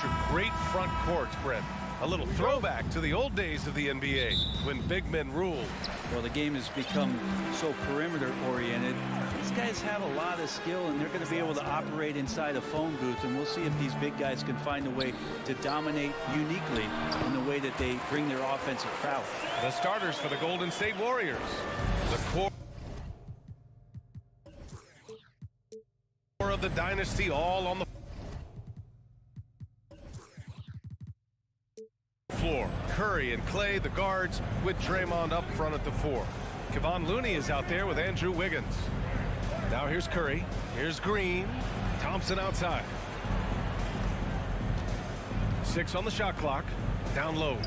feature great front courts, Brent. A little throwback to the old days of the NBA when big men ruled. Well, the game has become so perimeter-oriented. These guys have a lot of skill, and they're going to be able to operate inside a phone booth, and we'll see if these big guys can find a way to dominate uniquely in the way that they bring their offensive prowess. The starters for the Golden State Warriors. The core of the dynasty all on the floor. Curry and Clay, the guards, with Draymond up front at the 4. Kevon Looney is out there with Andrew Wiggins. Now here's Curry. Here's Green. Thompson outside. 6 on the shot clock. Down low.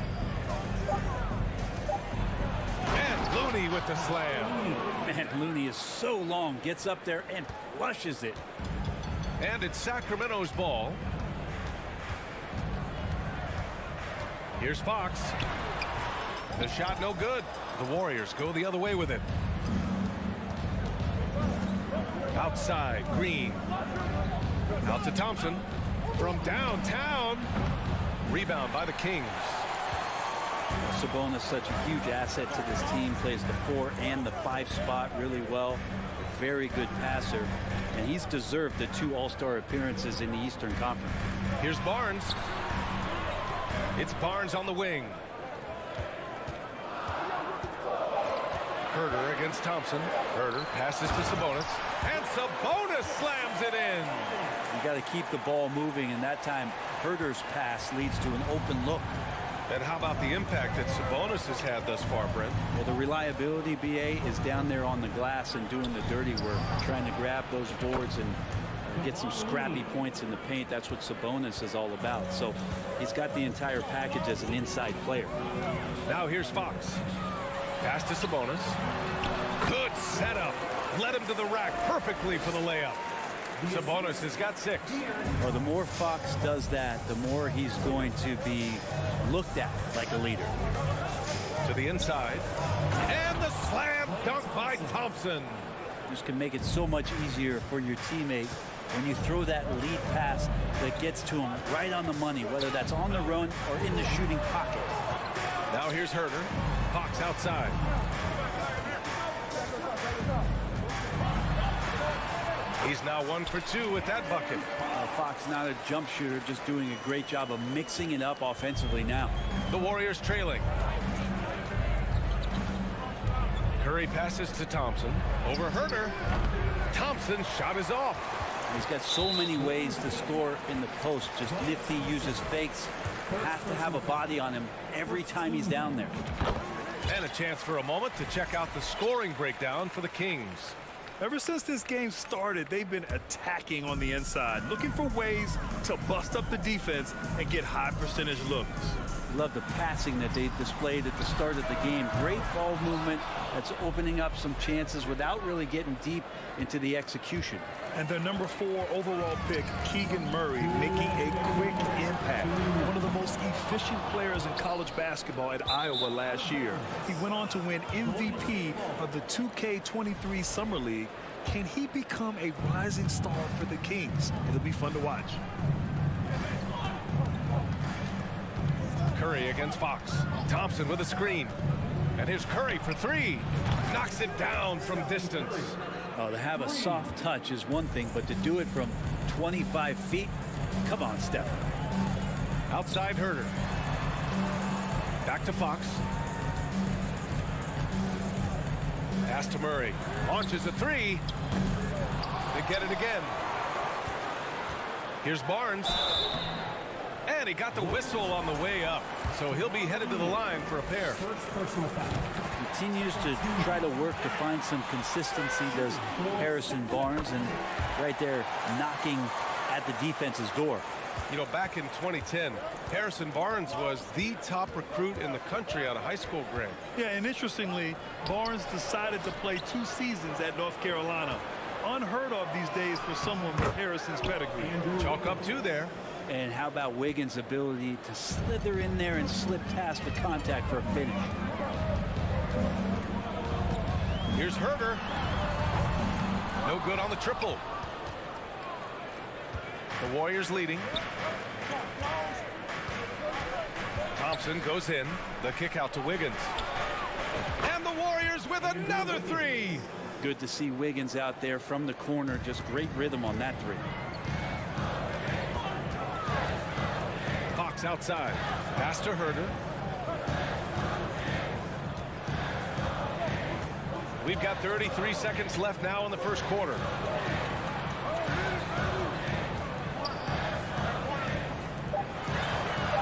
And Looney with the slam. Man, Looney is so long. Gets up there and flushes it. And it's Sacramento's ball. Here's Fox. The shot no good. The Warriors go the other way with it. Outside, Green. Out to Thompson. From downtown. Rebound by the Kings. Sabonis, such a huge asset to this team. Plays the 4 and the 5 spot really well. A very good passer. And he's deserved the 2 All-Star appearances in the Eastern Conference. Here's Barnes. It's Barnes on the wing. Herter against Thompson. Herter passes to Sabonis. And Sabonis slams it in. You got to keep the ball moving, and that time Herter's pass leads to an open look. And how about the impact that Sabonis has had thus far, Brent? Well, the reliability, BA, is down there on the glass and doing the dirty work, trying to grab those boards and get some scrappy points in the paint. That's what Sabonis is all about. So he's got the entire package as an inside player. Now here's Fox. Pass to Sabonis. Good setup. Led him to the rack perfectly for the layup. Sabonis has got 6. Well, the more Fox does that, the more he's going to be looked at like a leader. To the inside. And the slam dunk by Thompson. This can make it so much easier for your teammate when you throw that lead pass that gets to him right on the money, whether that's on the run or in the shooting pocket. Now here's Herter. Fox outside. He's now 1 for 2 with that bucket. Fox not a jump shooter, just doing a great job of mixing it up offensively now. The Warriors trailing. Curry passes to Thompson. Over Herter. Thompson's shot is off. He's got so many ways to score in the post. Just nifty, uses fakes. Have to have a body on him every time he's down there. And a chance for a moment to check out the scoring breakdown for the Kings. Ever since this game started, they've been attacking on the inside, looking for ways to bust up the defense and get high percentage looks. Love the passing that they displayed at the start of the game. Great ball movement that's opening up some chances without really getting deep into the execution. And their number 4 overall pick, Keegan Murray, making a quick impact. One of the most efficient players in college basketball at Iowa last year. He went on to win MVP of the 2K23 Summer League. Can he become a rising star for the Kings? It'll be fun to watch. Curry against Fox. Thompson with a screen. And here's Curry for 3. Knocks it down from distance. Oh, to have a soft touch is one thing, but to do it from 25 feet, come on, Steph. Outside Herter. Back to Fox. Pass to Murray. Launches a 3. They get it again. Here's Barnes. And he got the whistle on the way up. So he'll be headed to the line for a pair. Continues to try to work to find some consistency, does Harrison Barnes, and right there knocking at the defense's door. You know, back in 2010, Harrison Barnes was the top recruit in the country out of high school grade. Yeah, and interestingly, Barnes decided to play 2 seasons at North Carolina. Unheard of these days for someone with Harrison's pedigree. Chalk up 2 there. And how about Wiggins' ability to slither in there and slip past the contact for a finish? Here's Herter. No good on the triple. The Warriors leading. Thompson goes in. The kick out to Wiggins. And the Warriors with another three. Good to see Wiggins out there from the corner. Just great rhythm on that three. Fox outside. Pass to Herder. We've got 33 seconds left now in the first quarter.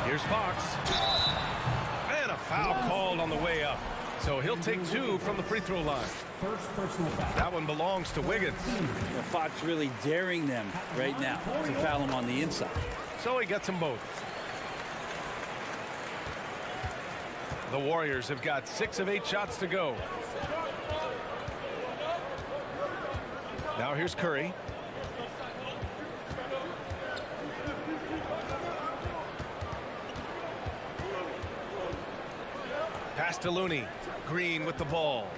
Here's Fox. And a foul called on the way up. So he'll take two from the free throw line. First personal foul. That one belongs to Wiggins. Well, Fox really daring them right now to foul him on the inside. So he gets them both. The Warriors have got 6 of 8 shots to go. Now here's Curry. Pass to Looney. Green with the ball.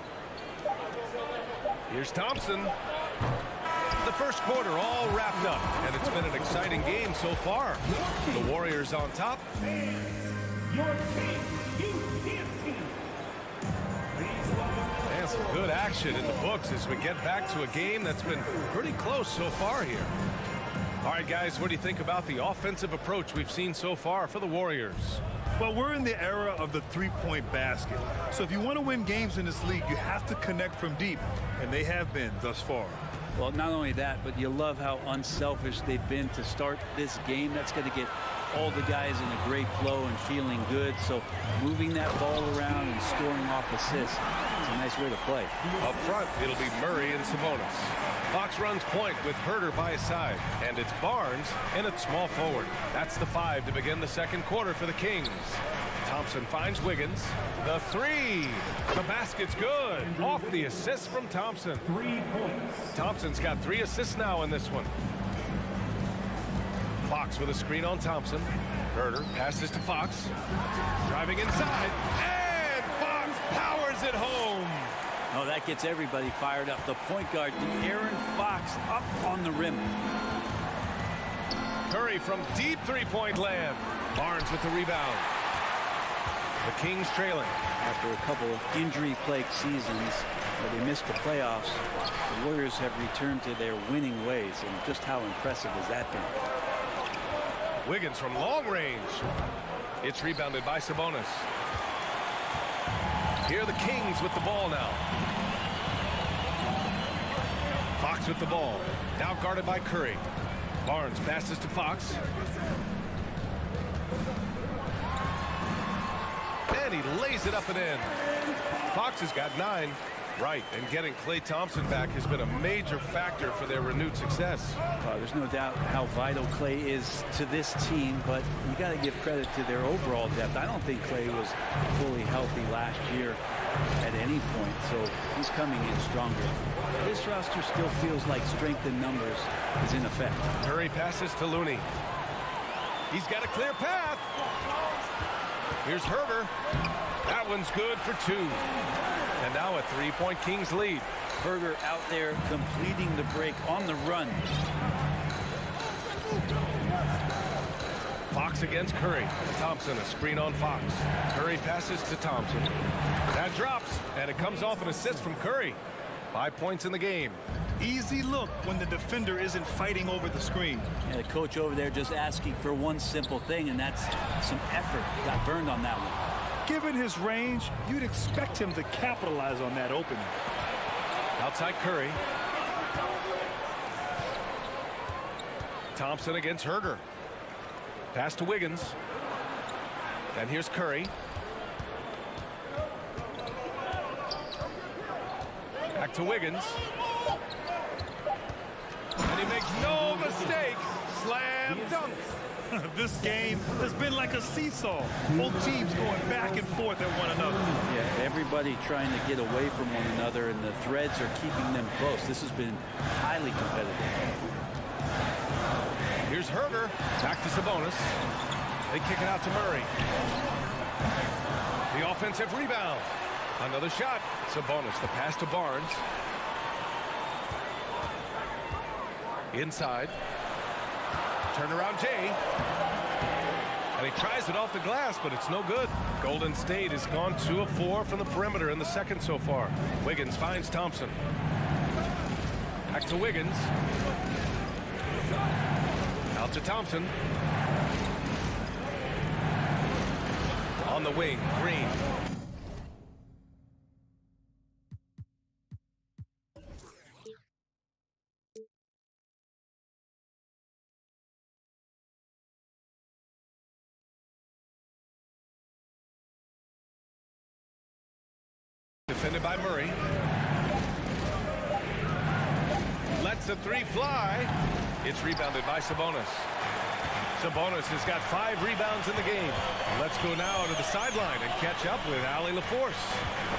Here's Thompson. The first quarter all wrapped up, and it's been an exciting game so far. The Warriors on top. Your team, And some good action in the books as we get back to a game that's been pretty close so far here. All right, guys, what do you think about the offensive approach we've seen so far for the Warriors? Well, we're in the era of the three-point basket. So if you want to win games in this league, you have to connect from deep, and they have been thus far. Well, not only that, but you love how unselfish they've been to start this game. That's going to get all the guys in a great flow and feeling good. So moving that ball around and scoring off assists is a nice way to play. Up front, it'll be Murray and Sabonis. Fox runs point with Herder by his side, and it's Barnes in at small forward. That's the 5 to begin the second quarter for the Kings. Thompson finds Wiggins. The 3. The basket's good. Off the assist from Thompson. 3 points. Thompson's got 3 assists now in this one. Fox with a screen on Thompson. Herder passes to Fox. Driving inside. And Fox powers it home. Oh, that gets everybody fired up. The point guard, Aaron Fox, up on the rim. Curry from deep three-point land. Barnes with the rebound. The Kings trailing. After a couple of injury-plagued seasons where they missed the playoffs, the Warriors have returned to their winning ways, and just how impressive has that been? Wiggins from long range. It's rebounded by Sabonis. Here are the Kings with the ball now. Fox with the ball. Now guarded by Curry. Barnes passes to Fox. And he lays it up and in. Fox has got 9. Right, and getting Klay Thompson back has been a major factor for their renewed success. There's no doubt how vital Klay is to this team, but you got to give credit to their overall depth. I don't think Klay was fully healthy last year at any point, so he's coming in stronger. This roster still feels like strength in numbers is in effect. Curry passes to Looney. He's got a clear path. Here's Herder. That one's good for 2. And now a 3-point Kings lead. Herder out there completing the break on the run. Fox against Curry. Thompson, a screen on Fox. Curry passes to Thompson. That drops, and it comes off an assist from Curry. 5 points in the game. Easy look when the defender isn't fighting over the screen. And the coach over there just asking for one simple thing, and that's some effort. Got burned on that one. Given his range, you'd expect him to capitalize on that opening. Outside Curry. Thompson against Herder. Pass to Wiggins. And here's Curry. Back to Wiggins. And he makes no mistake. Slam dunk. This game has been like a seesaw. Both teams going back and forth at one another. Yeah, everybody trying to get away from one another, and the threads are keeping them close. This has been highly competitive. Here's Herder. Back to Sabonis. They kick it out to Murray. The offensive rebound. Another shot. Sabonis, the pass to Barnes. Inside. Turnaround Jay. And he tries it off the glass, but it's no good. Golden State has gone 2 of 4 from the perimeter in the second so far. Wiggins finds Thompson. Back to Wiggins. Out to Thompson. On the wing, Green. Defended by Murray. Lets the three fly. It's rebounded by Sabonis. Sabonis has got 5 rebounds in the game. Let's go now to the sideline and catch up with Allie LaForce.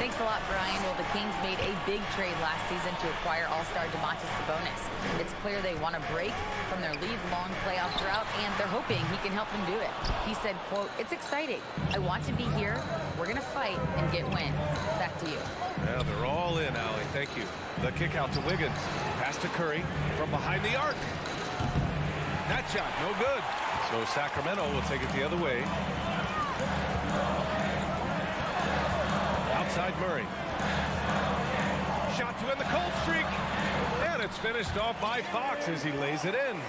Thanks a lot, Brian. Well, the Kings made a big trade last season to acquire all-star Domantas Sabonis. It's clear they want to break from their league-long playoff drought, and they're hoping he can help them do it. He said, quote, "It's exciting. I want to be here. We're going to fight and get wins." Back to you. Yeah, they're all in, Allie. Thank you. The kick out to Wiggins. Pass to Curry from behind the arc. That shot, no good. So Sacramento will take it the other way. Outside Murray. Shot to end the cold streak. And it's finished off by Fox as he lays it in.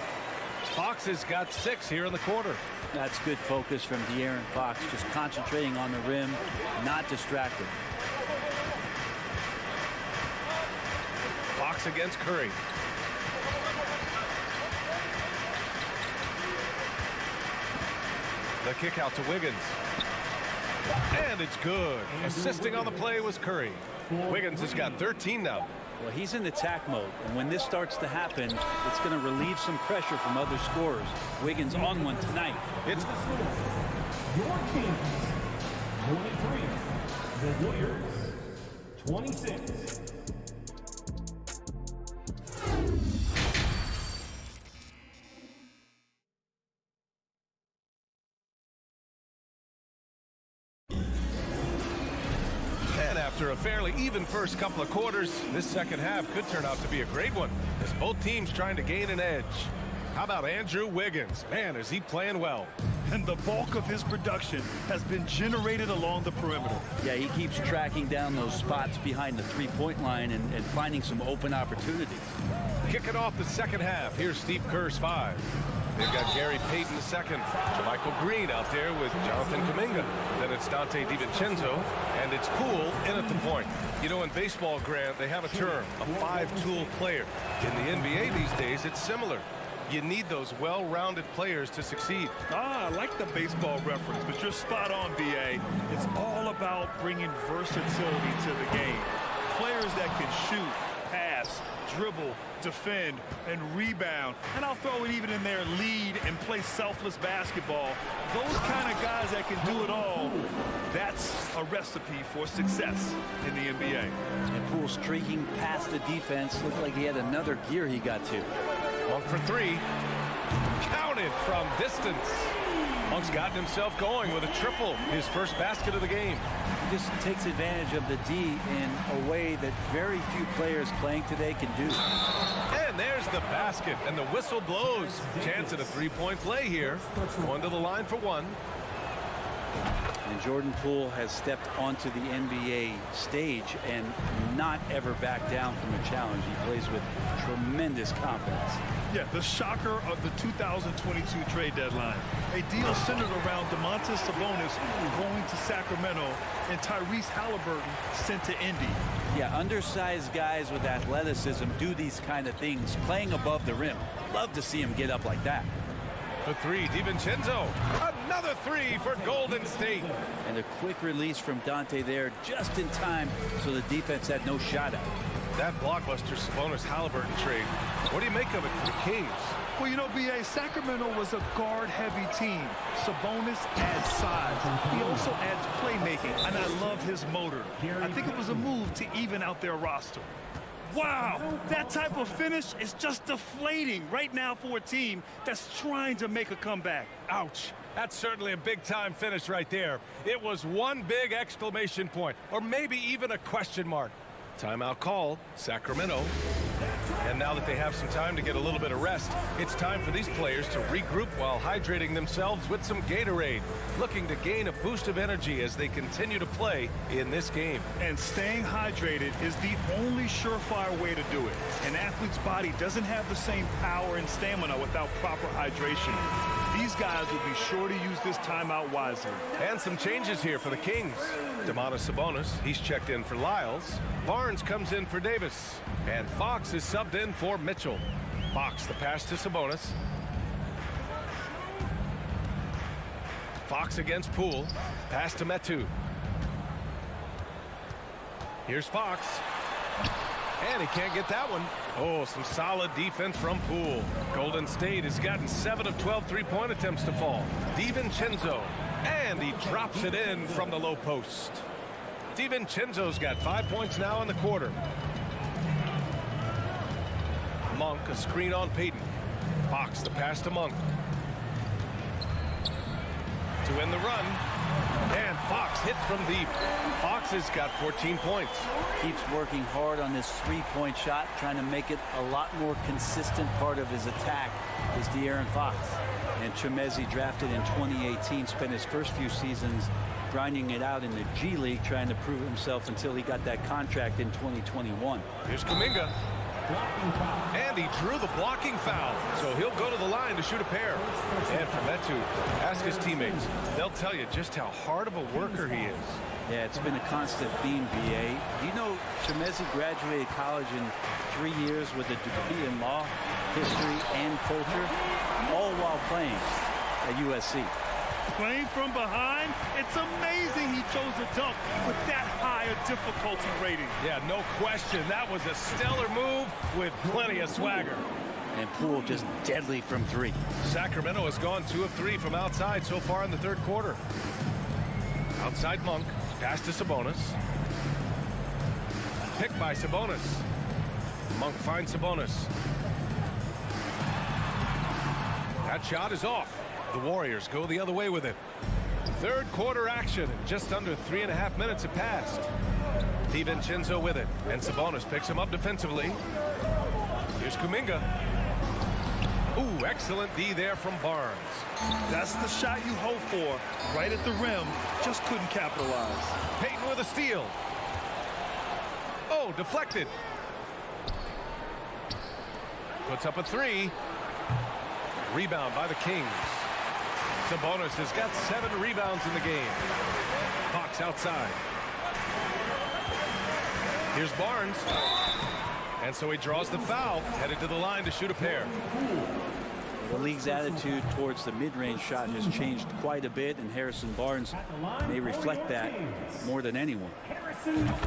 Fox has got 6 here in the quarter. That's good focus from De'Aaron Fox, just concentrating on the rim, not distracted. Fox against Curry. The kick out to Wiggins. And it's good. Assisting on the play was Curry. Wiggins has got 13 now. Well, he's in attack mode, and when this starts to happen, it's going to relieve some pressure from other scorers. Wiggins on one tonight. It's Your Kings, 23. The Warriors, 26. After a fairly even first couple of quarters, this second half could turn out to be a great one as both teams trying to gain an edge. How about Andrew Wiggins? Man, is he playing well. And the bulk of his production has been generated along the perimeter. Yeah, he keeps tracking down those spots behind the three-point line and finding some open opportunities. Kicking off the second half, here's Steve Kerr's 5. They've got Gary Payton the second, Michael Green out there with Jonathan Kuminga. Then it's Dante DiVincenzo, and it's Poole in at the point. You know, in baseball, Grant, they have a term, a 5-tool player. In the NBA these days, it's similar. You need those well-rounded players to succeed. I like the baseball reference, but you're spot on, B.A. It's all about bringing versatility to the game. Players that can shoot, pass, dribble, defend, and rebound. And I'll throw it even in there, lead and play selfless basketball. Those kind of guys that can do it all, that's a recipe for success in the NBA. And Poole streaking past the defense. Looked like he had another gear he got to. 1 for 3. Counted from distance. Monk's gotten himself going with a triple, his first basket of the game. He just takes advantage of the D in a way that very few players playing today can do. And there's the basket, and the whistle blows. Chance at a 3-point play here. Going to the line for 1. And Jordan Poole has stepped onto the NBA stage and not ever backed down from the challenge. He plays with tremendous confidence. Yeah, the shocker of the 2022 trade deadline. A deal centered around Domantas Sabonis going to Sacramento and Tyrese Halliburton sent to Indy. Yeah, undersized guys with athleticism do these kind of things, playing above the rim. Love to see him get up like that. The 3, DiVincenzo. Another 3 for Golden State. And a quick release from Dante there just in time so the defense had no shot at it. That blockbuster Sabonis-Halliburton trade. What do you make of it for the Kings? Well, you know, B.A., Sacramento was a guard-heavy team. Sabonis adds size. He also adds playmaking, and I love his motor. I think it was a move to even out their roster. Wow, that type of finish is just deflating right now for a team that's trying to make a comeback. Ouch. That's certainly a big-time finish right there. It was one big exclamation point, or maybe even a question mark. Timeout called. Sacramento. And now that they have some time to get a little bit of rest, it's time for these players to regroup while hydrating themselves with some Gatorade, looking to gain a boost of energy as they continue to play in this game. And staying hydrated is the only surefire way to do it. An athlete's body doesn't have the same power and stamina without proper hydration. These guys will be sure to use this timeout wisely. And some changes here for the Kings. Domantas Sabonis, he's checked in for Lyles. Barnes comes in for Davis. And Fox is subbed in for Mitchell. Fox, the pass to Sabonis. Fox against Poole. Pass to Metu. Here's Fox. And he can't get that one. Oh, some solid defense from Poole. Golden State has gotten 7 of 12 three-point attempts to fall. DiVincenzo. And he drops it in from the low post. DiVincenzo's got 5 points now in the quarter. Monk, a screen on Payton. Fox, the pass to Monk. To win the run. And Fox hit from deep. Fox has got 14 points. Keeps working hard on this three-point shot, trying to make it a lot more consistent part of his attack is De'Aaron Fox. And Chemezi, drafted in 2018, spent his first few seasons grinding it out in the G League, trying to prove himself until he got that contract in 2021. Here's Kuminga. And he drew the blocking foul, so he'll go to the line to shoot a pair. And for Metu, ask his teammates. They'll tell you just how hard of a worker he is. Yeah, it's been a constant theme, BA. Do you know Chemezi graduated college in 3 years with a degree in law, history, and culture, all while playing at USC? Playing from behind, it's amazing he chose a dunk with that higher difficulty rating. Yeah, no question. That was a stellar move with plenty of swagger. And Poole just deadly from three. Sacramento has gone 2 of 3 from outside so far in the third quarter. Outside Monk, pass to Sabonis. Picked by Sabonis. Monk finds Sabonis. That shot is off. The Warriors go the other way with it. Third quarter action. Just under 3.5 minutes have passed. DiVincenzo with it. And Sabonis picks him up defensively. Here's Kuminga. Ooh, excellent D there from Barnes. That's the shot you hope for. Right at the rim. Just couldn't capitalize. Payton with a steal. Oh, deflected. Puts up a 3. Rebound by the Kings. Sabonis has got 7 rebounds in the game. Fox outside. Here's Barnes. And so he draws the foul, headed to the line to shoot a pair. The league's attitude towards the mid-range shot has changed quite a bit, and Harrison Barnes may reflect that more than anyone.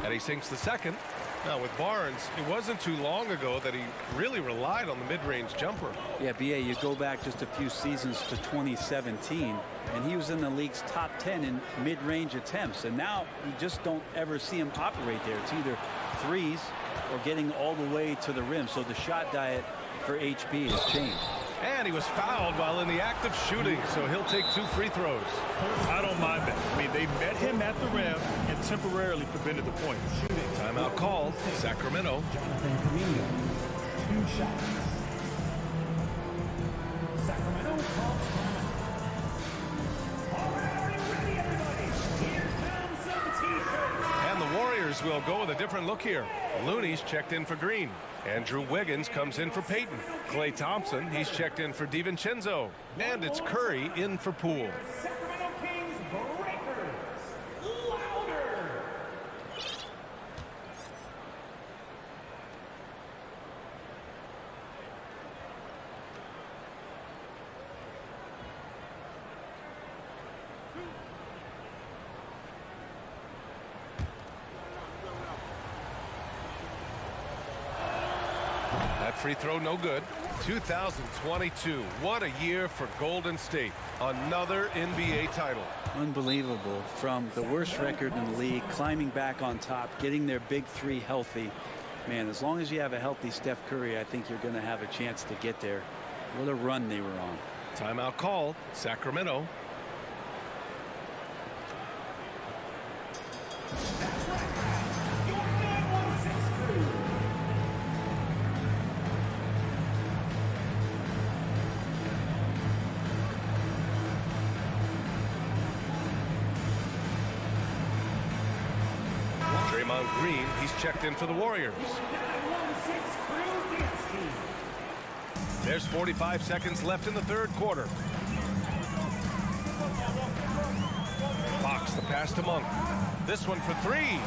And he sinks the second. Now with Barnes, it wasn't too long ago that he really relied on the mid-range jumper. Yeah, BA, you go back just a few seasons to 2017, and he was in the league's top 10 in mid-range attempts, and now you just don't ever see him operate there. It's either threes or getting all the way to the rim, so the shot diet for HB has changed. And he was fouled while in the act of shooting, so he'll take 2 free throws. I don't mind that. I mean, they met him at the rim and temporarily prevented the points. Timeout called. Sacramento. Jonathan Kuminga, 2 shots. Sacramento calls timeout. All right, are you ready, everybody? Here comes some t-shirts. And the Warriors will go with a different look here. Looney's checked in for Green. Andrew Wiggins comes in for Payton. Klay Thompson, he's checked in for DiVincenzo. And it's Curry in for Poole. Sacramento Kings Breakers. Louder. That free throw no good. 2022. What a year for Golden State. Another NBA title. Unbelievable. From the worst record in the league, climbing back on top, getting their big three healthy. Man, as long as you have a healthy Steph Curry, I think you're going to have a chance to get there. What a run they were on. Timeout call. Sacramento. Draymond Green. He's checked in for the Warriors. There's 45 seconds left in the third quarter. Fox the pass to Monk. This one for three.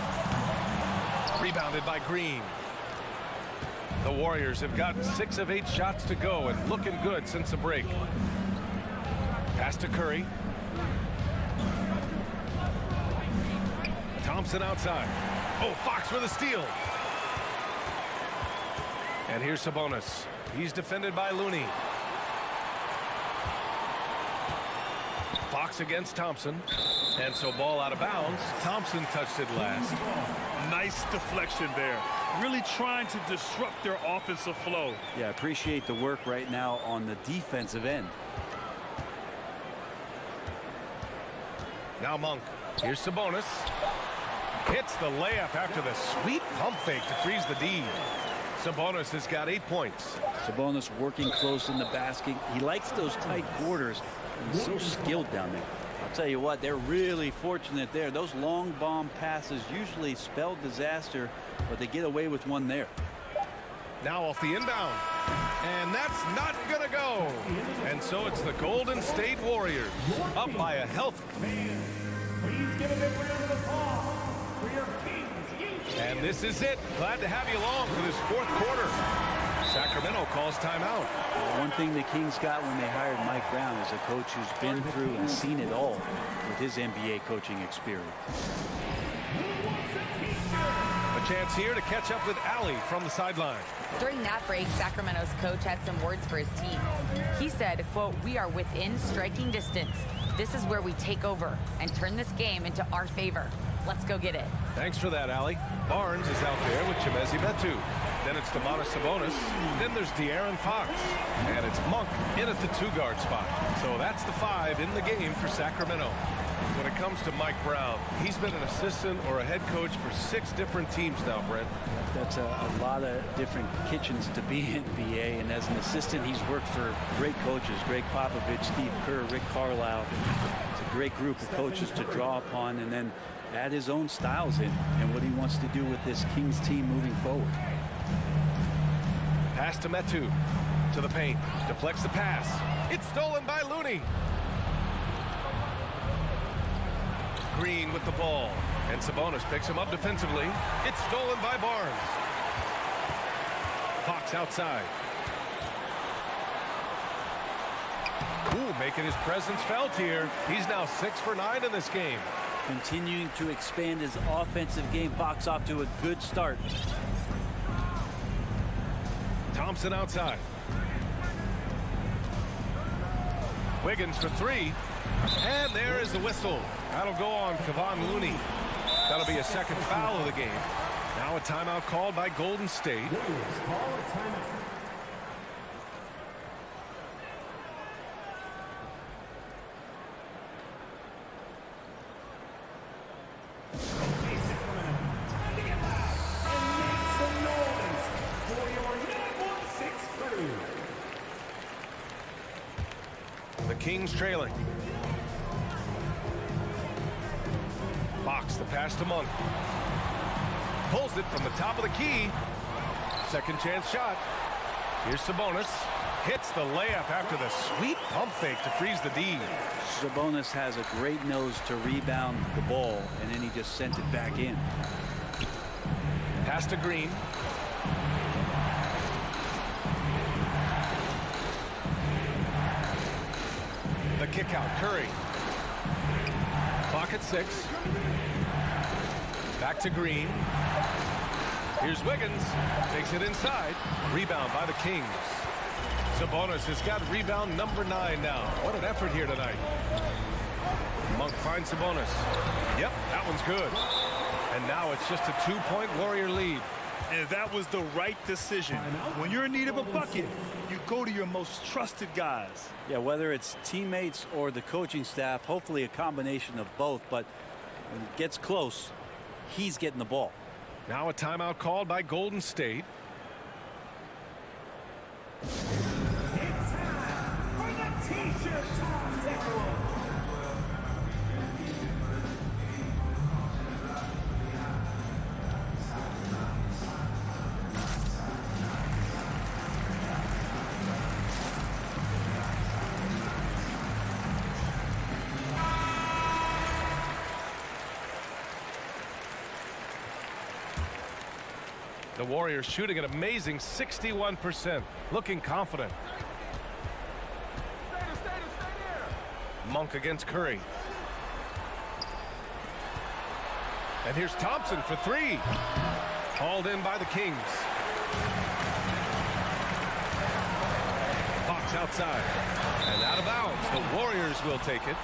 Rebounded by Green. The Warriors have gotten 6 of 8 shots to go and looking good since the break. Pass to Curry. Thompson outside. Oh, Fox with a steal. And here's Sabonis. He's defended by Looney. Fox against Thompson. And so ball out of bounds. Thompson touched it last. Nice deflection there. Really trying to disrupt their offensive flow. Yeah, appreciate the work right now on the defensive end. Now Monk. Here's Sabonis. Hits the layup after the sweet pump fake to freeze the D. Sabonis has got 8 points. Sabonis working close in the basket. He likes those tight quarters. He's so skilled down there. I'll tell you what, they're really fortunate there. Those long bomb passes usually spell disaster, but they get away with one there. Now off the inbound. And that's not going to go. And so it's the Golden State Warriors up by a healthy. Please give a big round of applause for your Kings. And this is it. Glad to have you along for this fourth quarter. Sacramento calls timeout. One thing the Kings got when they hired Mike Brown is a coach who's been through and seen it all with his NBA coaching experience. A chance here to catch up with Allie from the sideline. During that break, Sacramento's coach had some words for his team. He said, quote, "We are within striking distance. This is where we take over and turn this game into our favor. Let's go get it." Thanks for that, Allie. Barnes is out there with Chimezi Metu. Then it's Domantas Sabonis. Then there's De'Aaron Fox. And it's Monk in at the 2-guard spot. So that's the 5 in the game for Sacramento. When it comes to Mike Brown, he's been an assistant or a head coach for 6 different teams now, Brent. That's a lot of different kitchens to be in NBA, and as an assistant, he's worked for great coaches, Greg Popovich, Steve Kerr, Rick Carlisle. It's a great group of coaches to draw upon and then add his own styles in and what he wants to do with this Kings team moving forward. Pass to Metu. To the paint. Deflects the pass. It's stolen by Looney. Green with the ball. And Sabonis picks him up defensively. It's stolen by Barnes. Fox outside. Ooh, making his presence felt here. He's now 6 for 9 in this game. Continuing to expand his offensive game. Fox off to a good start. Thompson outside. Wiggins for 3. And there is the whistle. That'll go on Kevon Looney. That'll be a second foul of the game. Now a timeout called by Golden State. The Kings trailing. Fox the pass to Monk. Pulls it from the top of the key. Second chance shot. Here's Sabonis. Hits the layup after the sweet pump fake to freeze the D. Sabonis has a great nose to rebound the ball, and then he just sent it back in. Pass to Green. The kick out. Curry. Clock at 6. Back to Green. Here's Wiggins. Takes it inside. Rebound by the Kings. Sabonis has got rebound number 9 now. What an effort here tonight. Monk finds Sabonis. Yep, that one's good. And now it's just a 2-point Warrior lead. And that was the right decision. When you're in need of a bucket, you go to your most trusted guys. Yeah, whether it's teammates or the coaching staff, hopefully a combination of both, but when it gets close, he's getting the ball. Now a timeout called by Golden State. It's time for the T-shirt toss. The Warriors shooting an amazing 61%, looking confident. Monk against Curry. And here's Thompson for three. Hauled in by the Kings. Fox outside. And out of bounds. The Warriors will take it.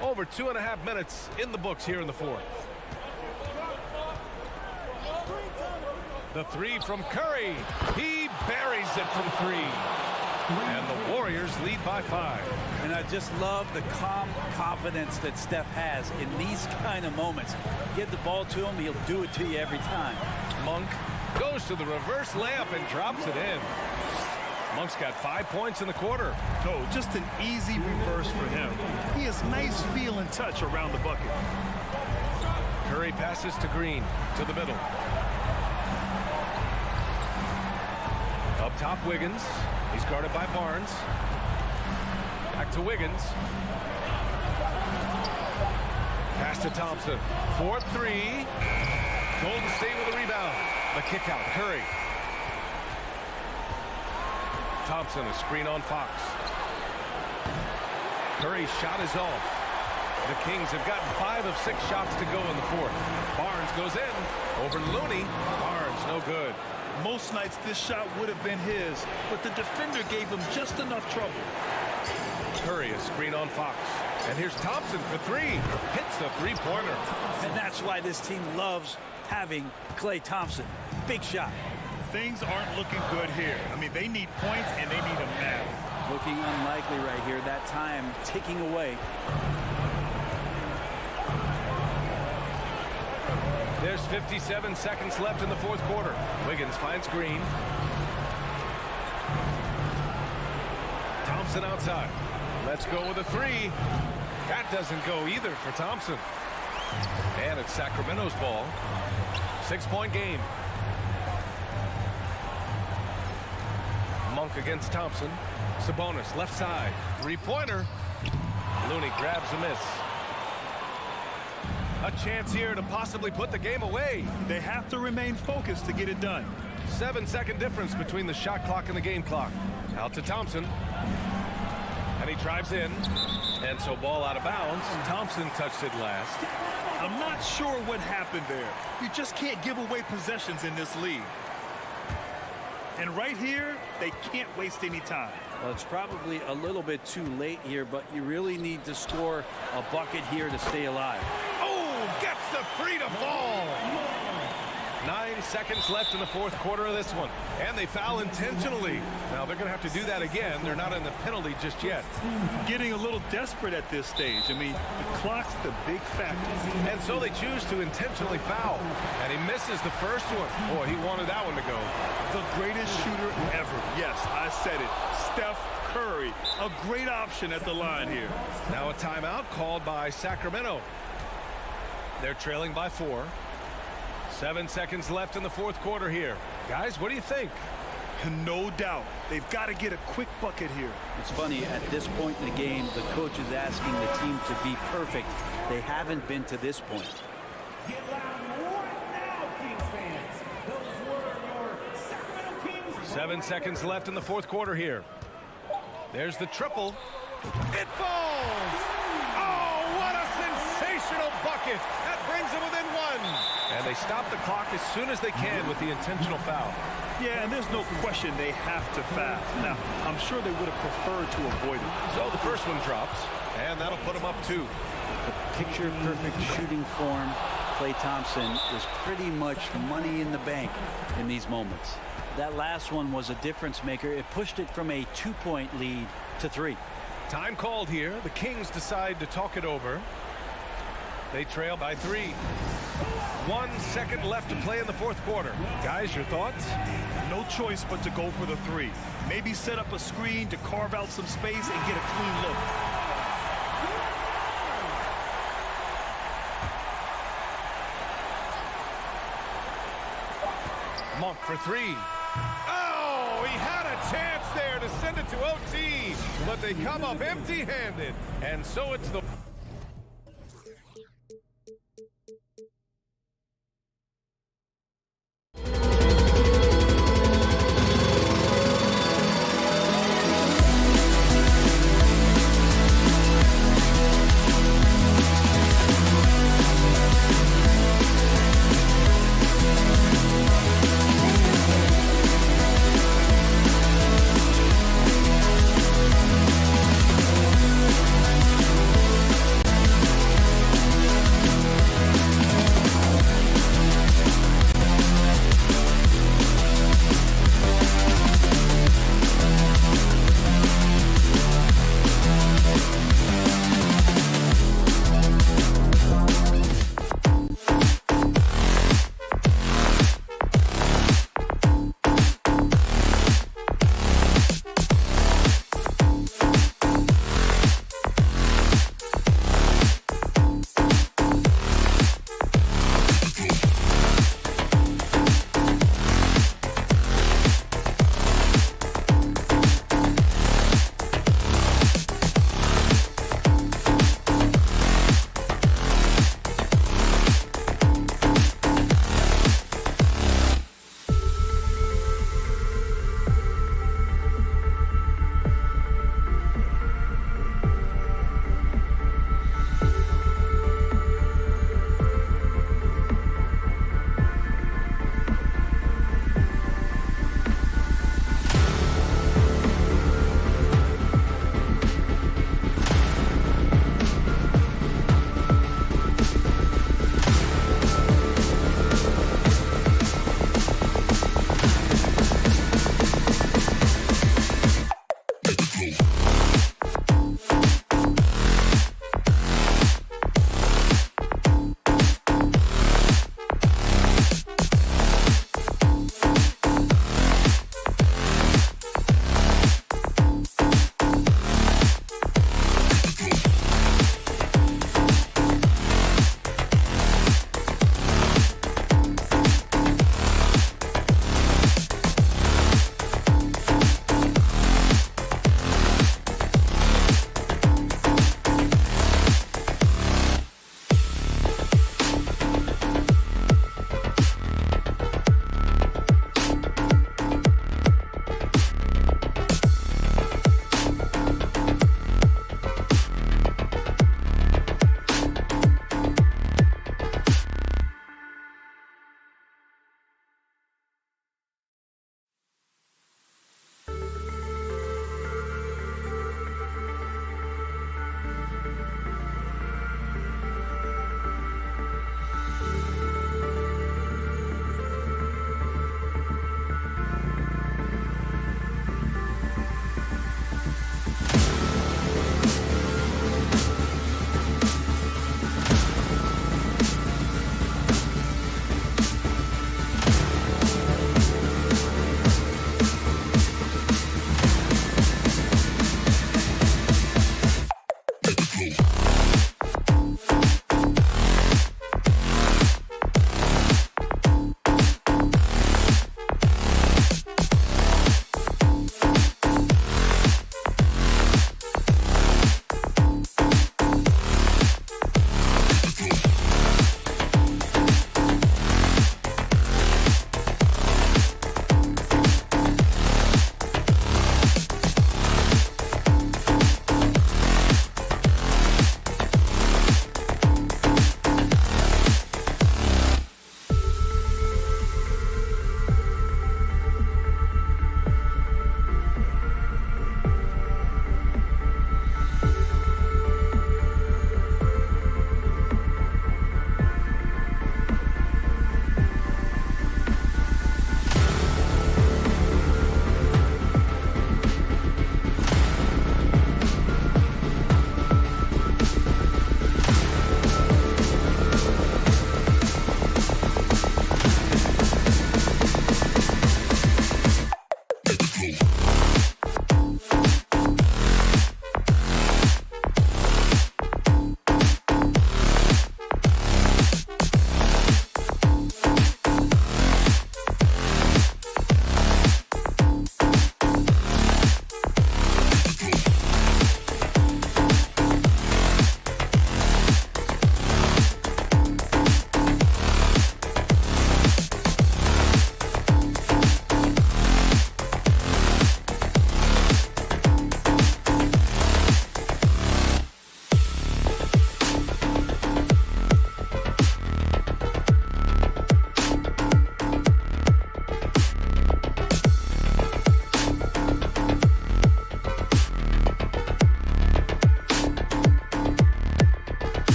Over 2.5 minutes in the books here in the fourth. The three from Curry. He buries it from three. And the Warriors lead by 5. And I just love the calm confidence that Steph has in these kind of moments. Give the ball to him, he'll do it to you every time. Monk goes to the reverse layup and drops it in. Monk's got 5 points in the quarter. No, just an easy reverse for him. He has nice feel and touch around the bucket. Curry passes to Green, to the middle. Up top, Wiggins. He's guarded by Barnes. Back to Wiggins. Pass to Thompson. 4-3. Golden State with a rebound. The kick out, Curry. Thompson, a screen on Fox. Curry's shot is off. The Kings have gotten 5 of 6 shots to go in the fourth. Barnes goes in. Over Looney. Barnes, no good. Most nights this shot would have been his, but the defender gave him just enough trouble. Curry, a screen on Fox. And here's Thompson for three. Hits the three-pointer. And that's why this team loves having Klay Thompson. Big shot. Things aren't looking good here. I mean, they need points and they need them now. Looking unlikely right here. That time ticking away. There's 57 seconds left in the fourth quarter. Wiggins finds Green. Thompson outside. Let's go with a three. That doesn't go either for Thompson. And it's Sacramento's ball. 6-point game. Monk against Thompson. Sabonis left side. Three-pointer. Looney grabs a miss. A chance here to possibly put the game away. They have to remain focused to get it done. 7-second difference between the shot clock and the game clock. Out to Thompson. And he drives in. And so ball out of bounds. Thompson touched it last. I'm not sure what happened there. You just can't give away possessions in this league. And right here, they can't waste any time. Well, it's probably a little bit too late here, but you really need to score a bucket here to stay alive. Gets the three to fall. 9 seconds left in the fourth quarter of this one. And they foul intentionally. Now they're going to have to do that again. They're not in the penalty just yet. Getting a little desperate at this stage. I mean, the clock's the big factor. And so they choose to intentionally foul. And he misses the first one. Boy, he wanted that one to go. The greatest shooter ever. Yes, I said it. Steph Curry. A great option at the line here. Now a timeout called by Sacramento. They're trailing by 4. 7 seconds left in the fourth quarter here. Guys, what do you think? No doubt. They've got to get a quick bucket here. It's funny, at this point in the game, the coach is asking the team to be perfect. They haven't been to this point. Get loud right now, Kings fans. Those were your Sacramento Kings. 7 seconds left in the fourth quarter here. There's the triple. It falls! Oh, what a sensational bucket! That brings them within 1. And they stop the clock as soon as they can with the intentional foul. Yeah, and there's no question they have to foul. Now, I'm sure they would have preferred to avoid it. So the first one drops, and that'll put them up 2. The picture-perfect shooting form, Klay Thompson, is pretty much money in the bank in these moments. That last one was a difference maker. It pushed it from a 2-point lead to 3. Time called here. The Kings decide to talk it over. They trail by 3. 1 second left to play in the fourth quarter. Guys, your thoughts? No choice but to go for the 3. Maybe set up a screen to carve out some space and get a clean look. Monk for 3. Oh, he had a chance there to send it to OT, but they come up empty-handed. And so it's the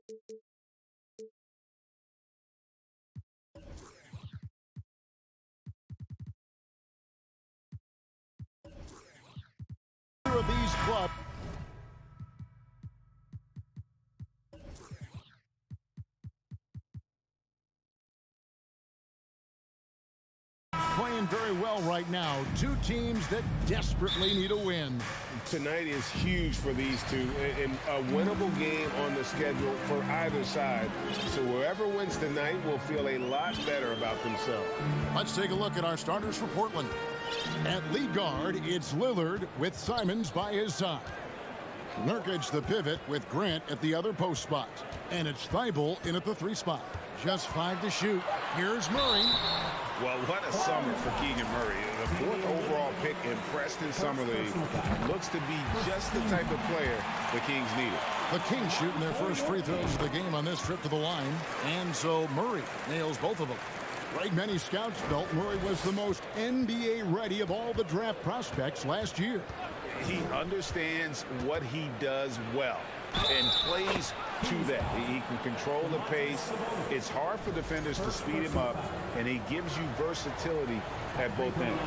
Of these clubs. Playing very well right now. Two teams that desperately need a win. Tonight is huge for these two, and a winnable game on the schedule for either side. So whoever wins tonight will feel a lot better about themselves. Let's take a look at our starters for Portland. At lead guard, it's Lillard with Simons by his side. Nurkic the pivot with Grant at the other post spot. And it's Thibault in at the 3 spot. Just 5 to shoot. Here's Murray. Well, what a summer for Keegan Murray. The 4th overall pick in Preston Summer League looks to be just the type of player the Kings needed. The Kings shooting their first free throws of the game on this trip to the line. And so Murray nails both of them. Like many scouts felt, Murray was the most NBA ready of all the draft prospects last year. He understands what he does well and plays to that. He can control the pace. It's hard for defenders to speed him up, and he gives you versatility at both ends.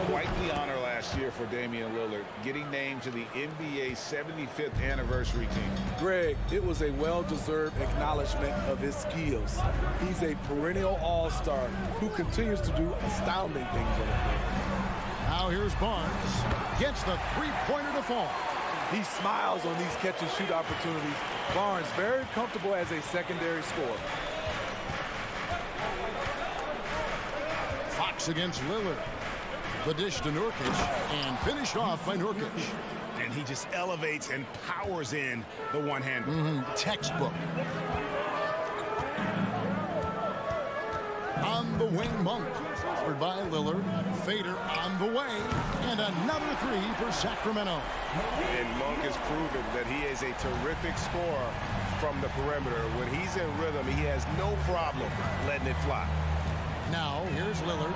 Quite the honor last year for Damian Lillard, getting named to the NBA 75th anniversary team. Greg, it was a well-deserved acknowledgement of his skills. He's a perennial all-star who continues to do astounding things on the field. Now here's Barnes. Gets the three-pointer to fall. He smiles on these catch-and-shoot opportunities. Barnes very comfortable as a secondary scorer. Fox against Lillard. The dish to Nurkic, and finished off by Nurkic. And he just elevates and powers in the one-hander. Textbook. On the wing, Monk. Covered by Lillard. Fader on the way. And another 3 for Sacramento. And Monk has proven that he is a terrific scorer from the perimeter. When he's in rhythm, he has no problem letting it fly. Now, here's Lillard.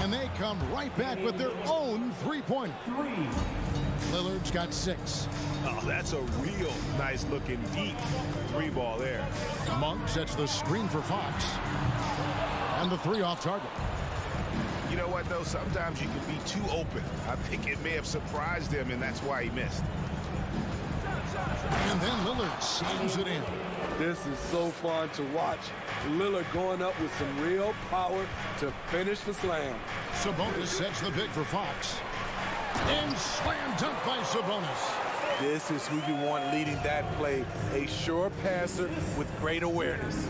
And they come right back with their own three-pointer. Lillard's got 6. Oh, that's a real nice-looking deep 3-ball there. Monk sets the screen for Fox. And the 3 off target. You know what, though? Sometimes you can be too open. I think it may have surprised him, and that's why he missed. And then Lillard slams it in. This is so fun to watch. Lillard going up with some real power to finish the slam. Sabonis sets the pick for Fox. And slam dunk by Sabonis. This is who you want leading that play. A sure passer with great awareness.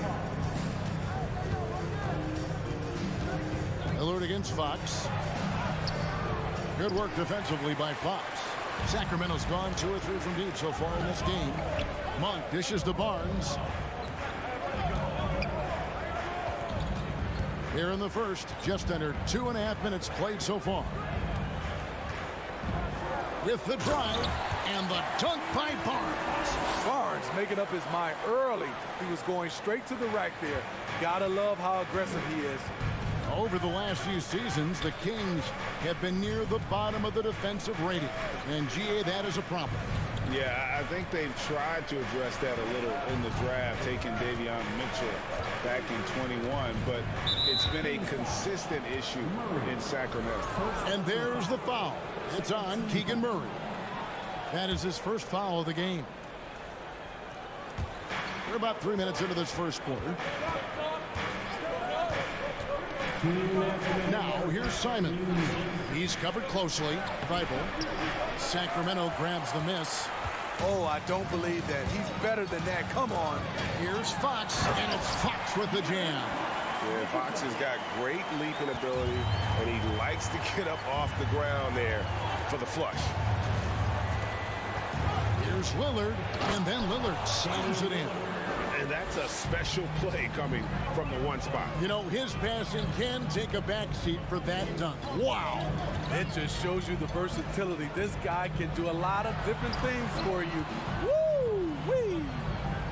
Lillard against Fox. Good work defensively by Fox. Sacramento's gone 2 or 3 from deep so far in this game. Monk dishes to Barnes. Here in the first, just under 2.5 minutes played so far. With the drive and the dunk by Barnes. Barnes making up his mind early. He was going straight to the rack there. Gotta love how aggressive he is. Over the last few seasons, the Kings have been near the bottom of the defensive rating. And, GA, that is a problem. Yeah, I think they've tried to address that a little in the draft, taking Davion Mitchell back in 21, but it's been a consistent issue in Sacramento. And there's the foul. It's on Keegan Murray. That is his first foul of the game. We're about 3 minutes into this first quarter. Now, here's Simon. He's covered closely. Thibault. Sacramento grabs the miss. Oh, I don't believe that. He's better than that. Come on. Here's Fox, and it's Fox with the jam. Yeah, Fox has got great leaping ability, and he likes to get up off the ground there for the flush. Here's Lillard, and then Lillard slams it in. And that's a special play coming from the one spot. You know, his passing can take a backseat for that dunk. Wow. It just shows you the versatility. This guy can do a lot of different things for you. Woo-wee.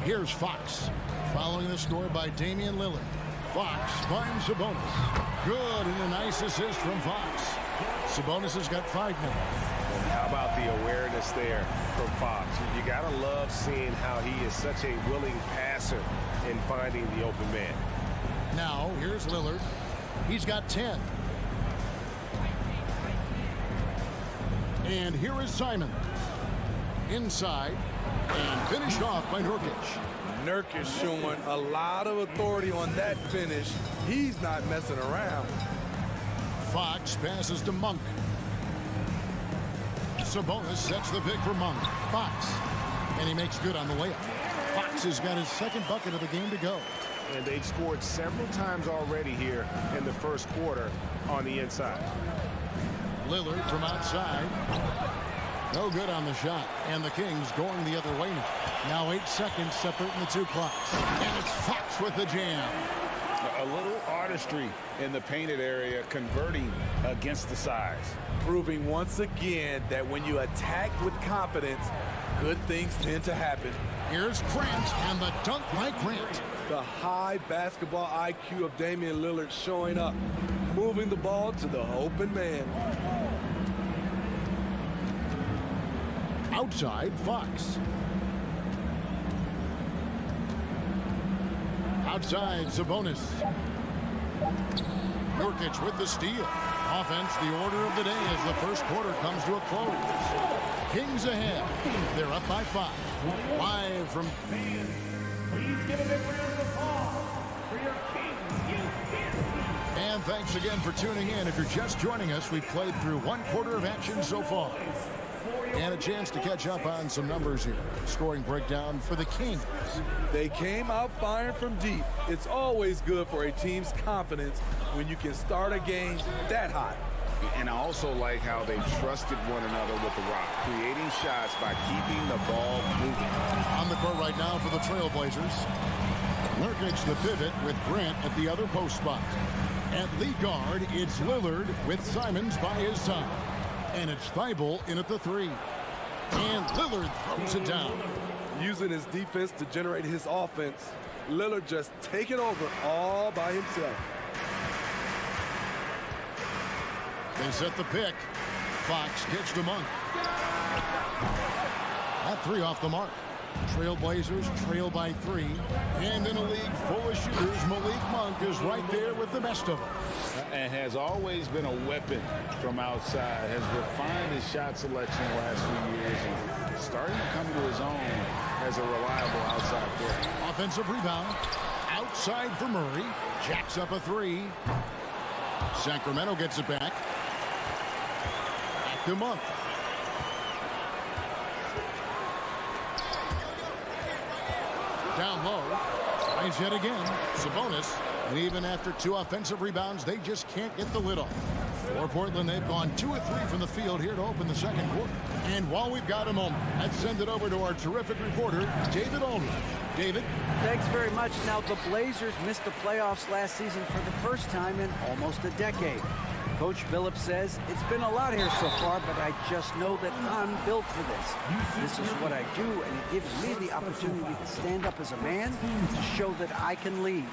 Here's Fox. Following the score by Damian Lillard. Fox finds Sabonis. Good, and a nice assist from Fox. Sabonis has got 5 minutes. And how about the awareness there from Fox? You got to love seeing how he is such a willing passer in finding the open man. Now, here's Lillard. He's got 10. And here is Simon. Inside. And finished off by Nurkic. Nurkic showing a lot of authority on that finish. He's not messing around. Fox passes to Monk. Sabonis sets the pick for Monk. Fox. And he makes good on the layup. Fox has got his second bucket of the game to go. And they've scored several times already here in the first quarter on the inside. Lillard from outside. No good on the shot. And the Kings going the other way now. Now 8 seconds separating the two clocks. And it's Fox with the jam. A little artistry in the painted area, converting against the size. Proving once again that when you attack with confidence, good things tend to happen. Here's Grant and the dunk by Grant. The high basketball IQ of Damian Lillard showing up, moving the ball to the open man. Outside, Fox. Outside, Sabonis. Nurkic with the steal. Offense, the order of the day as the first quarter comes to a close. Kings ahead. They're up by 5. Live from... Please give a big round of applause for your Kings. And thanks again for tuning in. If you're just joining us, we've played through one quarter of action so far. And a chance to catch up on some numbers here. Scoring breakdown for the Kings. They came out firing from deep. It's always good for a team's confidence when you can start a game that hot. And I also like how they trusted one another with the rock, creating shots by keeping the ball moving. On the court right now for the Trailblazers. Nurkic the pivot with Grant at the other post spot. At lead guard, it's Lillard with Simons by his side. And it's Thibault in at the 3. And Lillard throws it down. Using his defense to generate his offense, Lillard just taking over all by himself. They set the pick. Fox gets to Monk. That 3 off the mark. Trailblazers trail by 3. And in a league full of shooters, Malik Monk is right there with the best of them. And has always been a weapon from outside. Has refined his shot selection the last few years. And starting to come to his own as a reliable outside threat. Offensive rebound. Outside for Murray. Jacks up a 3. Sacramento gets it back. Back to Monk. Down low. Tries yet again. Sabonis. And even after 2 offensive rebounds, they just can't get the lid off. For Portland, they've gone 2 of 3 from the field here to open the second quarter. And while we've got a moment, let's send it over to our terrific reporter, David Aldridge. David? Thanks very much. Now, the Blazers missed the playoffs last season for the first time in almost a decade. Coach Phillips says, it's been a lot here so far, but I just know that I'm built for this. This is what I do, and it gives me the opportunity to stand up as a man to show that I can lead.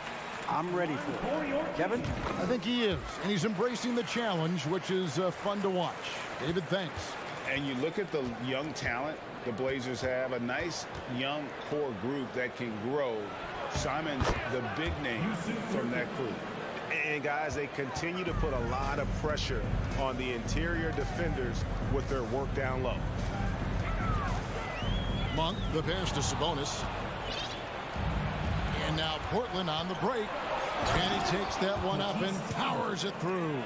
I'm ready for it. Kevin? I think he is, and he's embracing the challenge, which is fun to watch. David, thanks. And you look at the young talent the Blazers have, a nice young core group that can grow. Simon's the big name from that group. And guys, they continue to put a lot of pressure on the interior defenders with their work down low. Monk, the pass to Sabonis. And now Portland on the break. And he takes that one up and powers it through.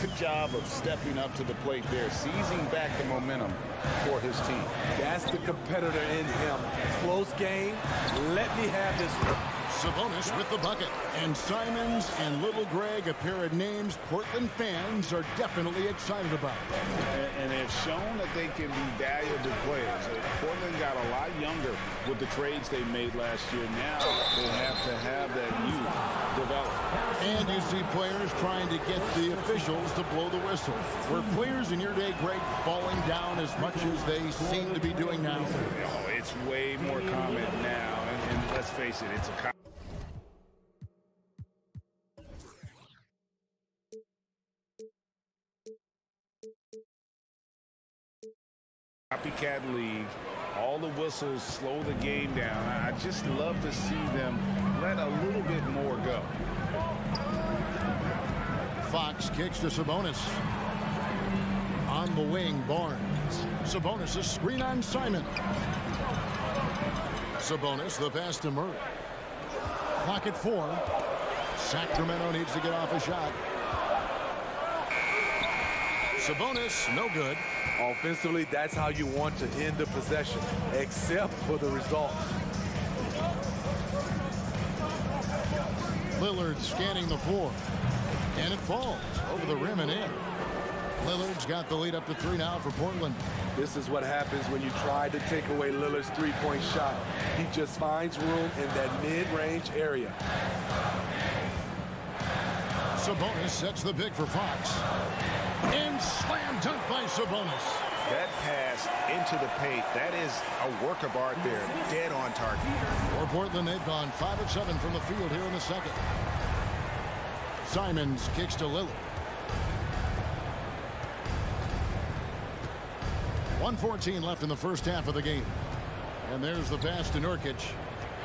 Good job of stepping up to the plate there, seizing back the momentum for his team. That's the competitor in him. Close game. Let me have this one. Sabonis with the bucket. And Simons and Little Greg, a pair of names Portland fans are definitely excited about. And they've shown that they can be valuable players. Portland got a lot younger with the trades they made last year. Now they have to have that youth develop. And you see players trying to get the officials to blow the whistle. Were players in your day, Greg, falling down as much as they seem to be doing now? Oh, it's way more common now. And let's face it, it's a Copycat league. All the whistles slow the game down. I just love to see them let a little bit more go. Fox kicks to Sabonis. On the wing, Barnes. Sabonis, a screen on Simon. Sabonis, the pass to Murray. Clock at 4. Sacramento needs to get off a shot. Sabonis, no good. Offensively, that's how you want to end the possession, except for the result. Lillard scanning the floor. And it falls over the rim and in. Lillard's got the lead up to 3 now for Portland. This is what happens when you try to take away Lillard's three-point shot. He just finds room in that mid-range area. Sabonis sets the pick for Fox. And slam dunk by Sabonis. That pass into the paint, that is a work of art there. Dead on target. For Portland, they've gone 5 of 7 from the field here in the second. Simons kicks to Lillard. 1:14 left in the first half of the game. And there's the pass to Nurkic.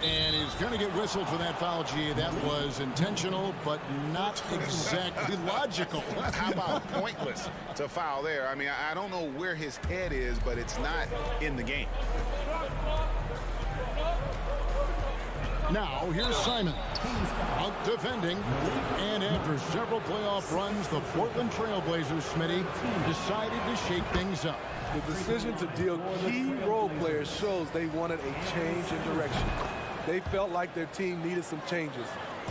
And he's going to get whistled for that foul, G. That was intentional, but not exactly logical. How about pointless to foul there? I mean, I don't know where his head is, but it's not in the game. Now, here's Simon. Out defending. And after several playoff runs, the Portland Trailblazers, Smitty, decided to shake things up. The decision to deal key role players shows they wanted a change in direction. They felt like their team needed some changes,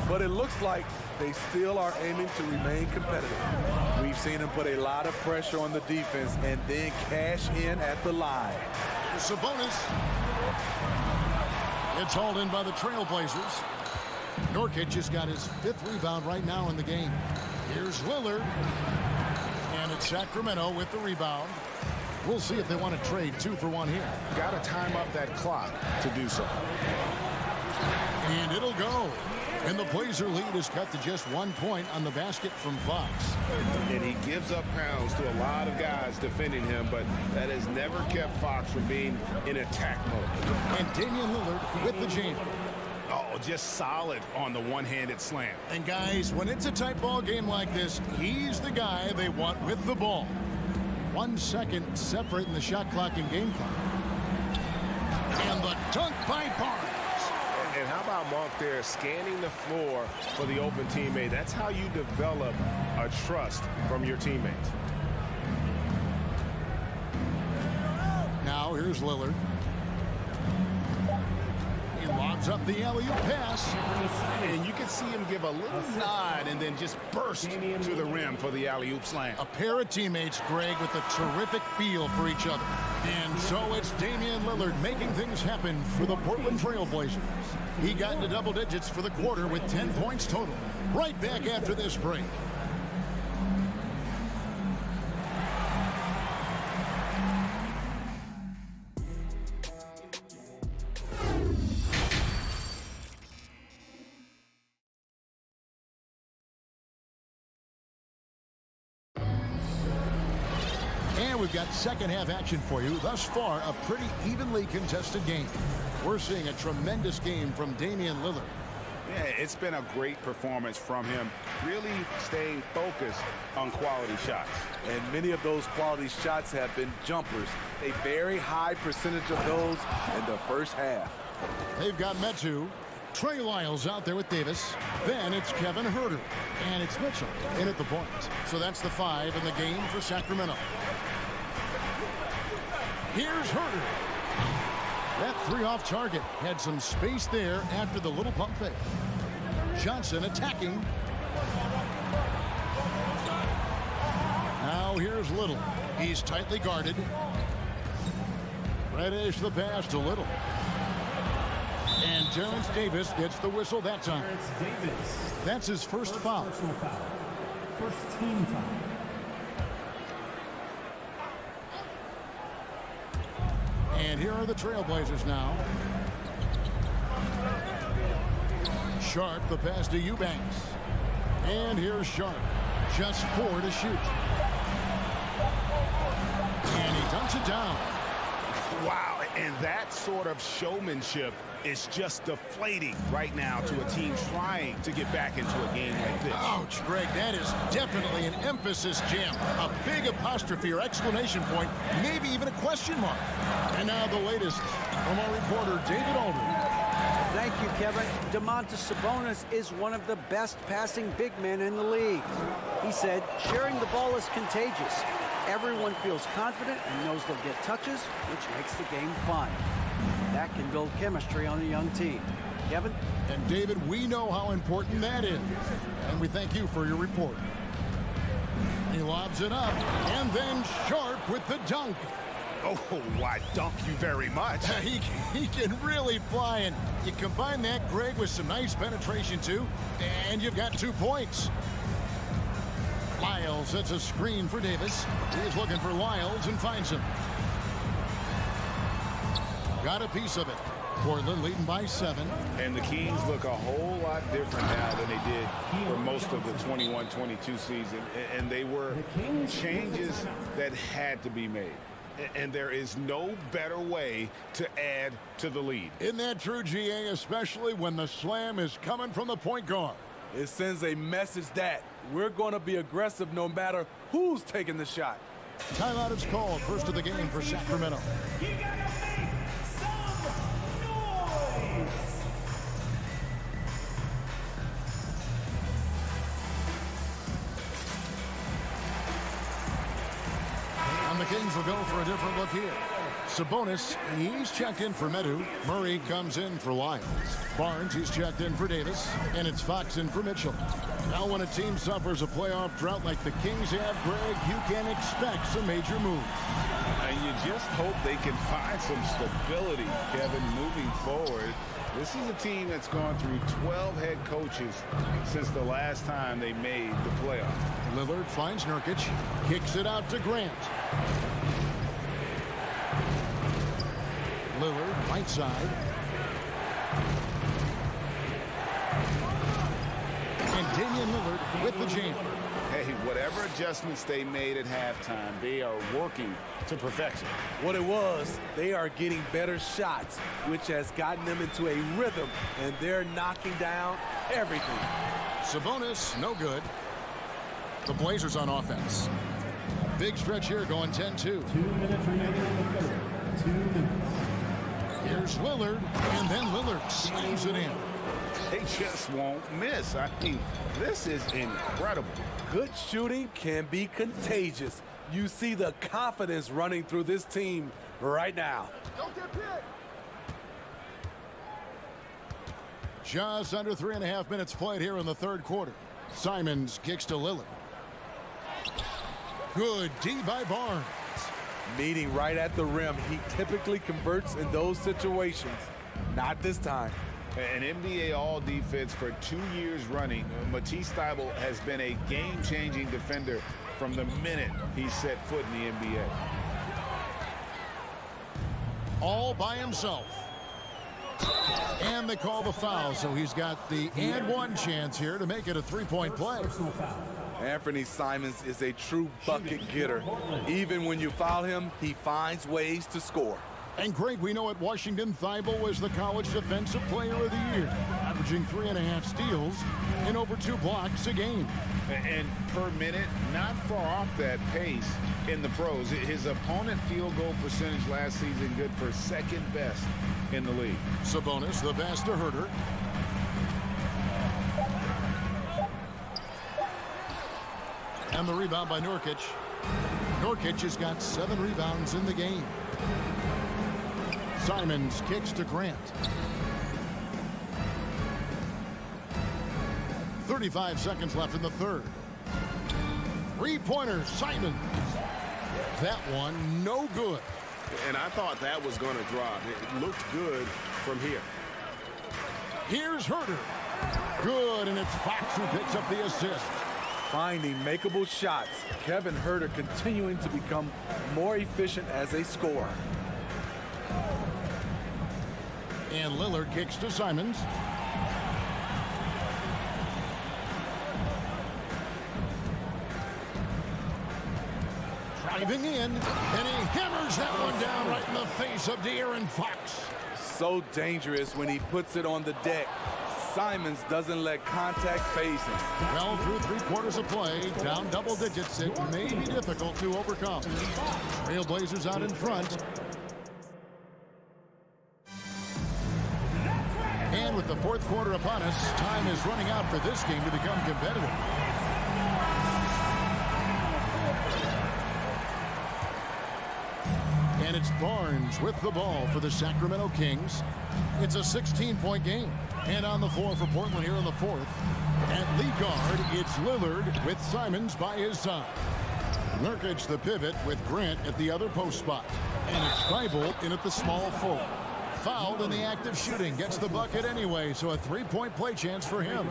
but it looks like they still are aiming to remain competitive. We've seen them put a lot of pressure on the defense and then cash in at the line. Sabonis. It's hauled in by the Trailblazers. Nurkic has got his 5th rebound right now in the game. Here's Lillard. And it's Sacramento with the rebound. We'll see if they want to trade 2 for 1 here. Got to time up that clock to do so. And it'll go. And the Blazer lead is cut to just 1 point on the basket from Fox. And he gives up pounds to a lot of guys defending him, but that has never kept Fox from being in attack mode. And Damian Lillard with the jam. Oh, just solid on the one-handed slam. And guys, when it's a tight ball game like this, he's the guy they want with the ball. 1 second separating the shot clock and game clock. And the dunk by Barnes. And how about Monk there scanning the floor for the open teammate? That's how you develop a trust from your teammates. Now here's Lillard. He lobs up the alley-oop pass. And you can see him give a little nod and then just burst to the rim for the alley-oop slam. A pair of teammates, Greg, with a terrific feel for each other. And so it's Damian Lillard making things happen for the Portland Trailblazers. He got into double digits for the quarter with 10 points total. Right back after this break. And we've got second half action for you. Thus far, a pretty evenly contested game. We're seeing a tremendous game from Damian Lillard. Yeah, it's been a great performance from him, really staying focused on quality shots. And many of those quality shots have been jumpers. A very high percentage of those in the first half. They've got Metu. Trey Lyles out there with Davis. Then it's Kevin Huerter. And it's Mitchell in at the point. So that's the 5 in the game for Sacramento. Here's Huerter. That 3 off target had some space there after the little pump fake. Johnson attacking. Now here's Little. He's tightly guarded. Reddish the pass to Little. And Terrence Davis gets the whistle that time. That's his first foul. First team foul. And here are the Trailblazers now. Sharp, the pass to Eubanks. And here's Sharp. Just 4 to shoot. And he dunks it down. Wow, and that sort of showmanship is just deflating right now to a team trying to get back into a game like this. Ouch, Greg, that is definitely an emphasis jam. A big apostrophe or exclamation point, maybe even a question mark. And now the latest from our reporter, David Aldridge. Thank you, Kevin. Domantas Sabonis is one of the best passing big men in the league. He said, sharing the ball is contagious. Everyone feels confident and knows they'll get touches, which makes the game fun. That can build chemistry on a young team. Kevin? And David, we know how important that is. And we thank you for your report. He lobs it up, and then Sharp with the dunk. Oh, why, thank you very much. He can really fly, and you combine that, Greg, with some nice penetration, too, and you've got 2 points. Lyles sets a screen for Davis. He's looking for Lyles and finds him. Got a piece of it. Portland leading by 7. And the Kings look a whole lot different now than they did for most of the 21-22 season. And they were changes that had to be made. And there is no better way to add to the lead. Isn't that true, GA, especially when the slam is coming from the point guard? It sends a message that we're going to be aggressive no matter who's taking the shot. Timeout is called. First of the game for Sacramento. You gotta make some noise! And the Kings will go for a different look here. Sabonis, he's checked in for Medu. Murray comes in for Lyles. Barnes, he's checked in for Davis. And it's Fox in for Mitchell. Now when a team suffers a playoff drought like the Kings have, Greg, you can expect some major moves. And you just hope they can find some stability, Kevin, moving forward. This is a team that's gone through 12 head coaches since the last time they made the playoffs. Lillard finds Nurkic, kicks it out to Grant. Lillard, right side. And Damian Lillard with the jam. Hey, whatever adjustments they made at halftime, they are working to perfection. What it was, they are getting better shots, which has gotten them into a rhythm, and they're knocking down everything. Sabonis, no good. The Blazers on offense. Big stretch here going 10-2. 2 minutes remaining in the third. 2 minutes. Here's Lillard, and then Lillard slams it in. They just won't miss. I mean, this is incredible. Good shooting can be contagious. You see the confidence running through this team right now. Don't get hit. Just under 3.5 minutes played here in the third quarter. Simons kicks to Lillard. Good D by Barnes. Meeting right at the rim. He typically converts in those situations. Not this time. An NBA All-Defense for 2 years running, Matisse Thybulle has been a game-changing defender from the minute he set foot in the NBA. All by himself. And they call the foul, so he's got the and one chance here to make it a three-point play. Anthony Simons is a true bucket getter. Even when you foul him, he finds ways to score. And Greg, we know at Washington, Thybulle was the College Defensive Player of the Year, averaging 3.5 steals and over 2 blocks a game. And per minute, not far off that pace in the pros. His opponent field goal percentage last season good for second best in the league. Sabonis, the best to Herter. And the rebound by Nurkic. Nurkic has got 7 rebounds in the game. Simons kicks to Grant. 35 seconds left in the third. Three-pointer, Simons. That one, no good. And I thought that was going to drop. It looked good from here. Here's Herter. Good, and it's Fox who picks up the assist. Finding makeable shots. Kevin Herter continuing to become more efficient as a scorer. And Lillard kicks to Simons. Driving in, and he hammers that one down right in the face of De'Aaron Fox. So dangerous when he puts it on the deck. Simons doesn't let contact phase him. Well, through 3 quarters of play, down double digits, it may be difficult to overcome. Trailblazers out in front. And with the 4th quarter upon us, time is running out for this game to become competitive. And it's Barnes with the ball for the Sacramento Kings. It's a 16-point game. And on the floor for Portland here in the 4th. At lead guard, it's Lillard with Simons by his side. Nurkic the pivot with Grant at the other post spot. And it's Thibault in at the small forward. Fouled in the act of shooting. Gets the bucket anyway, so a 3-point play chance for him.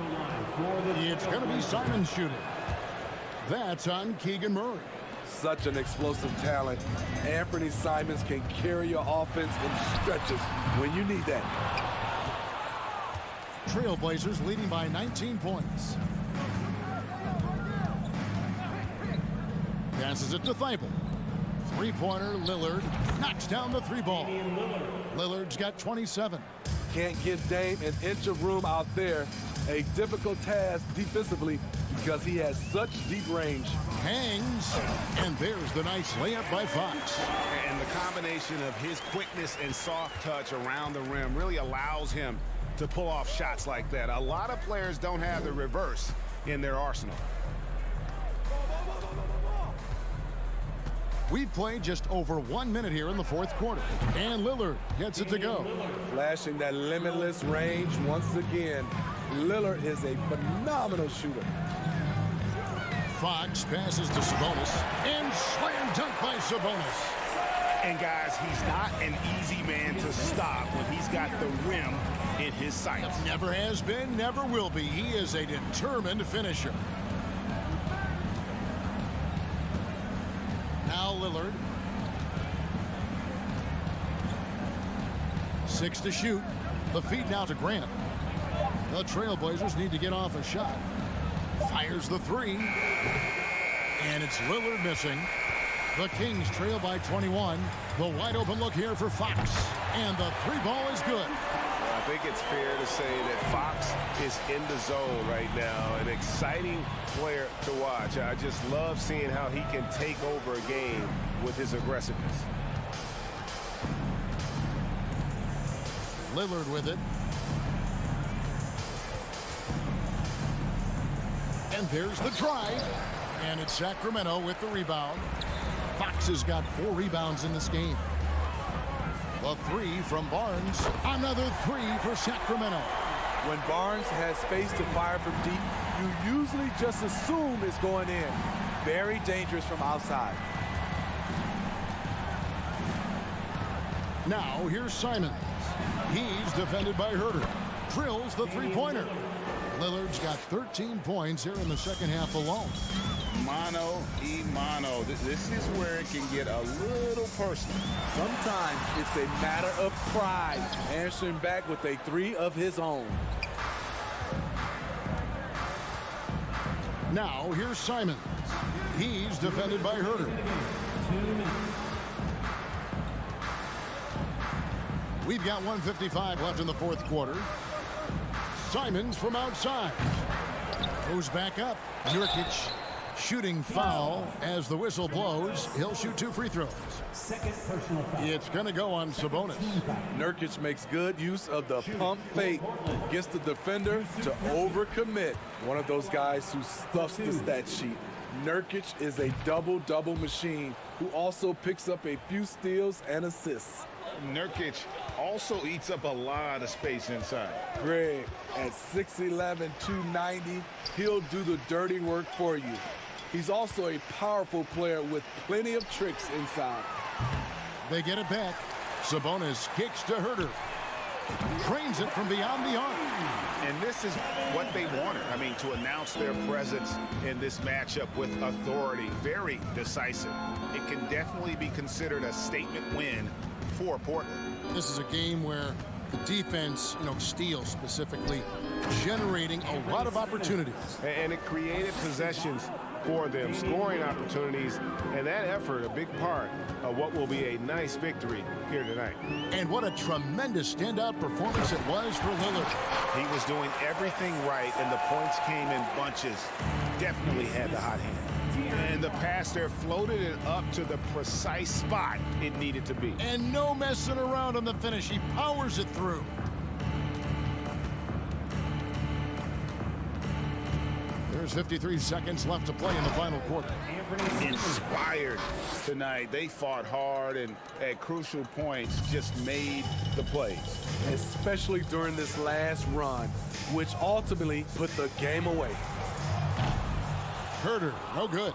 It's going to be Simons shooting. That's on Keegan Murray. Such an explosive talent. Anthony Simons can carry your offense in stretches when you need that. Trailblazers leading by 19 points. Passes it to Thibault. 3-pointer, Lillard knocks down the 3-ball. Lillard's got 27. Can't give Dame an inch of room out there. A difficult task defensively because he has such deep range. Hangs, and there's the nice layup by Fox. And the combination of his quickness and soft touch around the rim really allows him to pull off shots like that. A lot of players don't have the reverse in their arsenal. We've played just over 1 minute here in the 4th quarter. And Lillard gets it to go. Flashing that limitless range once again. Lillard is a phenomenal shooter. Fox passes to Sabonis. And slam dunk by Sabonis. And guys, he's not an easy man to stop when he's got the rim in his sights. Never has been, never will be. He is a determined finisher. Now Lillard. 6 to shoot. The feed now to Grant. The Trailblazers need to get off a shot. Fires the 3. And it's Lillard missing. The Kings trail by 21. The wide open look here for Fox. And the 3-ball is good. I think it's fair to say that Fox is in the zone right now. An exciting player to watch. I just love seeing how he can take over a game with his aggressiveness. Lillard with it. And there's the drive. And it's Sacramento with the rebound. Fox has got 4 rebounds in this game. The 3 from Barnes. Another 3 for Sacramento. When Barnes has space to fire from deep, you usually just assume it's going in. Very dangerous from outside. Now here's Simons. He's defended by Herter. Drills the 3-pointer. Lillard's got 13 points here in the second half alone. Mano y mano. This is where it can get a little personal. Sometimes it's a matter of pride. Answering back with a 3 of his own. Now here's Simons. He's defended by Herter. We've got 1:55 left in the 4th quarter. Simons from outside. Goes back up. Nurkic shooting foul as the whistle blows. He'll shoot 2 free throws. Second personal foul. It's going to go on Sabonis. Nurkic makes good use of the pump fake. Gets the defender to overcommit. One of those guys who stuffs the stat sheet. Nurkic is a double-double machine who also picks up a few steals and assists. Nurkic also eats up a lot of space inside. Greg, at 6'11", 290, he'll do the dirty work for you. He's also a powerful player with plenty of tricks inside. They get it back. Sabonis kicks to Herter. Trains it from beyond the arc. And this is what they wanted. I mean, to announce their presence in this matchup with authority. Very decisive. It can definitely be considered a statement win for Portland. This is a game where the defense, steals specifically, generating a lot of opportunities. And it created possessions for them, scoring opportunities, and that effort a big part of what will be a nice victory here tonight. And what a tremendous standout performance it was for Lillard. He was doing everything right, and the points came in bunches. Definitely had the hot hand. And the pass there floated it up to the precise spot it needed to be. And no messing around on the finish. He powers it through. There's 53 seconds left to play in the final quarter. Inspired tonight. They fought hard and at crucial points just made the plays. Especially during this last run, which ultimately put the game away. Herder, no good.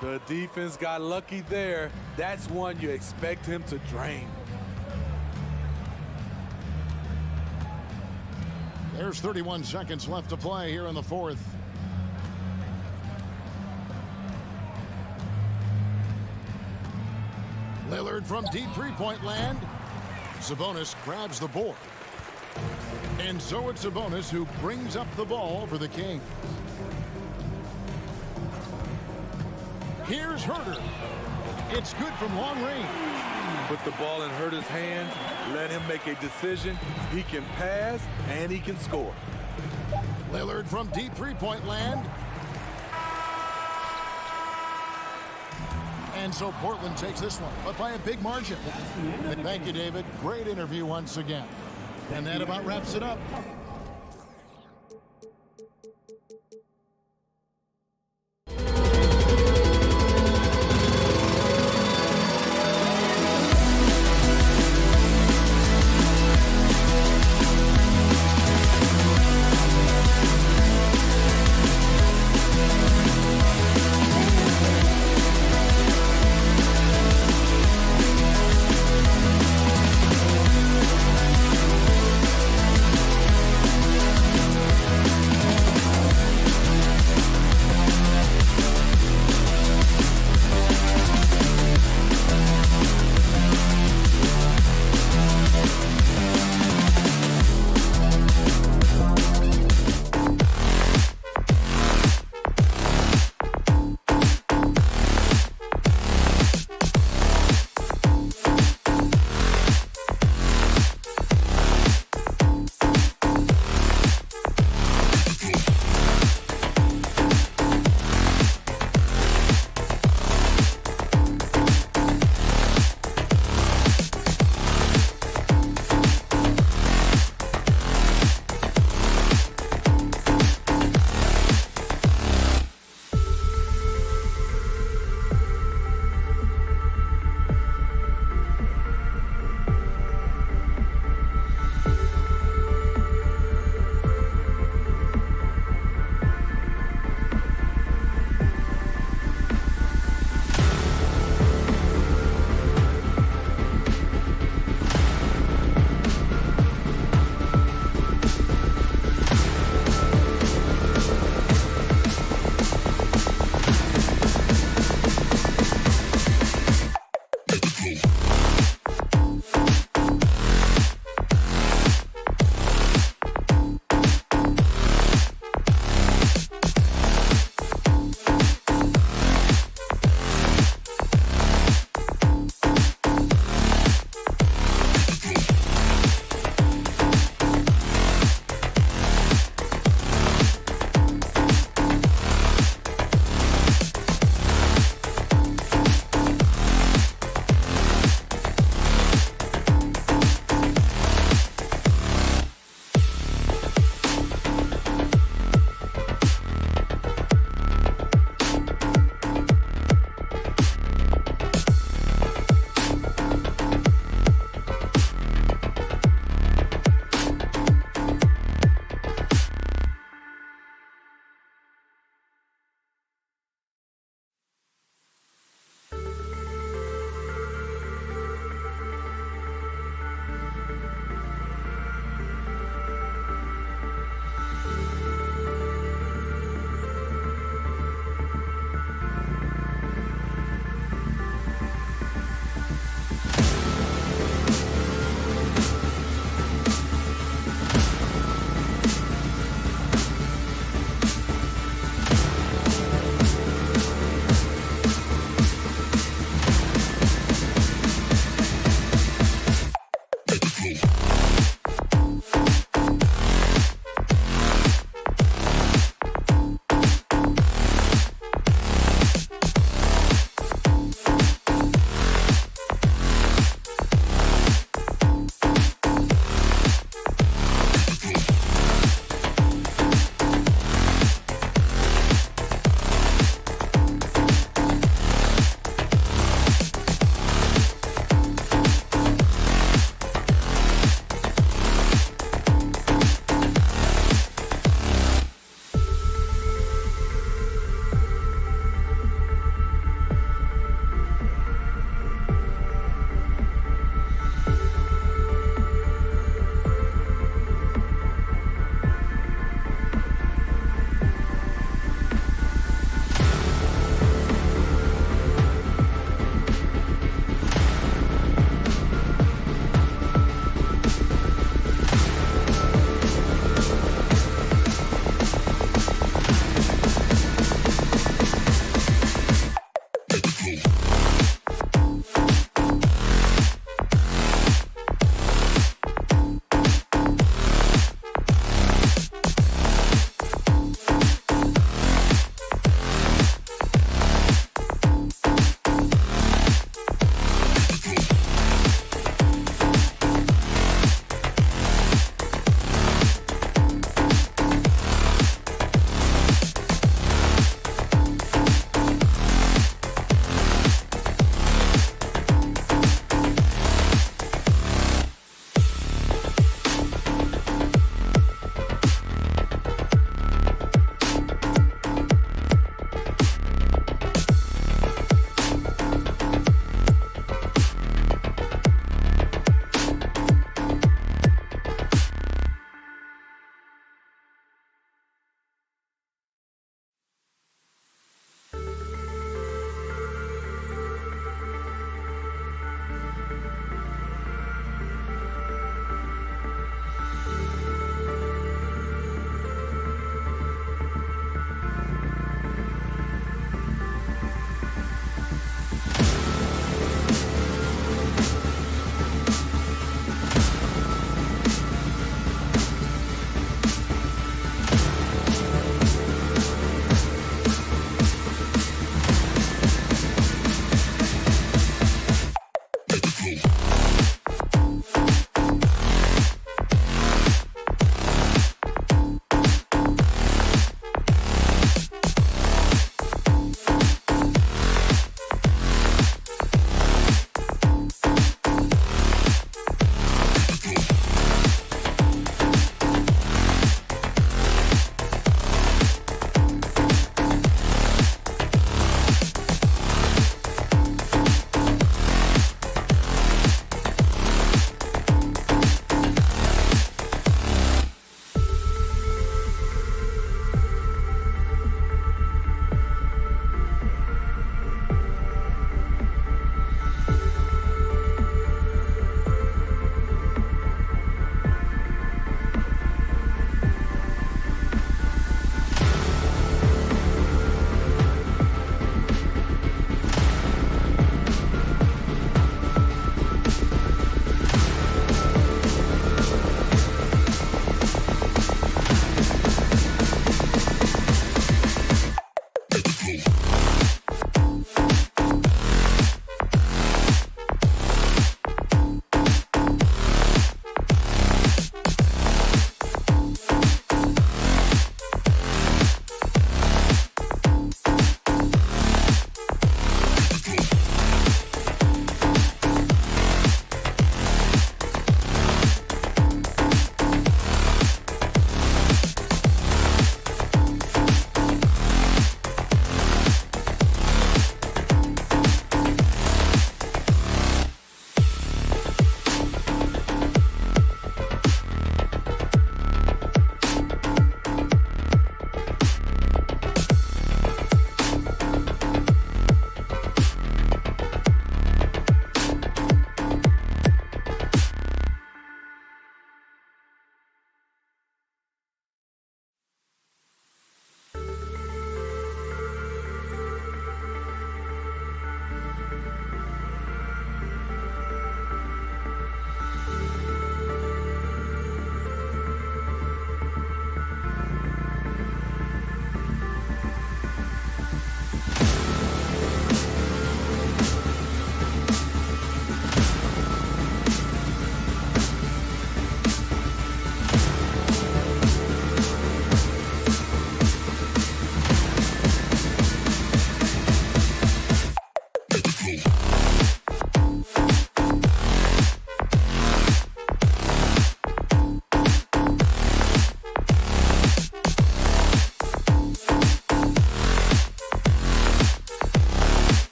The defense got lucky there. That's one you expect him to drain. There's 31 seconds left to play here in the fourth. Lillard from deep three-point land. Sabonis grabs the board. And so it's Sabonis who brings up the ball for the Kings. Here's Herder. It's good from long range. Put the ball in Herder's hands. Let him make a decision. He can pass and he can score. Lillard from deep three-point land. And so Portland takes this one, but by a big margin. Thank you, David. Great interview once again. And that about wraps it up.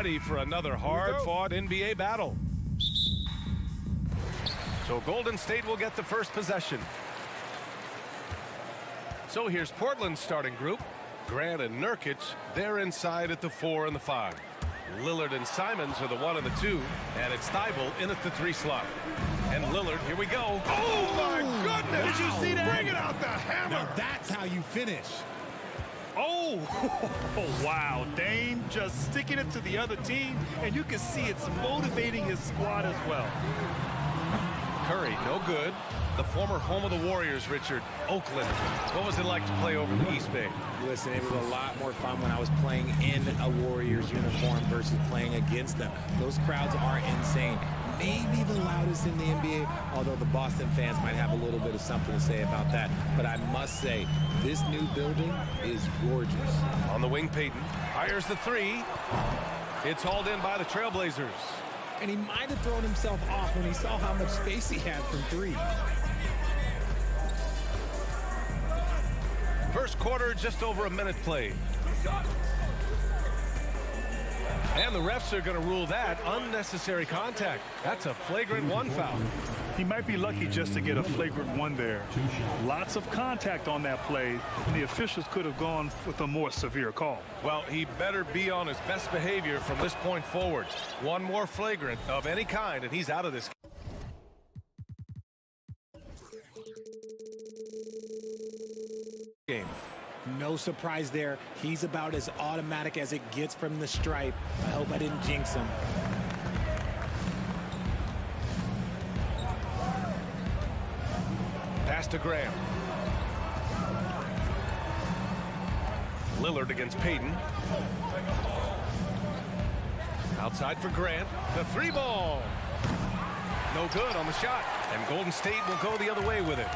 ready for another hard-fought NBA battle. So Golden State will get the first possession. So here's Portland's starting group. Grant and Nurkic, they're inside at the 4 and the 5. Lillard and Simons are the 1 and the 2, and it's Thibault in at the 3 slot. And Lillard, here we go. Oh, my goodness. Did you see that? Bring it out the hammer. Now that's how you finish. Oh, wow. Dame just sticking it to the other team, and you can see it's motivating his squad as well. Curry, no good. The former home of the Warriors, Richard, Oakland. What was it like to play over the East Bay? Listen, it was a lot more fun when I was playing in a Warriors uniform versus playing against them. Those crowds are insane. Maybe the loudest in the NBA, although the Boston fans might have a little bit of something to say about that. But I must say, this new building is gorgeous. On the wing, Payton fires the 3. It's hauled in by the Trailblazers. And he might have thrown himself off when he saw how much space he had from 3. First quarter, just over a minute played. And the refs are going to rule that unnecessary contact. That's a flagrant 1 foul. He might be lucky just to get a flagrant 1 there. Lots of contact on that play, and the officials could have gone with a more severe call. Well, he better be on his best behavior from this point forward. One more flagrant of any kind, and he's out of this game. No surprise there. He's about as automatic as it gets from the stripe. I hope I didn't jinx him. Pass to Graham. Lillard against Payton. Outside for Grant. The 3 ball. No good on the shot. And Golden State will go the other way with it.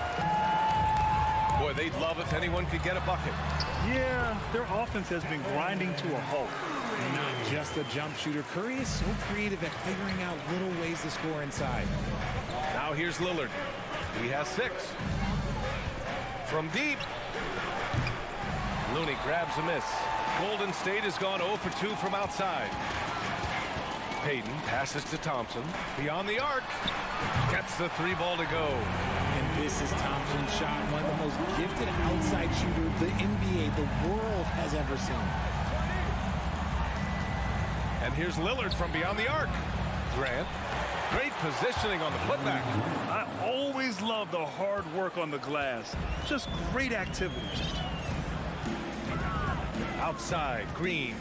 Boy, they'd love if anyone could get a bucket. Yeah, their offense has been grinding to a halt. Not just a jump shooter. Curry is so creative at figuring out little ways to score inside. Now here's Lillard. He has 6. From deep. Looney grabs a miss. Golden State has gone 0 for 2 from outside. Payton passes to Thompson. Beyond the arc. Gets the 3 ball to go. And this is Thompson's shot, one of the most gifted outside shooters the NBA, the world has ever seen. And here's Lillard from beyond the arc. Grant. Great positioning on the putback. I always love the hard work on the glass. Just great activity. Outside, Green.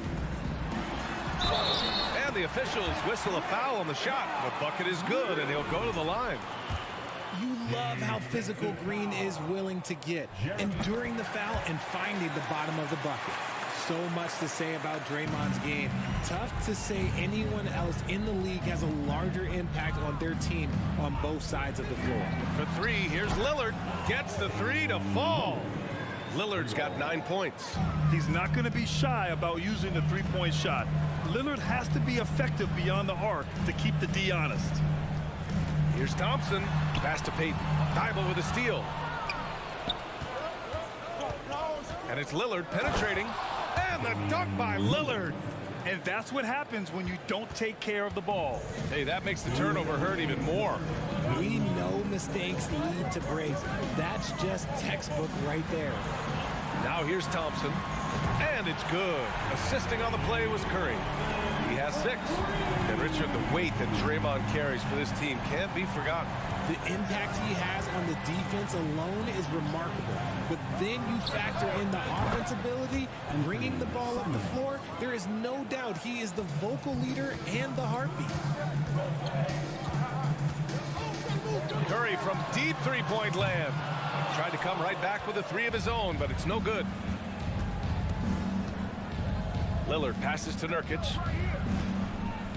And the officials whistle a foul on the shot. The bucket is good, and he'll go to the line. You love how physical Green is willing to get, enduring the foul and finding the bottom of the bucket. So much to say about Draymond's game. Tough to say anyone else in the league has a larger impact on their team on both sides of the floor. For 3, here's Lillard. Gets the 3 to fall. Lillard's got 9 points. He's not going to be shy about using the 3-point shot. Lillard has to be effective beyond the arc to keep the D honest. Here's Thompson. Pass to Payton. Thibault with a steal. And it's Lillard penetrating. And the dunk by Lillard. And that's what happens when you don't take care of the ball. Hey, that makes the turnover hurt even more. We know mistakes lead to breaks. That's just textbook right there. Now here's Thompson. And it's good. Assisting on the play was Curry. He has 6. And Richard, the weight that Draymond carries for this team can't be forgotten. The impact he has on the defense alone is remarkable. But then you factor in the offense ability, bringing the ball up the floor. There is no doubt he is the vocal leader and the heartbeat. Curry from deep 3-point land. Tried to come right back with a 3 of his own, but it's no good. Lillard passes to Nurkic.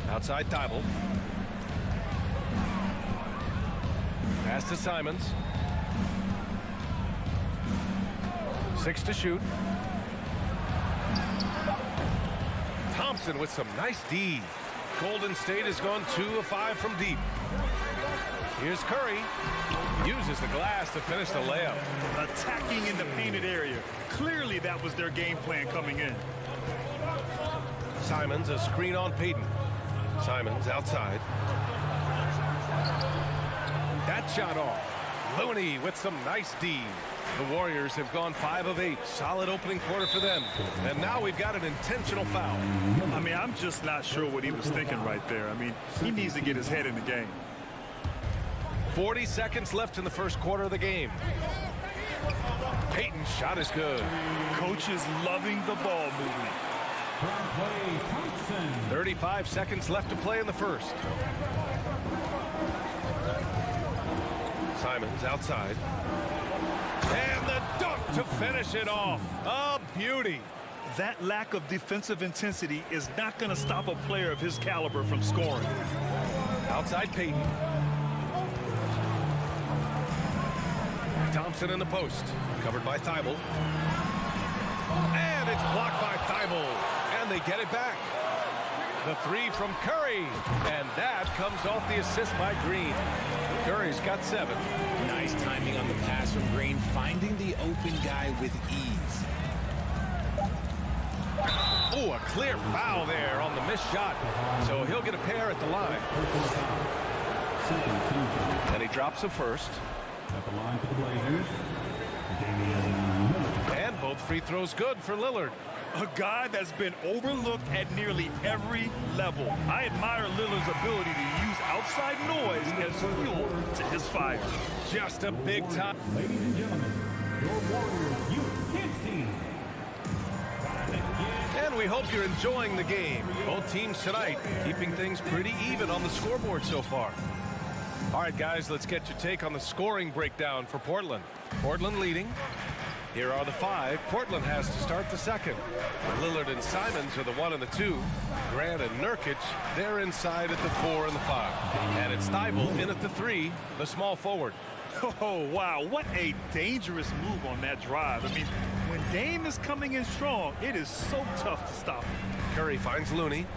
Outside Thibault. Pass to Simons. 6 to shoot. Thompson with some nice D. Golden State has gone 2 of 5 from deep. Here's Curry. Uses the glass to finish the layup. Attacking in the painted area. Clearly that was their game plan coming in. Simons, a screen on Payton. Simons outside. That shot off. Looney with some nice D. The Warriors have gone 5 of 8. Solid opening quarter for them. And now we've got an intentional foul. I mean, I'm just not sure what he was thinking right there. I mean, he needs to get his head in the game. 40 seconds left in the first quarter of the game. Payton's shot is good. Coach is loving the ball movement. 35 seconds left to play in the first. Simons outside. And the dunk to finish it off. A beauty. That lack of defensive intensity is not going to stop a player of his caliber from scoring. Outside Payton. Thompson in the post. Covered by Thibault. And it's blocked by Thibault. And they get it back. The three from Curry. And that comes off the assist by Green. Curry's got 7. Nice timing on the pass from Green, finding the open guy with ease. Oh, a clear foul there on the missed shot. So he'll get a pair at the line. And he drops a first. At the line for the Blazers, And both free throws good for Lillard. A guy that's been overlooked at nearly every level. I admire Lillard's ability to use outside noise as fuel to his fire. Just a big time. ladies and gentlemen, your Warriors Youth Kids team. And we hope you're enjoying the game. Both teams tonight keeping things pretty even on the scoreboard so far. All right, guys, let's get your take on the scoring breakdown for Portland. Portland leading. Here are the 5. Portland has to start the second. Lillard and Simons are the 1 and the 2. Grant and Nurkic, they're inside at the 4 and the 5. And it's Thibault in at the 3, the small forward. Oh, wow, what a dangerous move on that drive. I mean, when Dame is coming in strong, it is so tough to stop him. Curry finds Looney.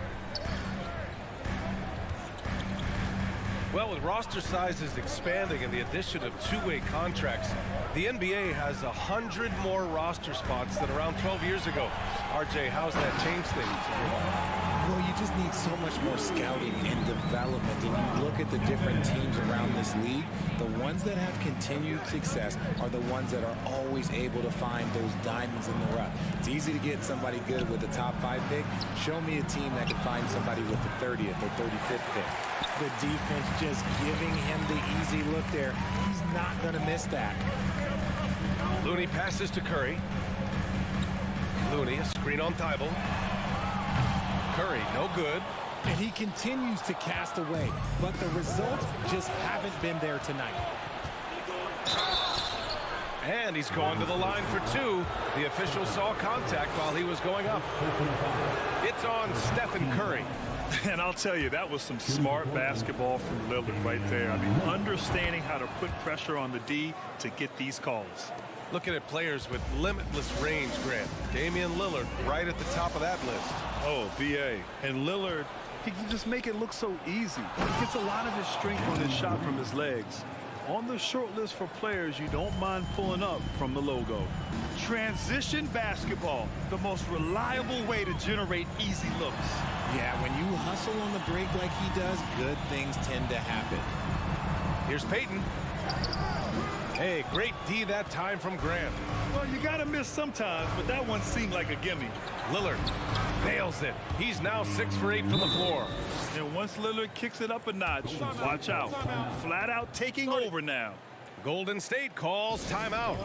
Well, with roster sizes expanding and the addition of two-way contracts, the NBA has 100 more roster spots than around 12 years ago. RJ, how's that changed things? Well, you just need so much more scouting and development. And you look at the different teams around this league, the ones that have continued success are the ones that are always able to find those diamonds in the rough. It's easy to get somebody good with the top 5 pick. Show me a team that can find somebody with the 30th or 35th pick. The defense just giving him the easy look there. He's not going to miss that. Looney passes to Curry. Looney, a screen on Thibault. Curry, no good. And he continues to cast away, but the results just haven't been there tonight. And he's going to the line for 2. The official saw contact while he was going up. It's on Stephen Curry. And I'll tell you, that was some smart basketball from Lillard right there. I mean, understanding how to put pressure on the D to get these calls. Looking at players with limitless range, Grant. Damian Lillard right at the top of that list. Oh, BA. And Lillard, he can just make it look so easy. He gets a lot of his strength on his shot from his legs. On the short list for players you don't mind pulling up from the logo. Transition basketball, the most reliable way to generate easy looks. Yeah, when you hustle on the break like he does, good things tend to happen. Here's Payton. Hey, great D that time from Grant. Well, you got to miss sometimes, but that one seemed like a gimme. Lillard nails it. He's now 6 for 8 from the floor. And once Lillard kicks it up a notch, watch out. Flat out taking over now. Golden State calls timeout.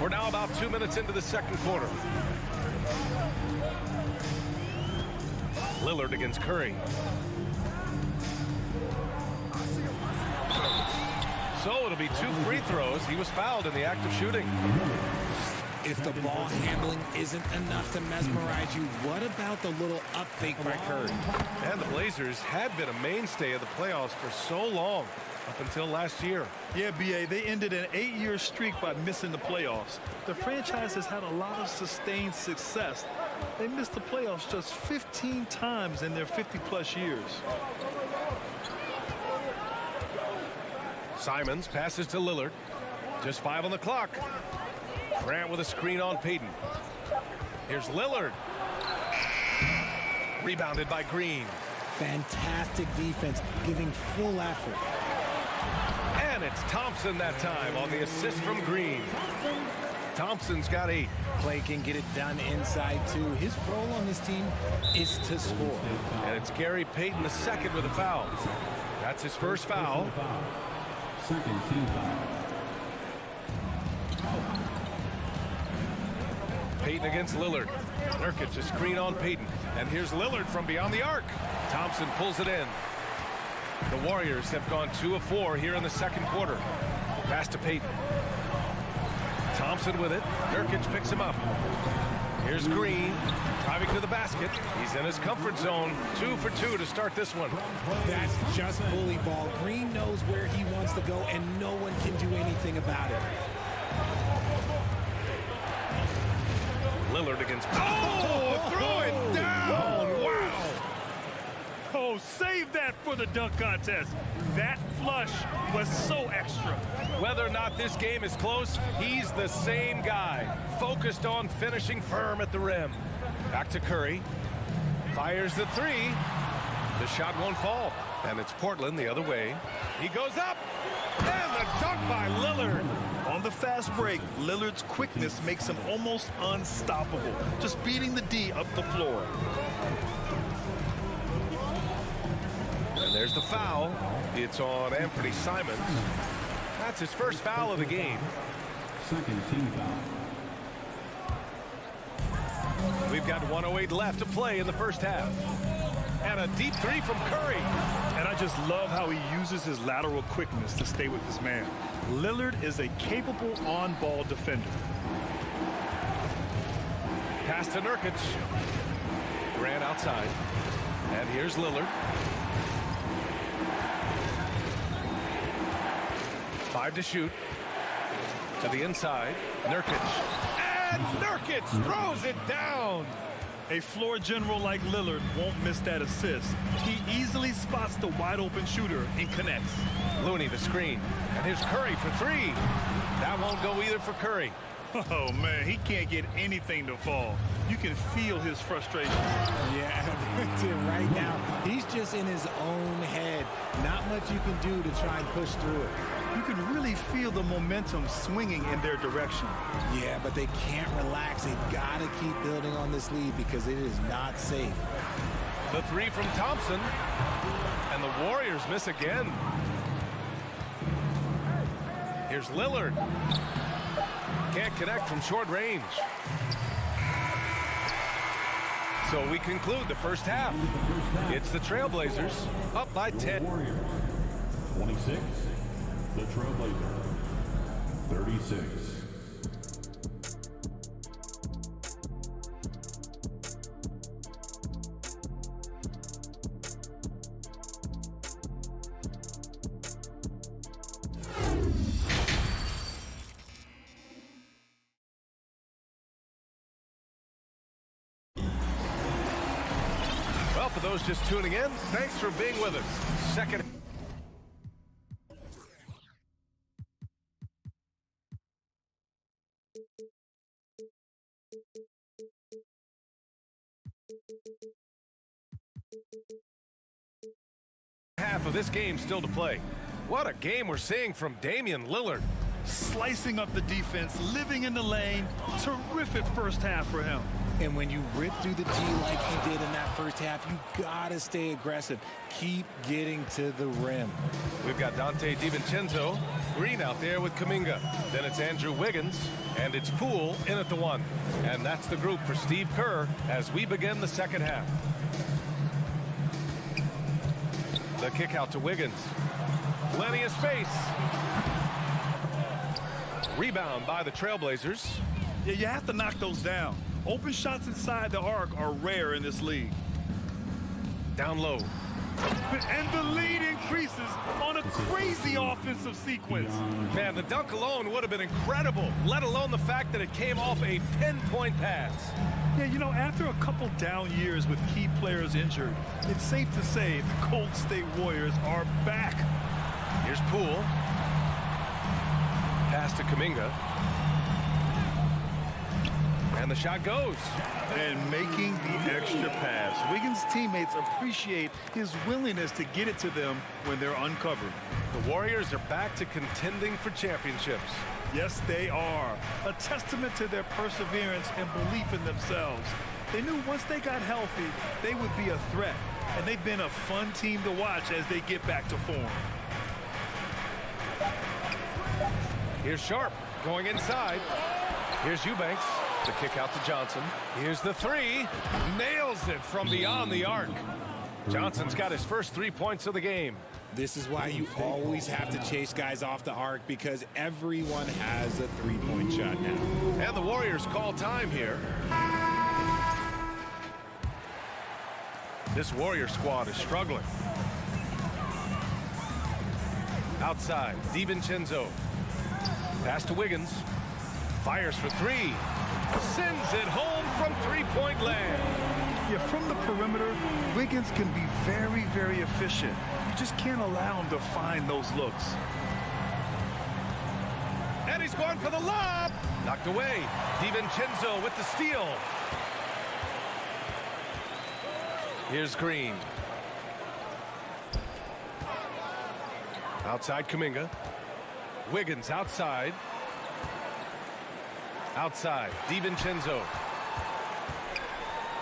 We're now about 2 minutes into the second quarter. Lillard against Curry. So it'll be 2 free throws. He was fouled in the act of shooting. If the ball handling isn't enough to mesmerize you, what about the little up fake by Curry? And the Blazers had been a mainstay of the playoffs for so long, up until last year. Yeah, BA, they ended an 8-year streak by missing the playoffs. The franchise has had a lot of sustained success. They missed the playoffs just 15 times in their 50-plus years. Simons passes to Lillard. Just 5 on the clock. Grant with a screen on Payton. Here's Lillard. Rebounded by Green. Fantastic defense, giving full effort. And it's Thompson that time on the assist from Green. Thompson's got 8. Clay can get it done inside too. His role on this team is to score. And it's Gary Payton the second with a foul. That's his first foul. Second team foul. Payton against Lillard. Nurkic a screen on Payton. And here's Lillard from beyond the arc. Thompson pulls it in. The Warriors have gone 2 of 4 here in the second quarter. Pass to Payton. Thompson with it. Nurkic picks him up. Here's Green driving to the basket. He's in his comfort zone. 2 for 2 to start this one. That's just bully ball. Green knows where he wants to go, and no one can do anything about it. Lillard against... Oh, throw it down! Wow! Oh, save that for the dunk contest. That flush was so extra. Whether or not this game is close, he's the same guy. Focused on finishing firm at the rim. Back to Curry. Fires the 3. The shot won't fall. And it's Portland the other way. He goes up. And the dunk by Lillard. On the fast break, Lillard's quickness makes him almost unstoppable. Just beating the D up the floor. And there's the foul. It's on Anthony Simons. That's his first foul of the game. Second team foul. We've got 1:08 left to play in the first half. And a deep 3 from Curry. And I just love how he uses his lateral quickness to stay with his man. Lillard is a capable on-ball defender. Pass to Nurkic. Grant outside. And here's Lillard. 5 to shoot. To the inside. Nurkic. And Nurkic throws it down. A floor general like Lillard won't miss that assist. He easily spots the wide open shooter and connects. Looney the screen. And here's Curry for 3. That won't go either for Curry. Oh, man, he can't get anything to fall. You can feel his frustration. Yeah, right now, he's just in his own head. Not much you can do to try and push through it. You can really feel the momentum swinging in their direction. Yeah, but they can't relax. They've got to keep building on this lead because it is not safe. The 3 from Thompson. And the Warriors miss again. Here's Lillard. Can't connect from short range. So we conclude the first half. It's the Trailblazers up by 10. Warriors 26. The Trailblazers 36. Well, for those just tuning in, thanks for being with us. Second. Half of this game still to play. What a game we're seeing from Damian Lillard. Slicing up the defense, living in the lane. Terrific first half for him. And when you rip through the D like he did in that first half, you gotta stay aggressive. Keep getting to the rim. We've got Dante DiVincenzo, Green out there with Kuminga. Then it's Andrew Wiggins, and it's Poole in at the 1. And that's the group for Steve Kerr as we begin the second half. The kick out to Wiggins. Plenty of space. Rebound by the Trailblazers. Yeah, you have to knock those down. Open shots inside the arc are rare in this league. Down low. And the lead increases on a crazy offensive sequence. Man, the dunk alone would have been incredible, let alone the fact that it came off a pinpoint pass. Yeah, you know, after a couple down years with key players injured, it's safe to say the Golden State Warriors are back. Here's Poole. to Kuminga. And the shot goes. And making the extra pass. Wiggins' teammates appreciate his willingness to get it to them when they're uncovered. The Warriors are back to contending for championships. Yes, they are. A testament to their perseverance and belief in themselves. They knew once they got healthy, they would be a threat. And they've been a fun team to watch as they get back to form. Here's Sharp going inside. Here's Eubanks. The kick out to Johnson. Here's the three. Nails it from beyond the arc. Johnson's got his first 3 points of the game. This is why you always have to chase guys off the arc, because everyone has a three-point shot now. And the Warriors call time here. This Warrior squad is struggling. Outside, DiVincenzo. Pass to Wiggins. Fires for three. Sends it home from three-point land. Yeah, from the perimeter, Wiggins can be very, very efficient. You just can't allow him to find those looks. And he's going for the lob. Knocked away. DiVincenzo with the steal. Here's Green. Outside Kuminga. Wiggins outside. Outside, DiVincenzo.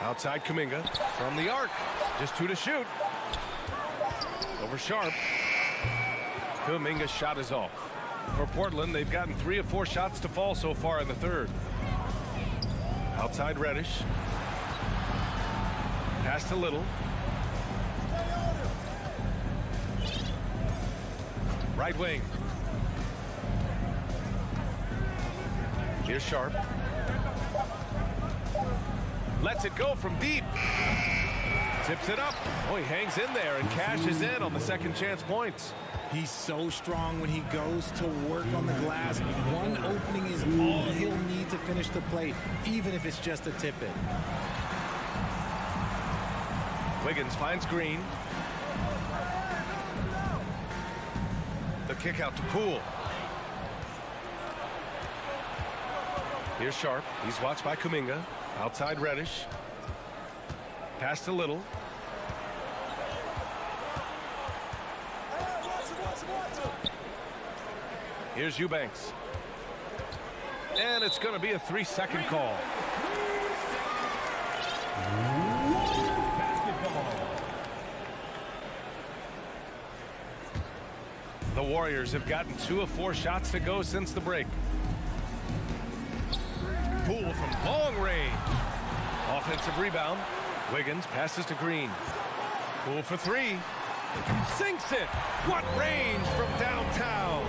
Outside Kuminga from the arc. Just two to shoot. Over Sharp. Kuminga's shot is off. For Portland, they've gotten 3 of 4 shots to fall so far in the third. Outside Reddish. Pass to Little. Right wing. Here's Sharp. Lets it go from deep. Tips it up. Oh, he hangs in there and cashes in on the second chance points. He's so strong when he goes to work on the glass. One opening is all he'll need to finish the play, even if it's just a tip-in. Wiggins finds Green. The kick out to Poole. Here's Sharp. He's watched by Kuminga. Outside Reddish. Pass to Little. Here's Eubanks. And it's going to be a 3-second call. The Warriors have gotten 2 of 4 shots to go since the break. Poole from long range. Offensive rebound. Wiggins passes to Green. Poole for 3. Sinks it. What range from downtown.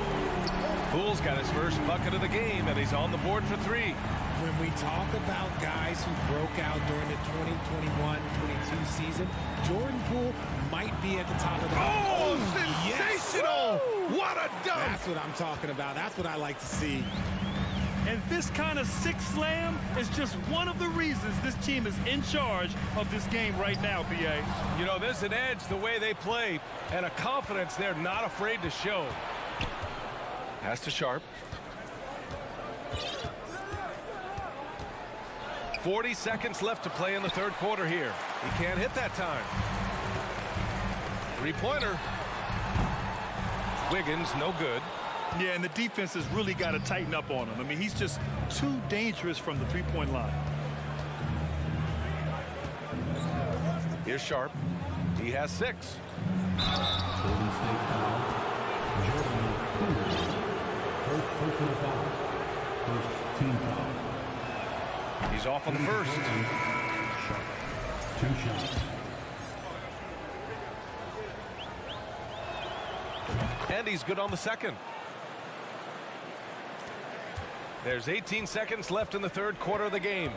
Poole's got his first bucket of the game, and he's on the board for 3. When we talk about guys who broke out during the 2021-22 season, Jordan Poole might be at the top of the sensational! Yes. What a dunk! That's what I'm talking about. That's what I like to see. And this kind of sick slam is just one of the reasons this team is in charge of this game right now, B.A. You know, there's an edge the way they play and a confidence they're not afraid to show. Pass to Sharp. 40 seconds left to play in the third quarter here. He can't hit that time. Three-pointer. Wiggins, no good. Yeah, and the defense has really got to tighten up on him. I mean, he's just too dangerous from the three-point line. Here's Sharp. He has 6. Golden State foul. Jordan Poole. First personal foul. First team foul. He's off on the first. 2 shots. And he's good on the second. There's 18 seconds left in the third quarter of the game.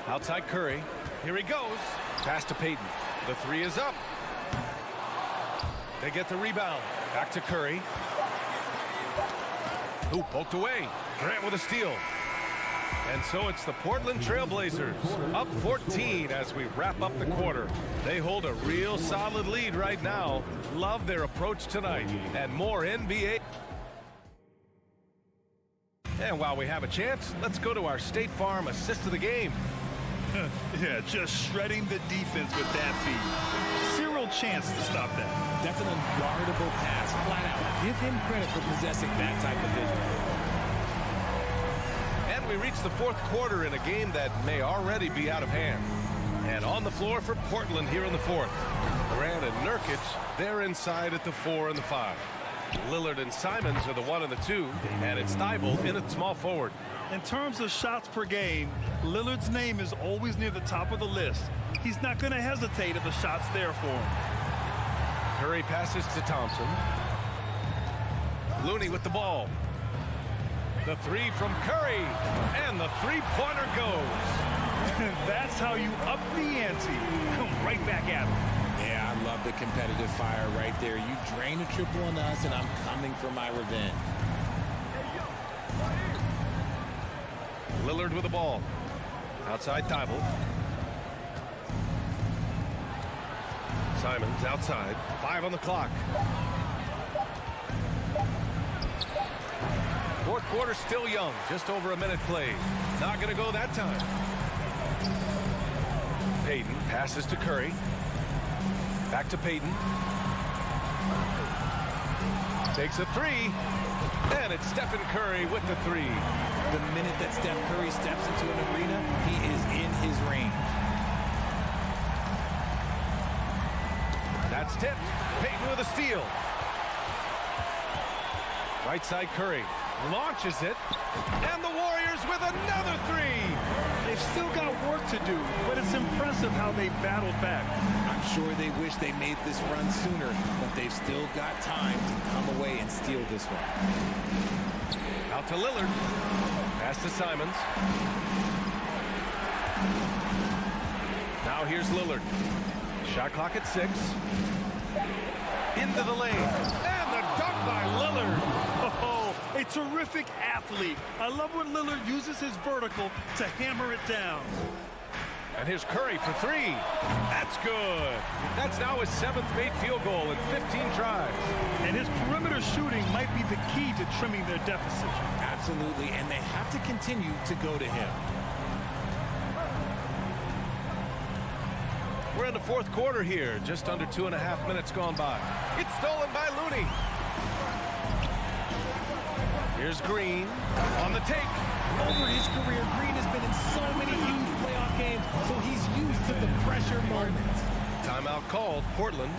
Outside Curry. Here he goes. Pass to Payton. The 3 is up. They get the rebound. Back to Curry. Who poked away. Grant with a steal. And so it's the Portland Trail Blazers up 14 as we wrap up the quarter. They hold a real solid lead right now. Love their approach tonight. And more NBA. And while we have a chance, let's go to our State Farm assist of the game. Yeah, just shredding the defense with that feed. Zero chance to stop that. That's an unguardable pass, flat out. Give him credit for possessing that type of vision. And we reach the fourth quarter in a game that may already be out of hand. And on the floor for Portland here in the fourth. Grant and Nurkic, they're inside at the 4 and the 5. Lillard and Simons are the 1 and the 2, and it's Thibault in at small forward. In terms of shots per game, Lillard's name is always near the top of the list. He's not going to hesitate if the shot's there for him. Curry passes to Thompson. Looney with the ball. The 3 from Curry, and the three-pointer goes. That's how you up the ante. Come right back at him. Yeah, I love the competitive fire right there. You drain a triple on us, and I'm coming for my revenge. Lillard with the ball. Outside Thibault. Simons outside. 5 on the clock. Fourth quarter still young. Just over a minute played. Not going to go that time. Payton passes to Curry. Back to Payton. Takes a 3. And it's Stephen Curry with the 3. The minute that Steph Curry steps into an arena, he is in his range. That's tipped. Payton with a steal. Right side Curry launches it. And the Warriors with another 3. They've still got work to do, but it's impressive how they battled back. I'm sure they wish they made this run sooner, but they've still got time to come away and steal this one. Out to Lillard. Pass to Simons. Now here's Lillard. Shot clock at 6. Into the lane. And the dunk by Lillard. Oh, a terrific athlete. I love when Lillard uses his vertical to hammer it down. And here's Curry for 3. That's good. That's now his 7th made field goal in 15 tries. And his perimeter shooting might be the key to trimming their deficit. Absolutely, and they have to continue to go to him. We're in the fourth quarter here. Just under 2.5 minutes gone by. It's stolen by Looney. Here's Green on the take. Over his career, Green has been in so many huge playoff games, so he's used to the pressure moments. Timeout called, Portland.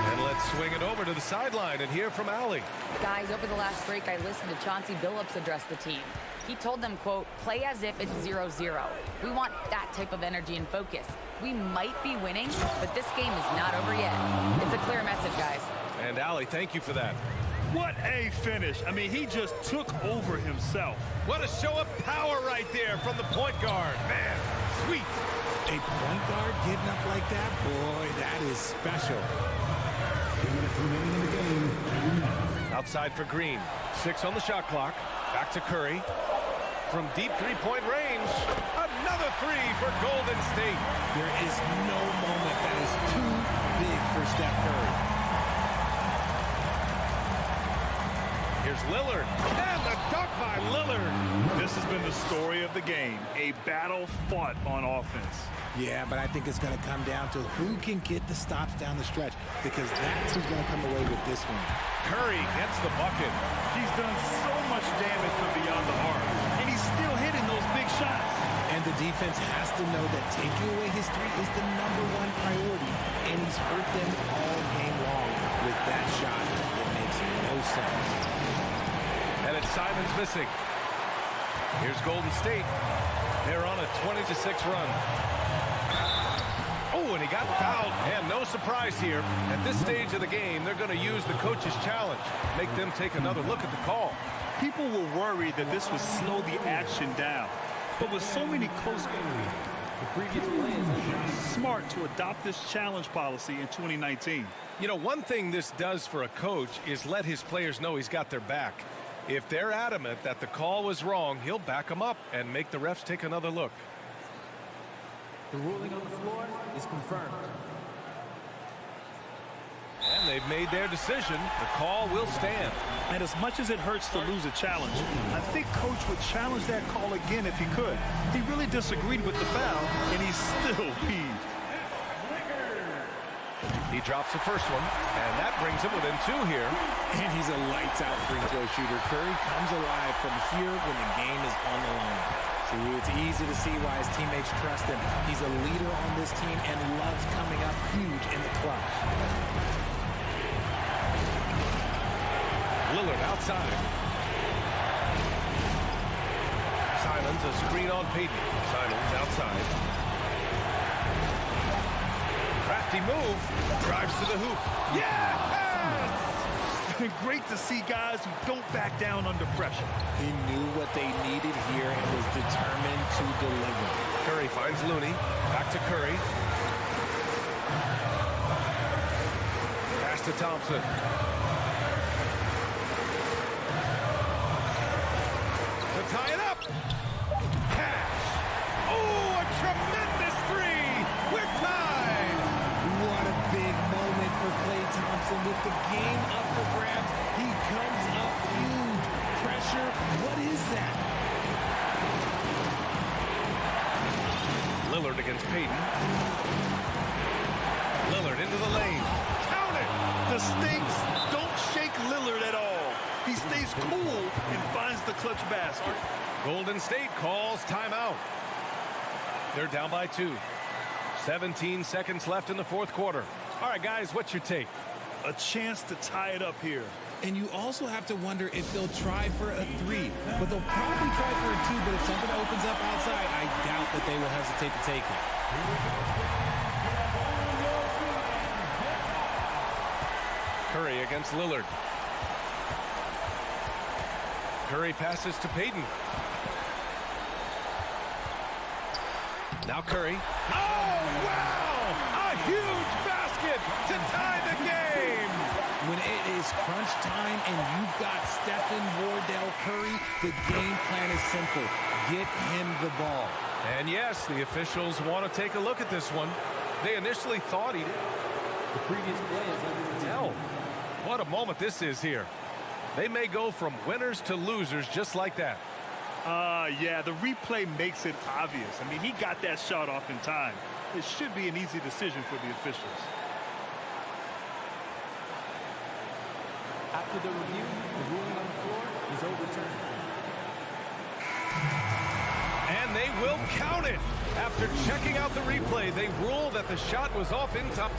And let's swing it over to the sideline and hear from Allie. Guys, over the last break, I listened to Chauncey Billups address the team. He told them, quote, play as if it's 0-0. We want that type of energy and focus. We might be winning, but this game is not over yet. It's a clear message, guys. And Allie, thank you for that. What a finish. I mean, he just took over himself. What a show of power right there from the point guard. Man, sweet. A point guard getting up like that? Boy, that is special. 2 minutes remaining in the game. Outside for Green. 6 on the shot clock. Back to Curry. From deep three-point range. Another 3 for Golden State. There is no moment that is too big for Steph Curry. Here's Lillard. And the dunk by Lillard. This has been the story of the game. A battle fought on offense. Yeah, but I think it's going to come down to who can get the stops down the stretch, because that's who's going to come away with this one. Curry gets the bucket. He's done so much damage from beyond the arc, and he's still hitting those big shots. And the defense has to know that taking away his 3 is the #1 priority, and he's hurt them all game long with that shot. It makes no sense. And it's Simons missing. Here's Golden State. They're on a 20-6 run. Oh, and he got fouled. And no surprise here. At this stage of the game, they're going to use the coach's challenge. Make them take another look at the call. People were worried that this would slow the action down. But with so many close... Smart to adopt this challenge policy in 2019. You know, one thing this does for a coach is let his players know he's got their back. If they're adamant that the call was wrong, he'll back them up and make the refs take another look. The ruling on the floor is confirmed. And they've made their decision. The call will stand. And as much as it hurts to lose a challenge, I think Coach would challenge that call again if he could. He really disagreed with the foul, and he's still peeved. He drops the first one, and that brings him within 2 here. And he's a lights-out free throw shooter. Curry comes alive from here when the game is on the line. See, it's easy to see why his teammates trust him. He's a leader on this team and loves coming up huge in the clutch. Lillard outside. Simons, a screen on Payton. Simons outside. Crafty move. Drives to the hoop. Yes! Great to see guys who don't back down under pressure. He knew what they needed here and was determined to deliver. Curry finds Looney. Back to Curry. Pass to Thompson. To tie it up. Cash. Oh, a tremendous three. We're tied. What a big moment for Klay Thompson. With the game up for grabs, he comes up huge. Pressure, what is that? Lillard against Payton. Lillard into the lane. Count it. The stakes don't shake Lillard at all. He stays cool and finds the clutch basket. Golden State calls timeout. They're down by 2. 17 seconds left in the fourth quarter. All right, guys, what's your take? A chance to tie it up here. And you also have to wonder if they'll try for a 3. But they'll probably try for a 2, but if something opens up outside, I doubt that they will hesitate to take it. Curry against Lillard. Curry passes to Payton. Now Curry. Oh, wow! A huge basket to tie the game! When it is crunch time and you've got Stephen Wardell Curry, the game plan is simple. Get him the ball. And yes, the officials want to take a look at this one. They initially thought he did. The previous play is under the Hell, what a moment this is here. They may go from winners to losers just like that. Yeah, the replay makes it obvious. I mean, he got that shot off in time. It should be an easy decision for the officials. After the review, the ruling on the floor is overturned. And they will count it. After checking out the replay, they rule that the shot was off in time.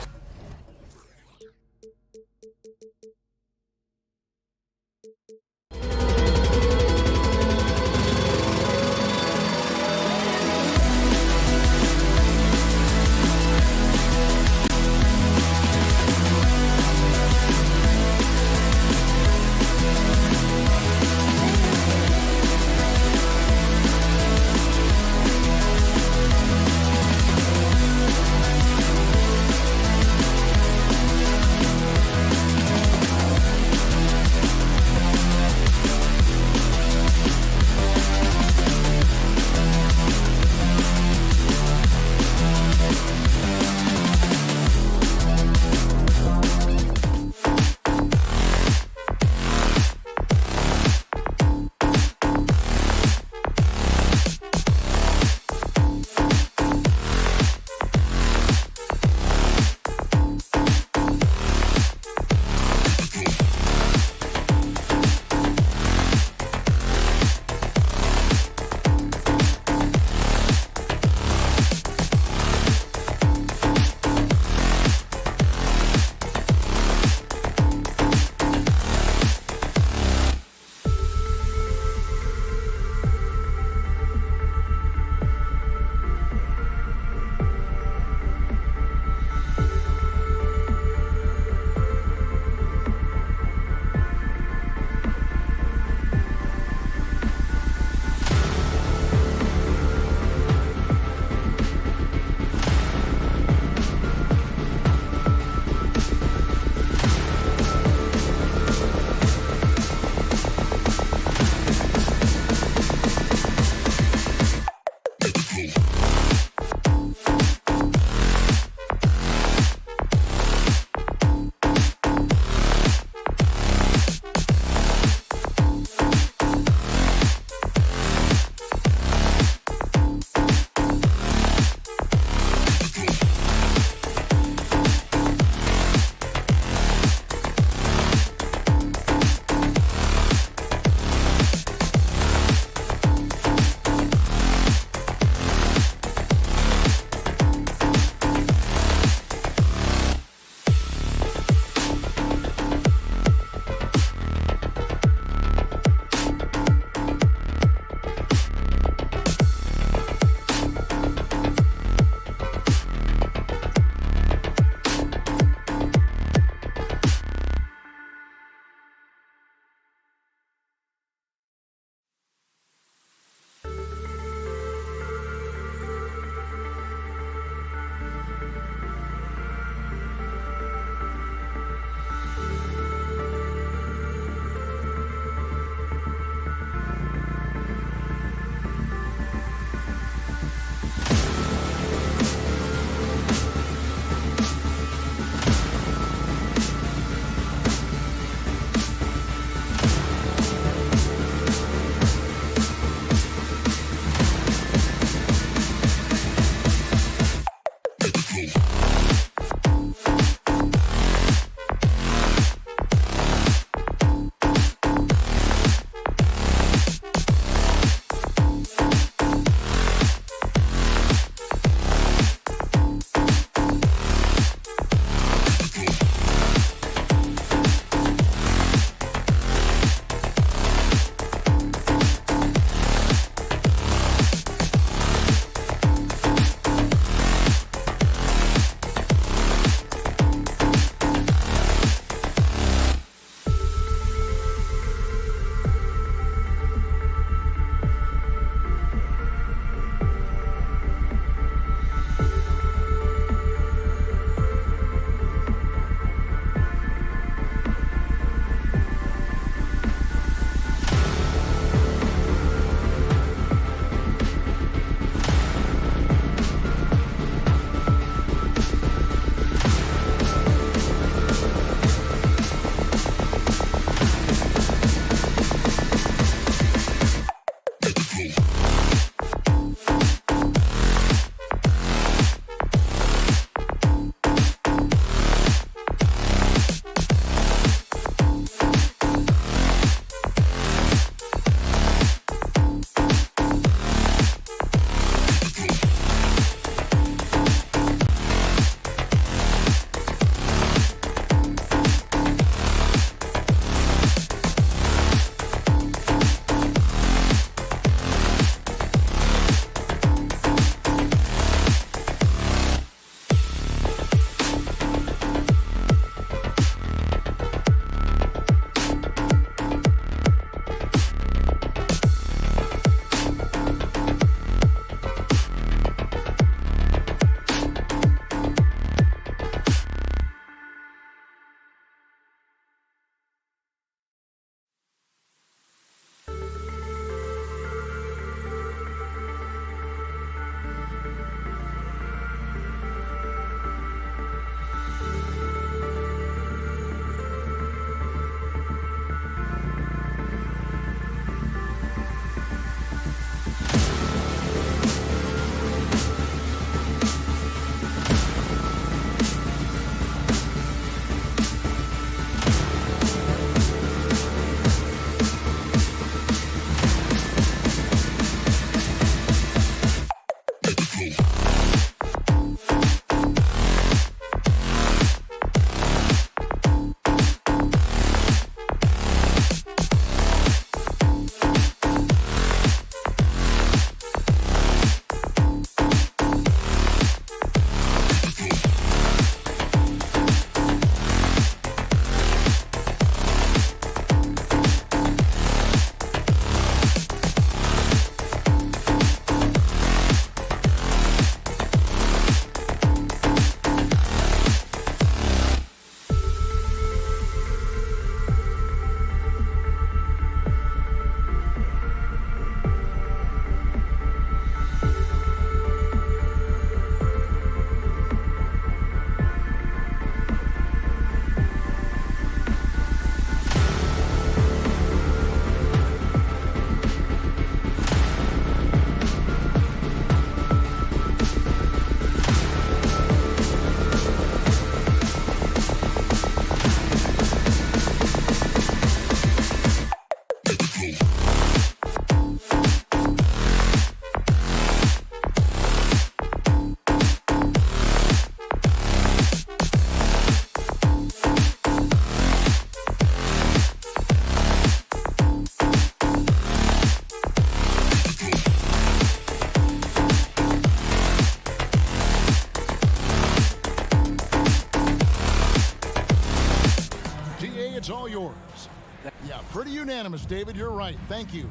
Pretty unanimous, David. You're right. Thank you.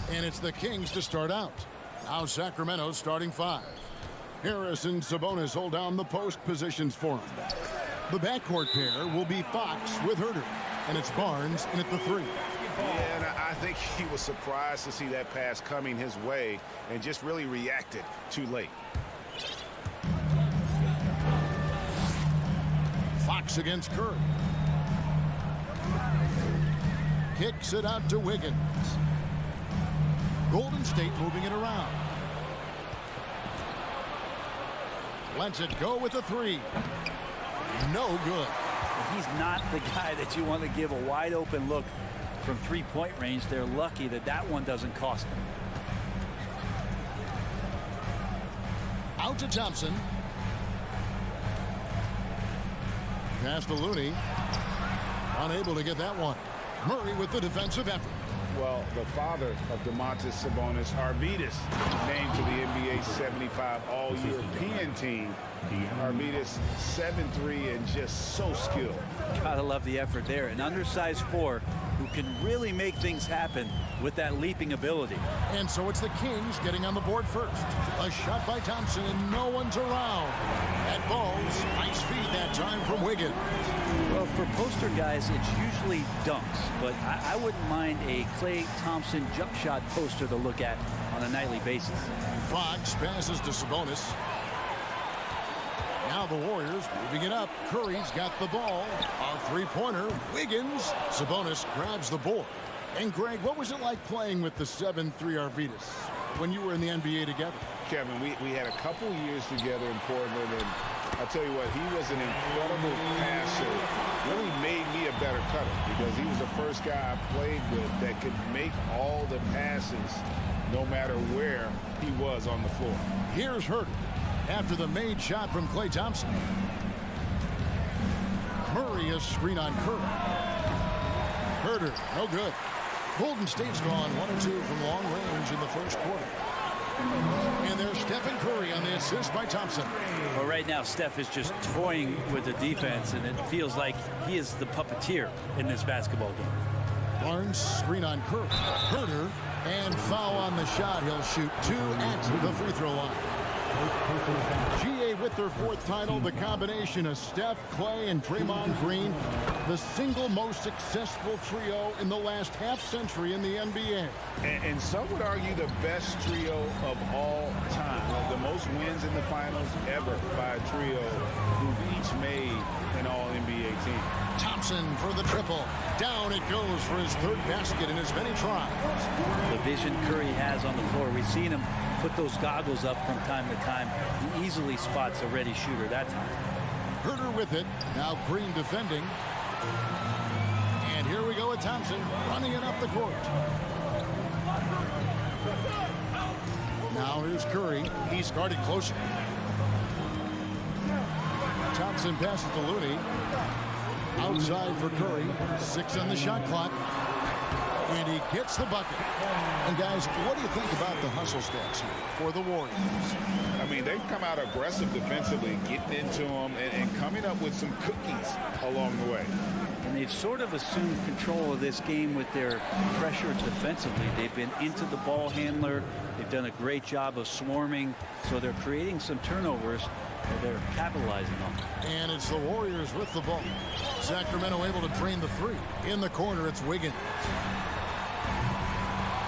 And it's the Kings to start out. Now Sacramento starting 5. Harris and Sabonis hold down the post positions for him. The backcourt pair will be Fox with Herter. And it's Barnes in at the 3. Yeah, and I think he was surprised to see that pass coming his way and just really reacted too late. Fox against Curry. Kicks it out to Wiggins. Golden State moving it around. Lets it go with a 3. No good. He's not the guy that you want to give a wide open look from three-point range. They're lucky that that one doesn't cost them. Out to Thompson. Pass to Looney. Unable to get that one. Murray with the defensive effort. Well, the father of Domantas Sabonis, Arvydas, named to the NBA 75 All-European team. Arvydas 7'3" and just so skilled. Gotta love the effort there. An undersized 4 who can really make things happen with that leaping ability. And so it's the Kings getting on the board first. A shot by Thompson and no one's around. That ball's nice feed that time from Wiggins. Well, for poster guys, it's usually dunks, but I wouldn't mind a Klay Thompson jump shot poster to look at on a nightly basis. Fox passes to Sabonis. Now the Warriors moving it up. Curry's got the ball. A three-pointer. Wiggins. Sabonis grabs the board. And Greg, what was it like playing with the 7'3" Arvydas when you were in the NBA together? Kevin, we had a couple years together in Portland, and I'll tell you what, he was an incredible passer. Really made me a better cutter because he was the first guy I played with that could make all the passes no matter where he was on the floor. Here's Herter after the made shot from Klay Thompson. Murray a screen on Curry. Herter, no good. Golden State's gone 1 or 2 from long range in the first quarter. And there's Stephen Curry on the assist by Thompson. Well, right now, Steph is just toying with the defense, and it feels like he is the puppeteer in this basketball game. Barnes, screen on Curry. Herter, and foul on the shot. He'll shoot 2 at the free throw line. GA with their 4th title, the combination of Steph, Klay, and Draymond Green, the single most successful trio in the last half-century in the NBA. And some would argue the best trio of all time. The most wins in the finals ever by a trio who've each made an All-NBA team. Thompson for the triple. Down it goes for his 3rd basket in as many tries. The vision Curry has on the floor, we've seen him put those goggles up from time to time. He easily spots a ready shooter that time. Herter with it. Now Green defending. And here we go with Thompson running it up the court. Now here's Curry. He's guarded closer. Thompson passes to Looney. Outside for Curry. 6 on the shot clock. And he gets the bucket. And guys, what do you think about the hustle stats here for the Warriors? I mean, they've come out aggressive defensively, getting into them and coming up with some cookies along the way. And they've sort of assumed control of this game with their pressure defensively. They've been into the ball handler. They've done a great job of swarming. So they're creating some turnovers that they're capitalizing on. And it's the Warriors with the ball. Sacramento able to drain the 3. In the corner, it's Wiggins.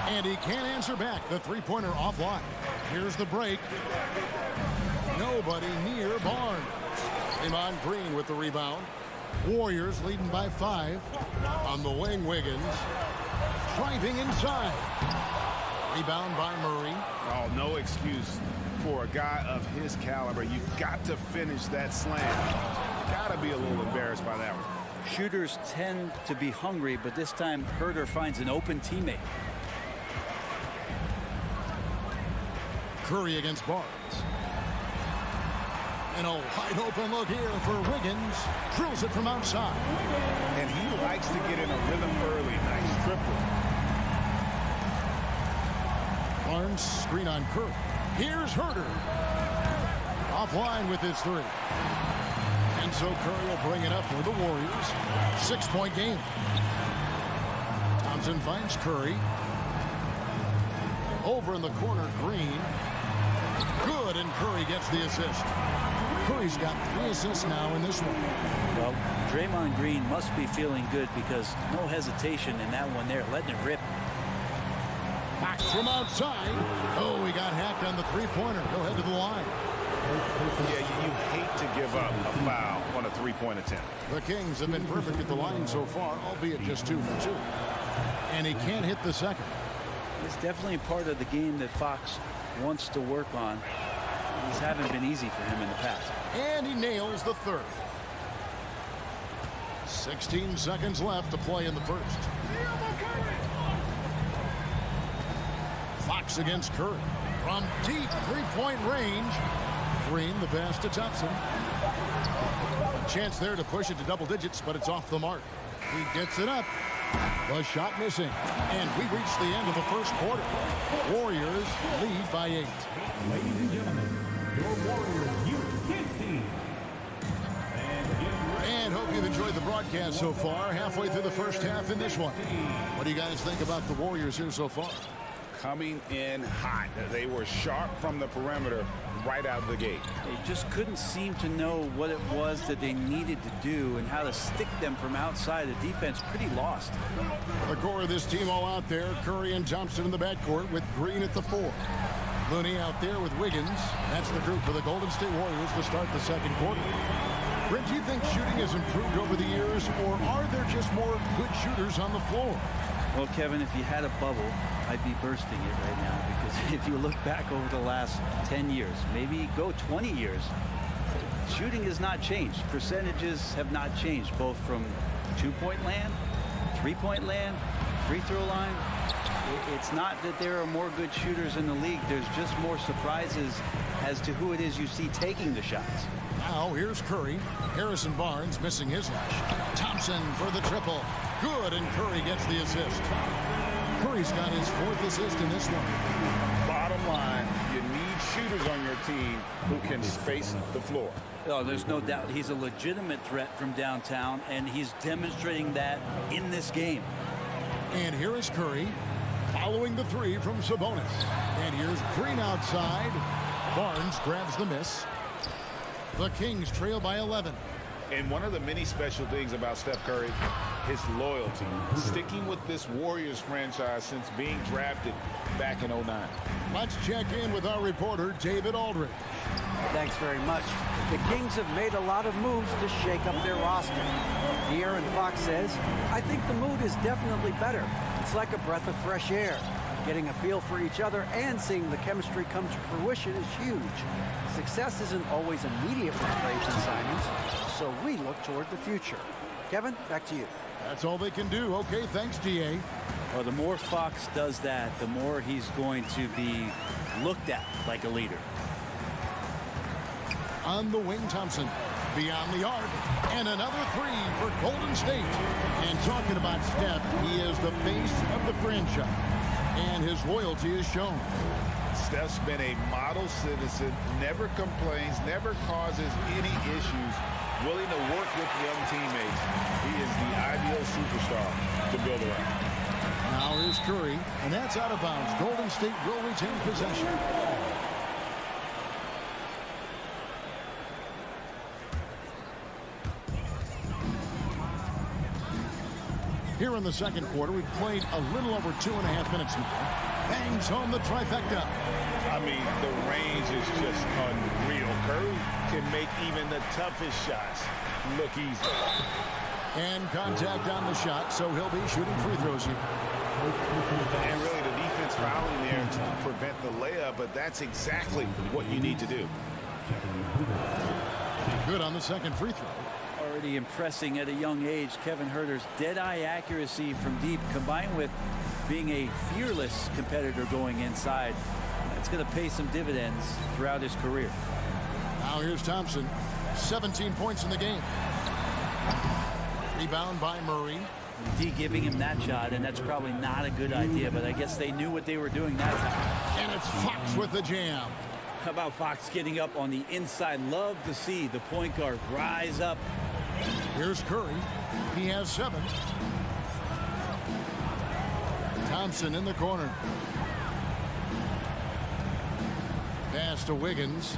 And he can't answer back. The three-pointer offline. Here's the break. Nobody near Barnes. Draymond Green with the rebound. Warriors leading by 5. On the wing, Wiggins. Driving inside. Rebound by Murray. Oh, no excuse for a guy of his caliber. You've got to finish that slam. Got to be a little embarrassed by that one. Shooters tend to be hungry, but this time Herter finds an open teammate. Curry against Barnes. And a wide open look here for Wiggins. Drills it from outside. And he likes to get in a rhythm early. Nice triple. Barnes screen on Curry. Here's Herter. Offline with his 3. And so Curry will bring it up for the Warriors. 6-point game. Thompson finds Curry. Over in the corner, Green. Good, and Curry gets the assist. Curry's got 3 assists now in this one. Well, Draymond Green must be feeling good because no hesitation in that one there, letting it rip. Fox from outside. Oh, he got hacked on the three-pointer. He'll head to the line. Yeah, you hate to give up a foul on a three-point attempt. The Kings have been perfect at the line so far, albeit just 2 for 2. And he can't hit the second. It's definitely part of the game that Fox wants to work on. These haven't been easy for him in the past. And he nails the third. 16 seconds left to play in the first. Fox against Curry. From deep three-point range. Green, the pass to Thompson. A chance there to push it to double digits, but it's off the mark. He gets it up. The shot missing. And we reach the end of the first quarter. Warriors lead by 8. Ladies and gentlemen, your Warriors Youth Kids team. And hope you've enjoyed the broadcast so far. Halfway through the first half in this one. What do you guys think about the Warriors here so far? Coming in hot. They were sharp from the perimeter right out of the gate. They just couldn't seem to know what it was that they needed to do and how to stick them from outside. The defense pretty lost. The core of this team all out there. Curry and Thompson in the backcourt with Green at the 4. Looney out there with Wiggins. That's the group for the Golden State Warriors to start the second quarter. Brent, do you think shooting has improved over the years, or are there just more good shooters on the floor? Well, Kevin, if you had a bubble, I'd be bursting it right now, because if you look back over the last 10 years, maybe go 20 years, shooting has not changed. Percentages have not changed, both from 2-point land, 3-point land, free throw line. It's not that there are more good shooters in the league. There's just more surprises as to who it is you see taking the shots. Now here's Curry. Harrison Barnes missing his last shot. Thompson for the triple. Good, and Curry gets the assist. Curry's got his 4th assist in this one. Bottom line, you need shooters on your team who can space the floor. Oh, there's no doubt he's a legitimate threat from downtown, and he's demonstrating that in this game. And here is Curry following the 3 from Sabonis. And here's Green outside. Barnes grabs the miss. The Kings trail by 11. And one of the many special things about Steph Curry, his loyalty. Sticking with this Warriors franchise since being drafted back in 09. Let's check in with our reporter, David Aldridge. Thanks very much. The Kings have made a lot of moves to shake up their roster. De'Aaron Fox says, I think the mood is definitely better. It's like a breath of fresh air. Getting a feel for each other and seeing the chemistry come to fruition is huge. Success isn't always immediate with trades and signings, so we look toward the future. Kevin, back to you. That's all they can do. Okay, thanks, DA. Well, the more Fox does that, the more he's going to be looked at like a leader. On the wing, Thompson. Beyond the arc. And another 3 for Golden State. And talking about Steph, he is the face of the franchise. And his loyalty is shown. Steph's been a model citizen, never complains, never causes any issues, willing to work with young teammates. He is the ideal superstar to build around. Now here's Curry, and that's out of bounds. Golden State will retain possession. Here in the second quarter, we've played a little over 2.5 minutes now. Bangs home the trifecta. I mean, the range is just unreal. Curry can make even the toughest shots look easy. And contact on the shot, so he'll be shooting free throws here. And really, the defense fouling there to prevent the layup, but that's exactly what you need to do. Good on the second free throw. Already impressing at a young age, Kevin Huerter's dead-eye accuracy from deep, combined with being a fearless competitor going inside. It's going to pay some dividends throughout his career. Now here's Thompson. 17 points in the game. Rebound by Murray. D giving him that shot, and that's probably not a good idea, but I guess they knew what they were doing that time. And it's Fox with the jam. How about Fox getting up on the inside? Love to see the point guard rise up. Here's Curry. He has 7. Thompson in the corner. Pass to Wiggins.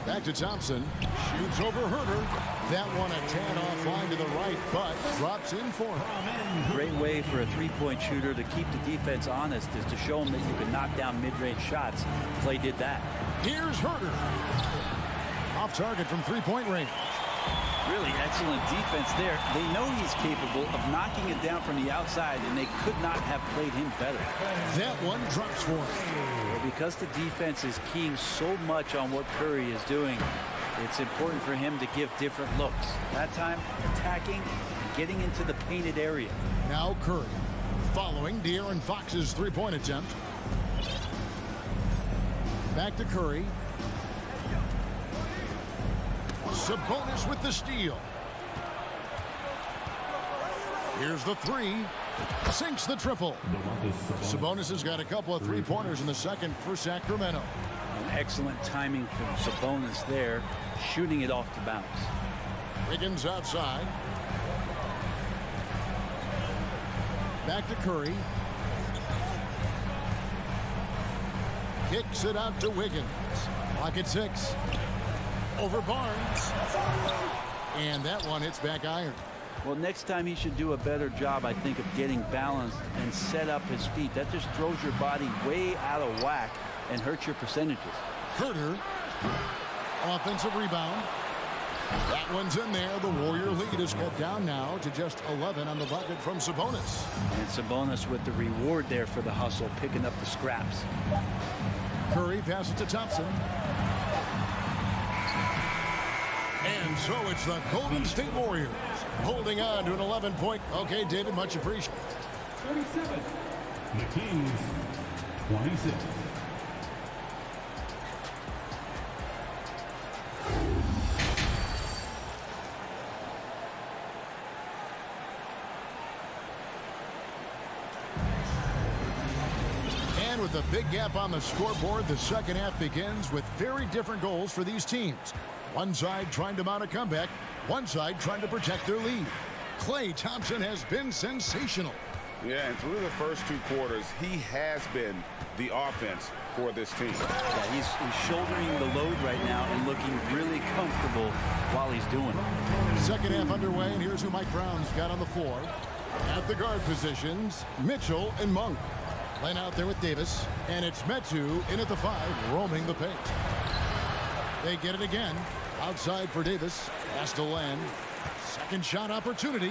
Back to Thompson. Shoots over Herter. That one a tad offline to the right, but drops in for him. Great way for a three-point shooter to keep the defense honest is to show them that you can knock down mid-range shots. Clay did that. Here's Herter. Off target from three-point range. Really excellent defense there. They know he's capable of knocking it down from the outside, and they could not have played him better. That one drops for him. Well, because the defense is keying so much on what Curry is doing, it's important for him to give different looks. That time, attacking and getting into the painted area. Now Curry, following De'Aaron Fox's three-point attempt. Back to Curry. Sabonis with the steal. Here's the three. Sinks the triple. Sabonis has got a couple of three-pointers in the second for Sacramento. Excellent timing from Sabonis there, shooting it off the bounce. Wiggins outside. Back to Curry. Kicks it out to Wiggins. Clock at 6. Over Barnes. And that one hits back iron. Well, next time he should do a better job, I think, of getting balanced and set up his feet. That just throws your body way out of whack and hurts your percentages. Herter. Offensive rebound. That one's in there. The Warrior lead is cut down now to just 11 on the bucket from Sabonis. And Sabonis with the reward there for the hustle, picking up the scraps. Curry passes to Thompson. And so it's the Golden State Warriors holding on to an 11-point. Okay, David, much appreciated. 27. The Kings, 26. And with a big gap on the scoreboard, the second half begins with very different goals for these teams. One side trying to mount a comeback, one side trying to protect their lead. Klay Thompson has been sensational. Yeah, and through the first 2 quarters, he has been the offense for this team. Yeah, he's shouldering the load right now and looking really comfortable while he's doing it. Second half underway, and here's who Mike Brown's got on the floor. At the guard positions, Mitchell and Monk. Len out there with Davis, and it's Metu in at the 5, roaming the paint. They get it again. Outside for Davis. Has to land. Second shot opportunity.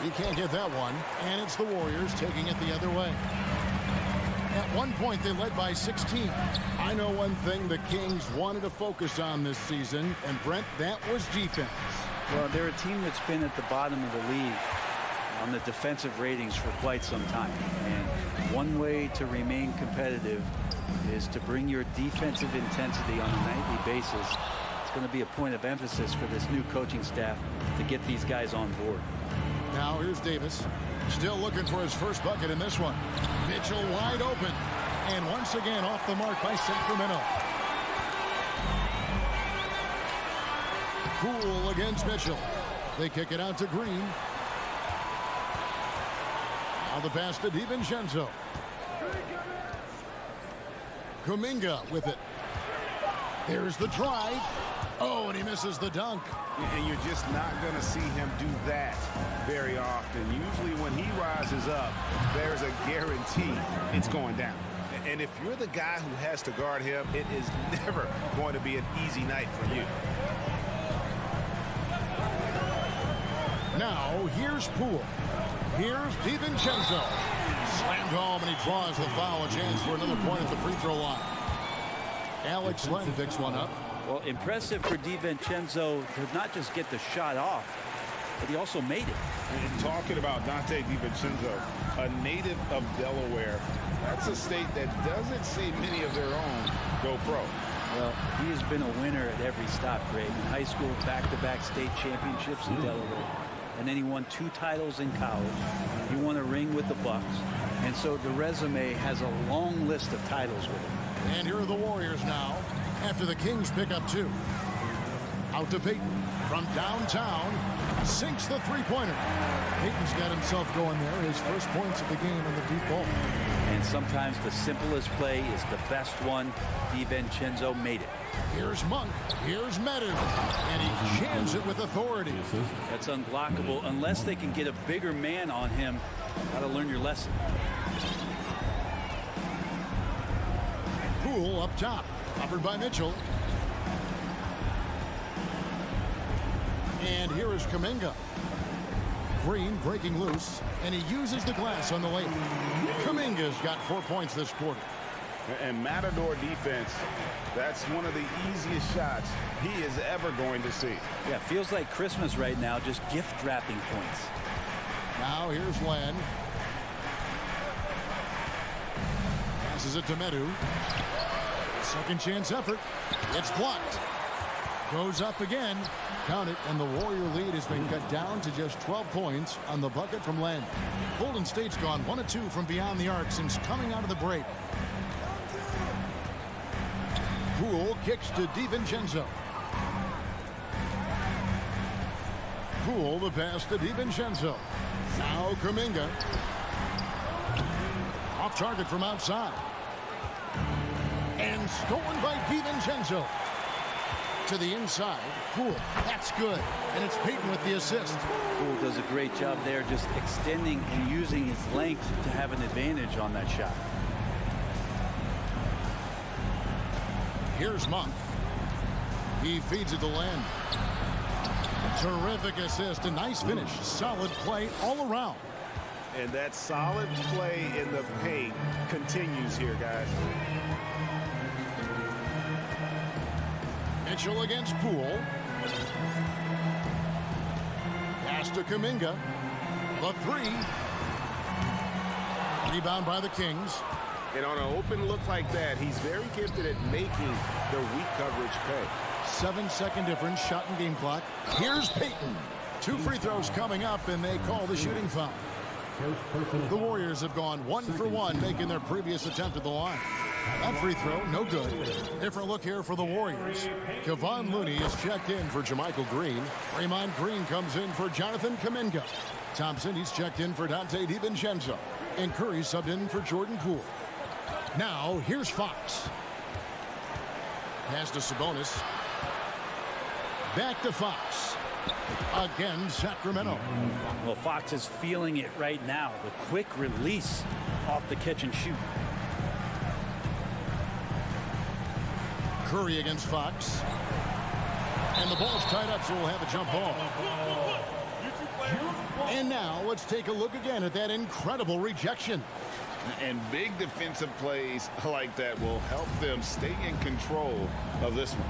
He can't get that one. And it's the Warriors taking it the other way. At one point, they led by 16. I know one thing the Kings wanted to focus on this season, and Brent, that was defense. Well, they're a team that's been at the bottom of the league on the defensive ratings for quite some time. And one way to remain competitive is to bring your defensive intensity on a nightly basis. It's going to be a point of emphasis for this new coaching staff to get these guys on board. Now here's Davis, still looking for his first bucket in this one. Mitchell wide open, and once again off the mark by Sacramento. Poole against Mitchell. They kick it out to Green. Now the pass to DiVincenzo. Kuminga with it. There's the drive. Oh, and he misses the dunk. And you're just not going to see him do that very often. Usually when he rises up, there's a guarantee it's going down. And if you're the guy who has to guard him, it is never going to be an easy night for you. Now, here's Poole. Here's DiVincenzo. Slammed home, and he draws the foul. A chance for another point at the free throw line. Alex Len picks one up. Well, impressive for DiVincenzo to not just get the shot off, but he also made it. And talking about Dante DiVincenzo, a native of Delaware, that's a state that doesn't see many of their own go pro. Well, he has been a winner at every stop, Greg. In high school, back-to-back state championships in Delaware. And then he won 2 titles in college. He won a ring with the Bucks. And so the resume has a long list of titles with him. And here are the Warriors now after the Kings pick up 2. Out to Peyton from downtown. Sinks the three-pointer. Peyton's got himself going there. His first points of the game on the deep ball. And sometimes the simplest play is the best one. DiVincenzo made it. Here's Monk. Here's Meadow. And he jams it with authority. That's unblockable unless they can get a bigger man on him. Gotta learn your lesson. Poole up top. Covered by Mitchell. And here is Kuminga. Green breaking loose, and he uses the glass on the lane. Kuminga's got 4 points this quarter. And Matador defense, that's one of the easiest shots he is ever going to see. Yeah, feels like Christmas right now, just gift wrapping points. Now here's Len. Passes it to Medu. Second chance effort. It's blocked. Goes up again. Count it, and the Warrior lead has been cut down to just 12 points on the bucket from Len. Golden State's gone 1 of 2 from beyond the arc since coming out of the break. Poole kicks to DiVincenzo. Poole the pass to DiVincenzo. Now Kuminga. Off target from outside. And stolen by DiVincenzo. To the inside. Poole. That's good. And it's Peyton with the assist. Poole does a great job there, just extending and using his length to have an advantage on that shot. Here's Monk. He feeds it to Len. Terrific assist. A nice finish. Solid play all around. And that solid play in the paint continues here, guys. Mitchell against Poole. Pass to Kuminga. The 3. Rebound by the Kings. And on an open look like that, he's very gifted at making the weak coverage pay. 7-second difference, shot and game clock. Here's Peyton. 2 free throws coming up, and they call the shooting foul. The Warriors have gone 1 for 1, making their previous attempt at the line. That free throw, no good. Different look here for the Warriors. Kevon Looney is checked in for Jermichael Green. Draymond Green comes in for Jonathan Kuminga. Thompson, he's checked in for Dante DiVincenzo. And Curry subbed in for Jordan Poole. Now, here's Fox. Pass to Sabonis. Back to Fox. Again, Sacramento. Well, Fox is feeling it right now. The quick release off the catch and shoot. Curry against Fox. And the ball's tied up, so we'll have a jump ball. And now let's take a look again at that incredible rejection. And big defensive plays like that will help them stay in control of this one.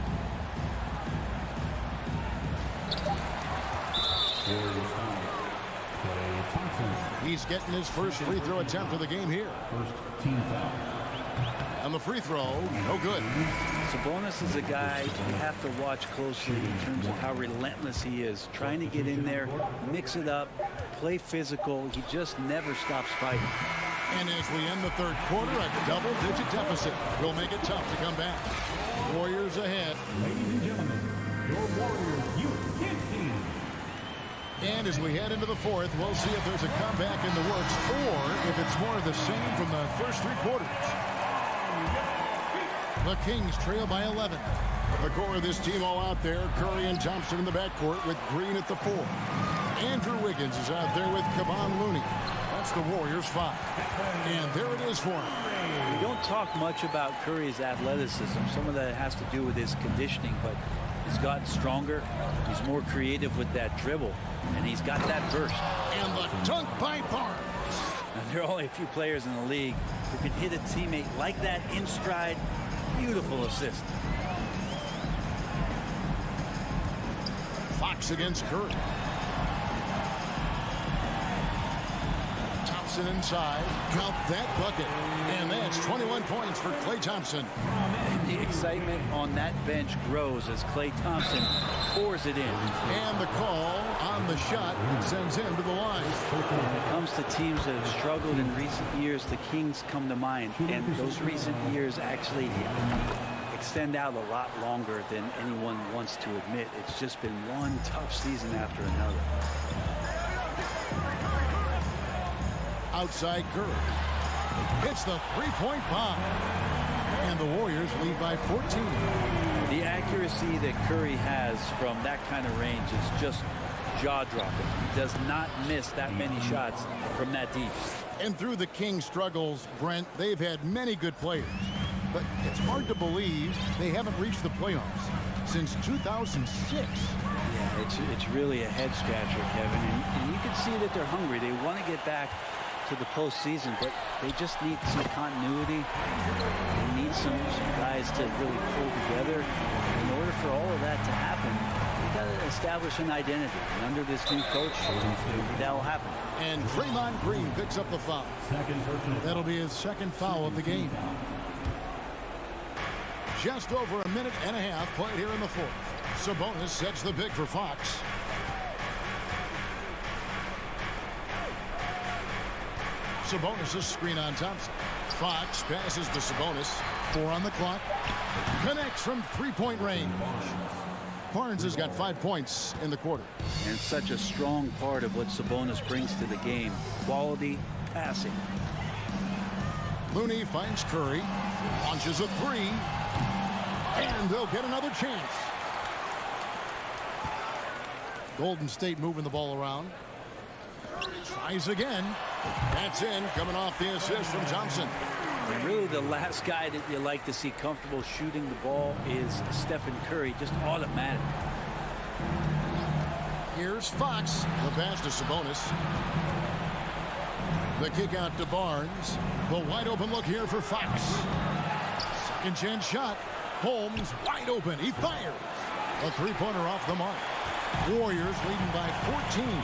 He's getting his first free throw attempt of the game here. First team foul. And the free throw, no good. Sabonis is a guy you have to watch closely in terms of how relentless he is. Trying to get in there, mix it up, play physical. He just never stops fighting. And as we end the third quarter, a double-digit deficit will make it tough to come back. Warriors ahead. Ladies and gentlemen, your Warriors Youth Kids team. And as we head into the fourth, we'll see if there's a comeback in the works or if it's more of the same from the first 3 quarters. The Kings trail by 11. The core of this team all out there. Curry and Thompson in the backcourt with Green at the 4. Andrew Wiggins is out there with Kevon Looney. That's the Warriors 5. And there it is for him. We don't talk much about Curry's athleticism. Some of that has to do with his conditioning, but he's gotten stronger. He's more creative with that dribble, and he's got that burst. And the dunk by Barnes. Now, there are only a few players in the league who can hit a teammate like that in stride. Beautiful assist. Fox against Curry. Thompson inside. Count that bucket. And that's 21 points for Klay Thompson. And the excitement on that bench grows as Klay Thompson pours it in. And the call on And the shot sends him to the line. When it comes to teams that have struggled in recent years, the Kings come to mind. And those recent years actually extend out a lot longer than anyone wants to admit. It's just been one tough season after another. Outside Curry. Hits the three-point bomb. And the Warriors lead by 14. The accuracy that Curry has from that kind of range is just jaw-dropping. He does not miss that many shots from that deep. And through the Kings' struggles, Brent, they've had many good players. But it's hard to believe they haven't reached the playoffs since 2006. Yeah, it's really a head-scratcher, Kevin. And you can see that they're hungry. They want to get back to the postseason, but they just need some continuity. They need some guys to really pull together. In order for all of that to happen, they got to establish an identity. And under this new coach, that will happen. And Draymond Green picks up the foul. That'll be his second foul of the game. Just over a minute and a half played here in the fourth. Sabonis sets the pick for Fox. Sabonis' screen on Thompson. Fox passes to Sabonis. 4 on the clock. Connects from three-point range. Barnes has got 5 points in the quarter. And such a strong part of what Sabonis brings to the game. Quality passing. Looney finds Curry. Launches a three. And they'll get another chance. Golden State moving the ball around. Tries again. That's in, coming off the assist from Thompson. And really the last guy that you like to see comfortable shooting the ball is Stephen Curry, just automatic. Here's Fox. The pass to Sabonis. The kick out to Barnes. The wide open look here for Fox. Second chance shot. Holmes wide open. He fires. A three-pointer off the mark. Warriors leading by 14.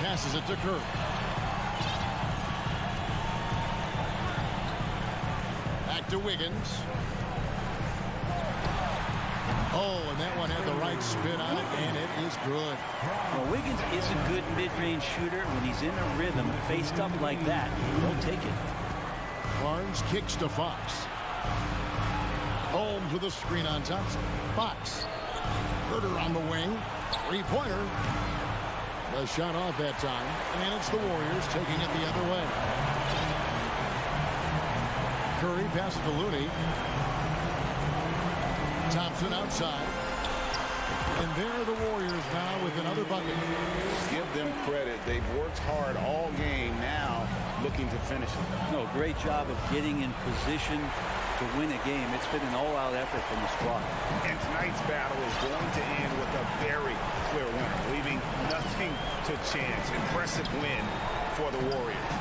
Passes it to Curry. Back to Wiggins. Oh, and that one had the right spin on it, and it is good. Well, Wiggins is a good mid-range shooter. When he's in a rhythm, faced up like that, he'll take it. Barnes kicks to Fox. Holmes with a screen on Thompson. Fox. Herter on the wing. Three-pointer. The shot off that time, and it's the Warriors taking it the other way. Curry passes to Looney. Thompson outside. And there are the Warriors now with another bucket. Give them credit. They've worked hard all game, now looking to finish it. No, great job of getting in position to win a game. It's been an all-out effort from the squad. And tonight's battle is going to end with a very clear winner, leaving nothing to chance. Impressive win for the Warriors.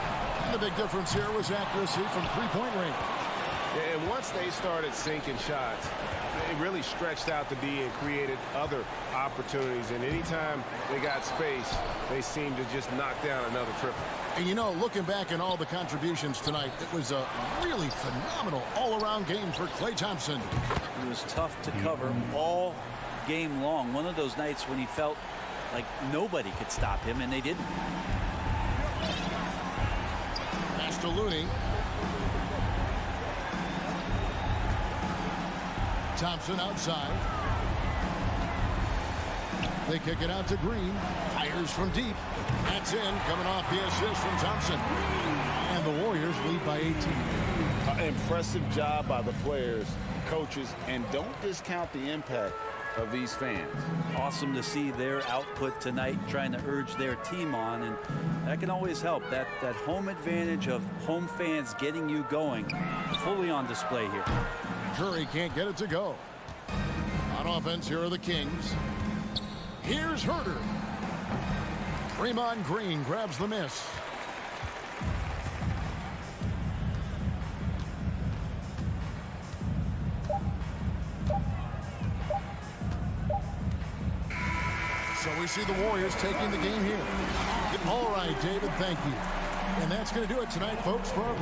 And the big difference here was accuracy from three-point range. And once they started sinking shots, it really stretched out the D and created other opportunities. And anytime they got space, they seemed to just knock down another triple. And you know, looking back at all the contributions tonight, it was a really phenomenal all-around game for Klay Thompson. It was tough to cover all game long. One of those nights when he felt like nobody could stop him, and they didn't. Pass to Looney. Thompson outside. They kick it out to Green. Fires from deep. That's in, coming off the assist from Thompson. And the Warriors lead by 18. Impressive job by the players, coaches, and don't discount the impact of these fans. Awesome to see their output tonight, trying to urge their team on, and that can always help. That home advantage of home fans getting you going, fully on display here. Curry can't get it to go. On offense, here are the Kings. Here's Herter. Draymond Green grabs the miss. So we see the Warriors taking the game here. All right, David, thank you. And that's going to do it tonight, folks, for our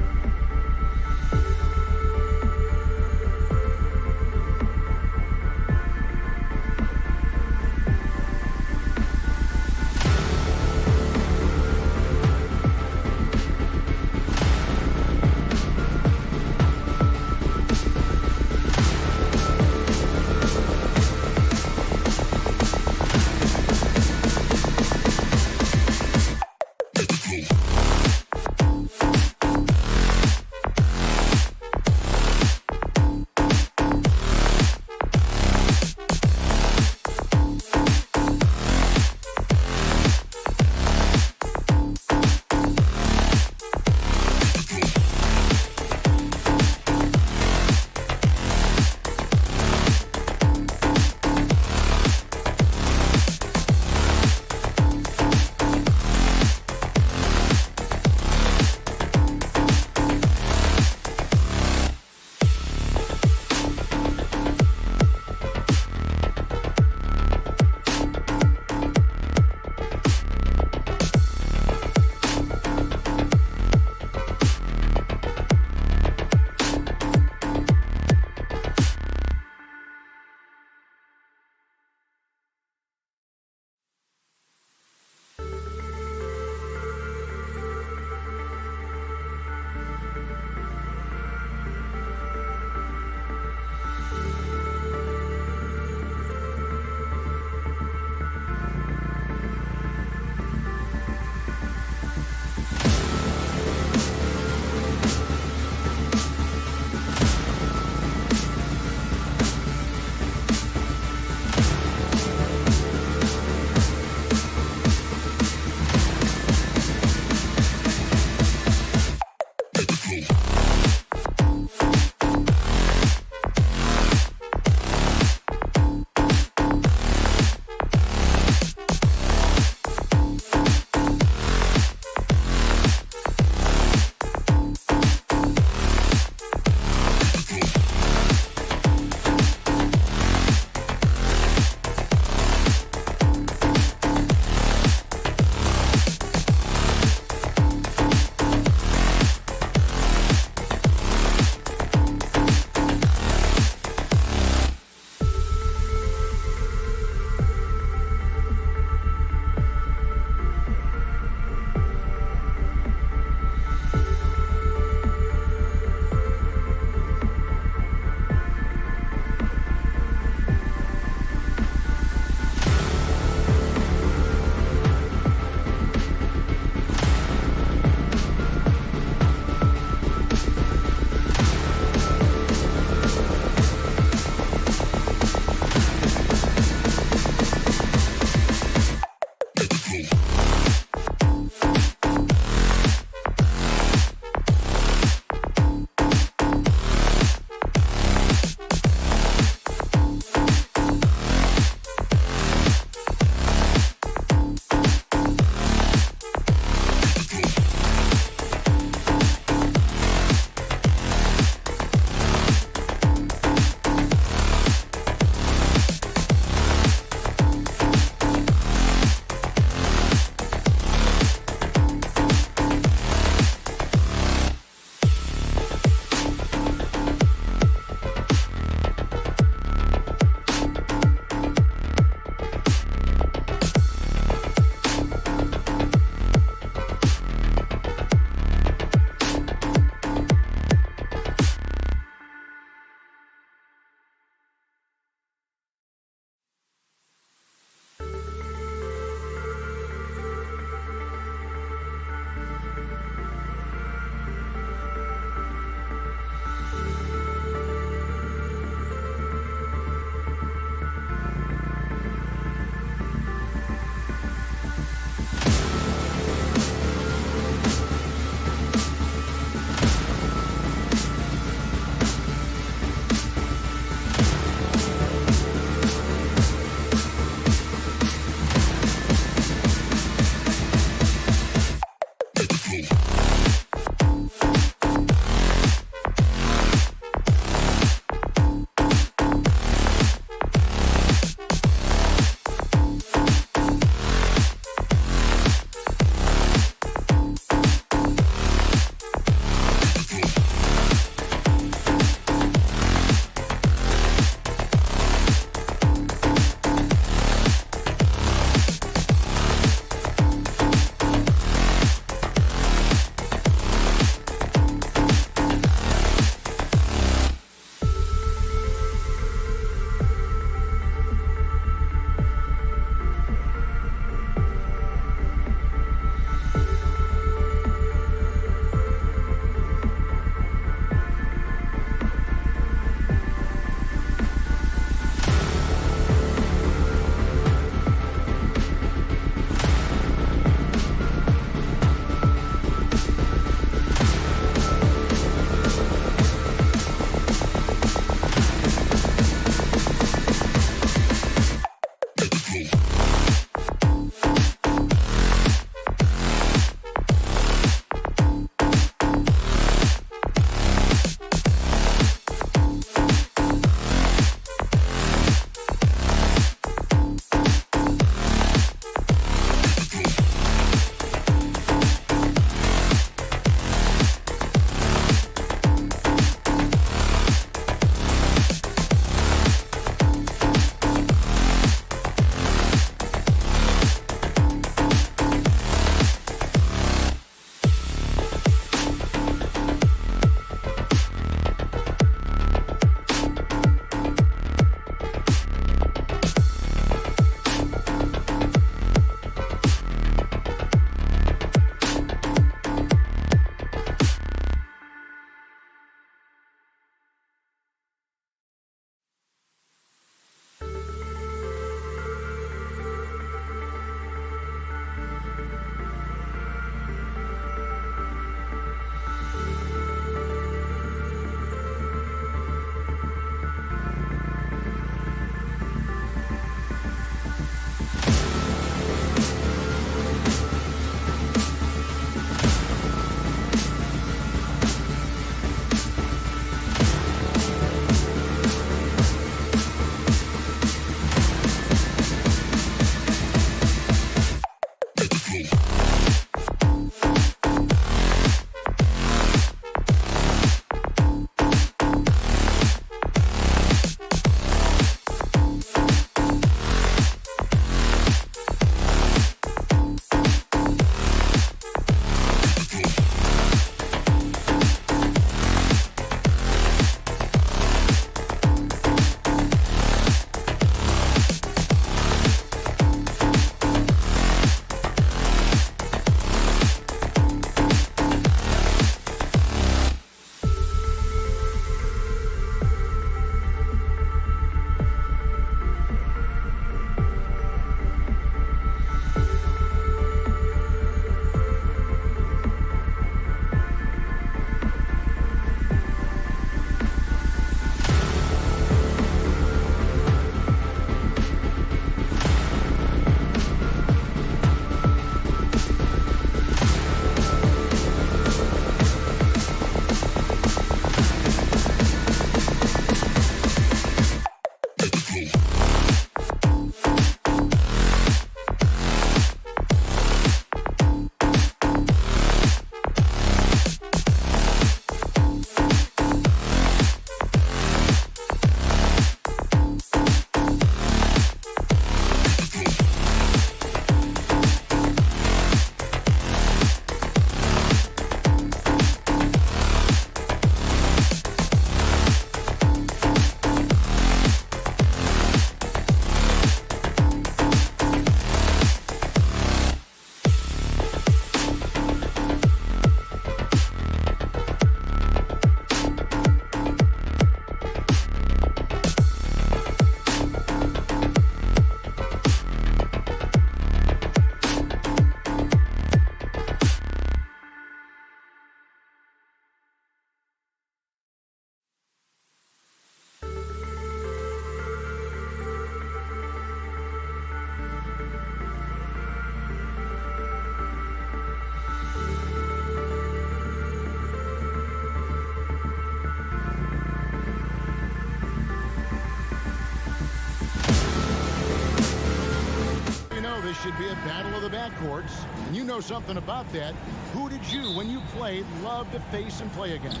should be a battle of the backcourts, and you know something about that. Who did you, when you played, love to face and play against?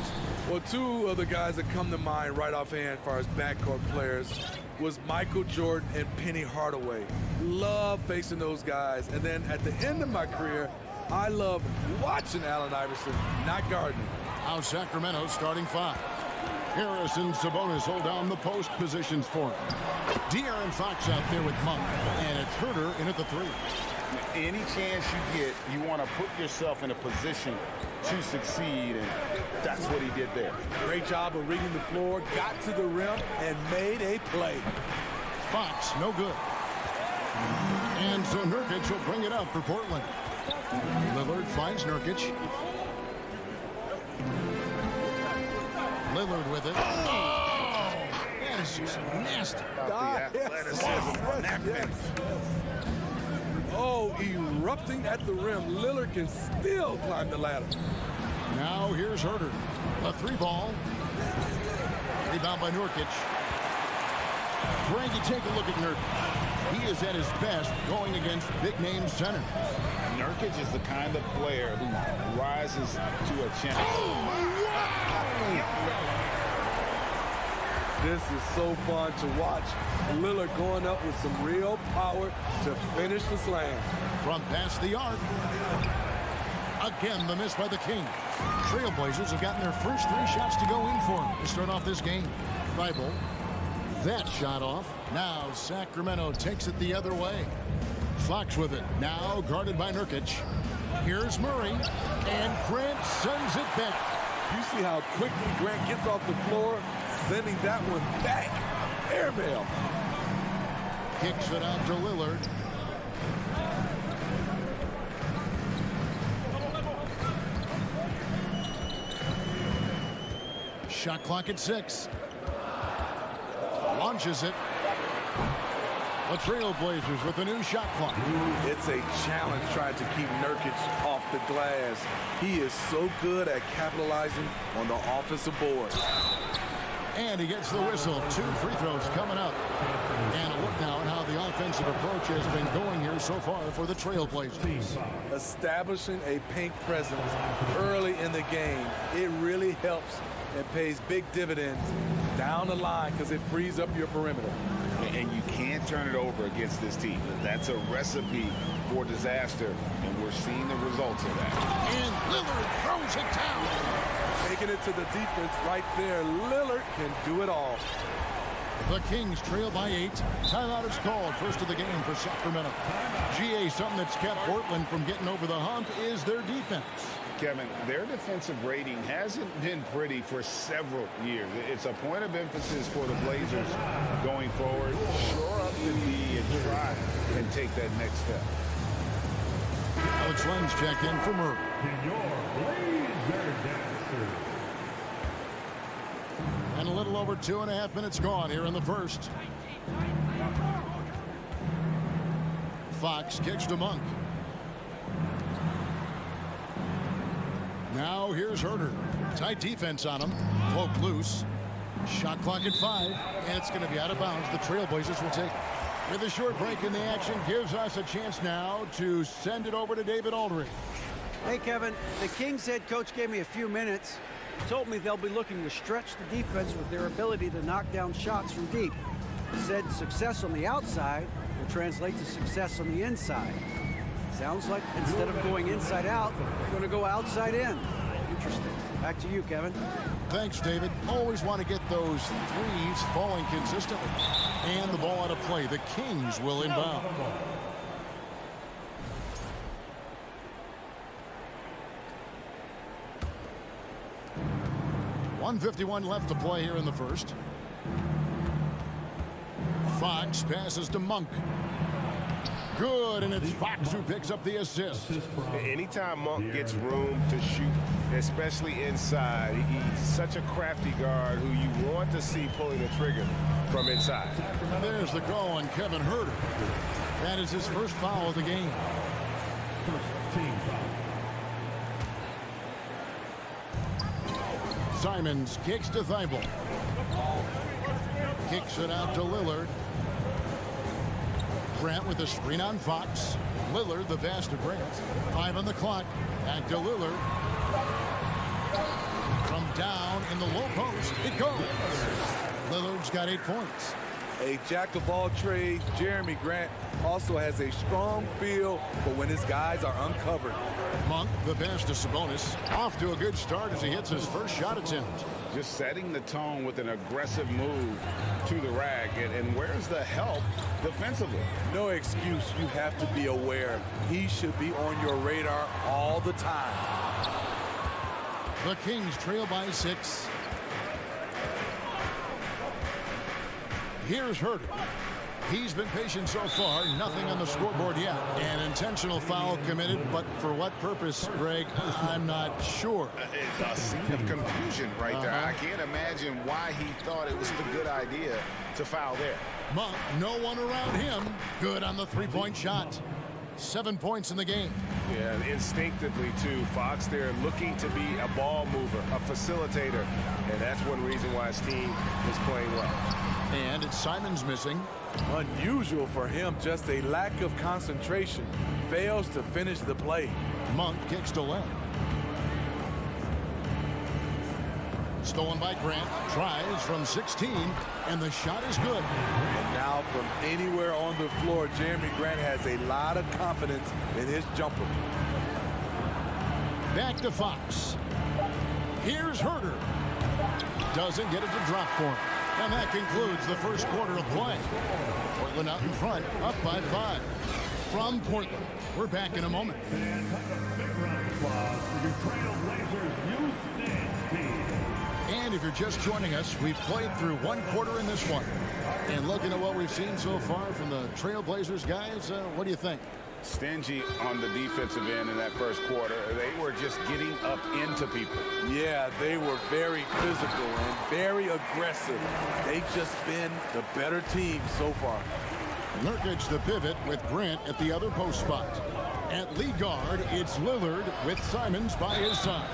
Well, two of the guys that come to mind right offhand as far as backcourt players was Michael Jordan and Penny Hardaway. Love facing those guys. And then at the end of my career, I love watching Allen Iverson, not guarding him. Now Sacramento starting 5. Harris and Sabonis hold down the post positions for him. De'Aaron Fox out there with Monk, and it's Herter in at the 3. Any chance you get, you want to put yourself in a position to succeed, and that's what he did there. Great job of reading the floor, got to the rim, and made a play. Fox, no good. And so Nurkic will bring it up for Portland. Lillard finds Nurkic. Lillard with it. Oh! That is just nasty. Oh, erupting at the rim. Lillard can still climb the ladder. Now here's Herter. A 3-ball. Rebound by Nurkic. Frankie, take a look at Nurkic. He is at his best going against big-name centers. Nurkic is the kind of player who rises to a challenge. This is so fun to watch. Lillard going up with some real power to finish the slam. From past the arc. Again, the miss by the King. Trailblazers have gotten their first 3 shots to go in for them to start off this game. Thibault. That shot off. Now Sacramento takes it the other way. Fox with it. Now guarded by Nurkic. Here's Murray. And Grant sends it back. You see how quickly Grant gets off the floor, sending that one back. Airmail. Kicks it out to Lillard. Shot clock at 6. Launches it. The Trailblazers with a new shot clock. It's a challenge trying to keep Nurkic off the glass. He is so good at capitalizing on the offensive board. And he gets the whistle. 2 free throws coming up. And a look now at how the offensive approach has been going here so far for the Trailblazers. Establishing a paint presence early in the game, it really helps and pays big dividends down the line because it frees up your perimeter. And you can't turn it over against this team. That's a recipe for disaster, and we're seeing the results of that. And Lillard throws it down. Taking it to the defense right there. Lillard can do it all. The Kings trail by 8. Timeout is called. First of the game for Sacramento. GA, something that's kept Portland from getting over the hump is their defense. Kevin, their defensive rating hasn't been pretty for several years. It's a point of emphasis for the Blazers going forward. Shore up the D and try and take that next step. Alex Lenz checked in for Murray. And a little over 2.5 minutes gone here in the first. Fox kicks to Monk. Now here's Herter. Tight defense on him. Poke loose. Shot clock at 5. And it's going to be out of bounds. The Trailblazers will take it. With a short break in the action, gives us a chance now to send it over to David Aldridge. Hey, Kevin, the Kings head coach gave me a few minutes. He told me they'll be looking to stretch the defense with their ability to knock down shots from deep. He said success on the outside will translate to success on the inside. Sounds like instead of going inside out, they're going to go outside in. Interesting. Back to you, Kevin. Thanks, David. Always want to get those threes falling consistently. And the ball out of play. The Kings will inbound. .151 left to play here in the first. Fox passes to Monk. Good, and it's Fox who picks up the assist. Anytime Monk gets room to shoot, especially inside, he's such a crafty guard who you want to see pulling the trigger from inside. And there's the call on Kevin Herter. That is his first foul of the game. Simons kicks to Thibault. Kicks it out to Lillard. Grant with a screen on Fox. Lillard, the pass to Grant. 5 on the clock. Back to Lillard. From down in the low post, it goes. Lillard's got 8 points. A jack of all trades, Jeremy Grant also has a strong feel for when his guys are uncovered. Monk, the pass to Sabonis. Off to a good start as he hits his first shot attempt. Just setting the tone with an aggressive move to the rack. And where's the help defensively? No excuse. You have to be aware. He should be on your radar all the time. The Kings trail by 6. Here's Herter. He's been patient so far. Nothing on the scoreboard yet. An intentional foul committed, but for what purpose, Greg? I'm not sure. It's a scene of confusion right there. I can't imagine why he thought it was a good idea to foul there. Monk, no one around him. Good on the three-point shot. 7 points in the game. Yeah, instinctively, too. Fox there looking to be a ball mover, a facilitator. And that's one reason why his team is playing well. And it's Simons missing. Unusual for him, just a lack of concentration. Fails to finish the play. Monk kicks to left. Stolen by Grant. Tries from 16, and the shot is good. And now from anywhere on the floor, Jeremy Grant has a lot of confidence in his jumper. Back to Fox. Here's Herter. Doesn't get it to drop for him. And that concludes the first quarter of play. Portland out in front, up by 5. From Portland, we're back in a moment. And if you're just joining us, we've played through one quarter in this one. And looking at what we've seen so far from the Trailblazers guys, what do you think? Stingy on the defensive end in that first quarter. They were just getting up into people. Yeah, they were very physical and very aggressive. They've just been the better team so far. Nurkic the pivot with Grant at the other post spot. At lead guard, it's Lillard with Simons by his side.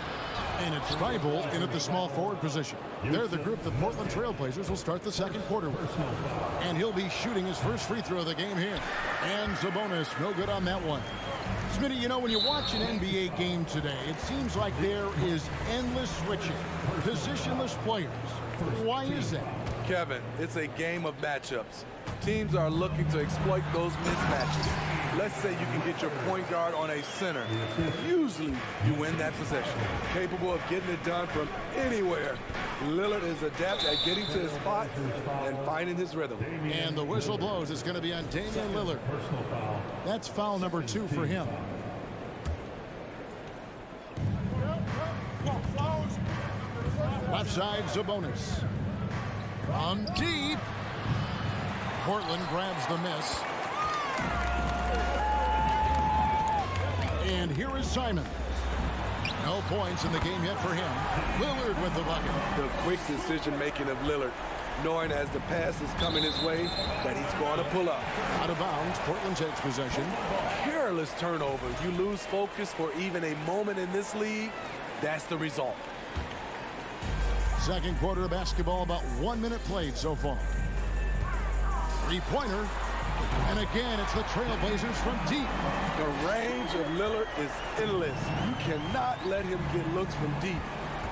And it's Thibault in at the small forward position. They're the group the Portland Trailblazers will start the second quarter with. And he'll be shooting his first free throw of the game here. And Sabonis, no good on that one. Smitty, you know, when you watch an NBA game today, it seems like there is endless switching, positionless players. Why is that? Kevin, it's a game of matchups. Teams are looking to exploit those mismatches. Let's say you can get your point guard on a center. Usually, you win that possession. Capable of getting it done from anywhere. Lillard is adept at getting to his spot and finding his rhythm. And the whistle blows. It's going to be on Damian Lillard. That's foul number 2 for him. Left side, Sabonis. From deep. Portland grabs the miss. And here is Simon. No points in the game yet for him. Lillard with the bucket. The quick decision-making of Lillard, knowing as the pass is coming his way that he's going to pull up. Out of bounds, Portland takes possession. Careless turnover. You lose focus for even a moment in this league. That's the result. Second quarter of basketball, about 1 minute played so far. Three-pointer. And again, it's the Trailblazers from deep. The range of Lillard is endless. You cannot let him get looks from deep.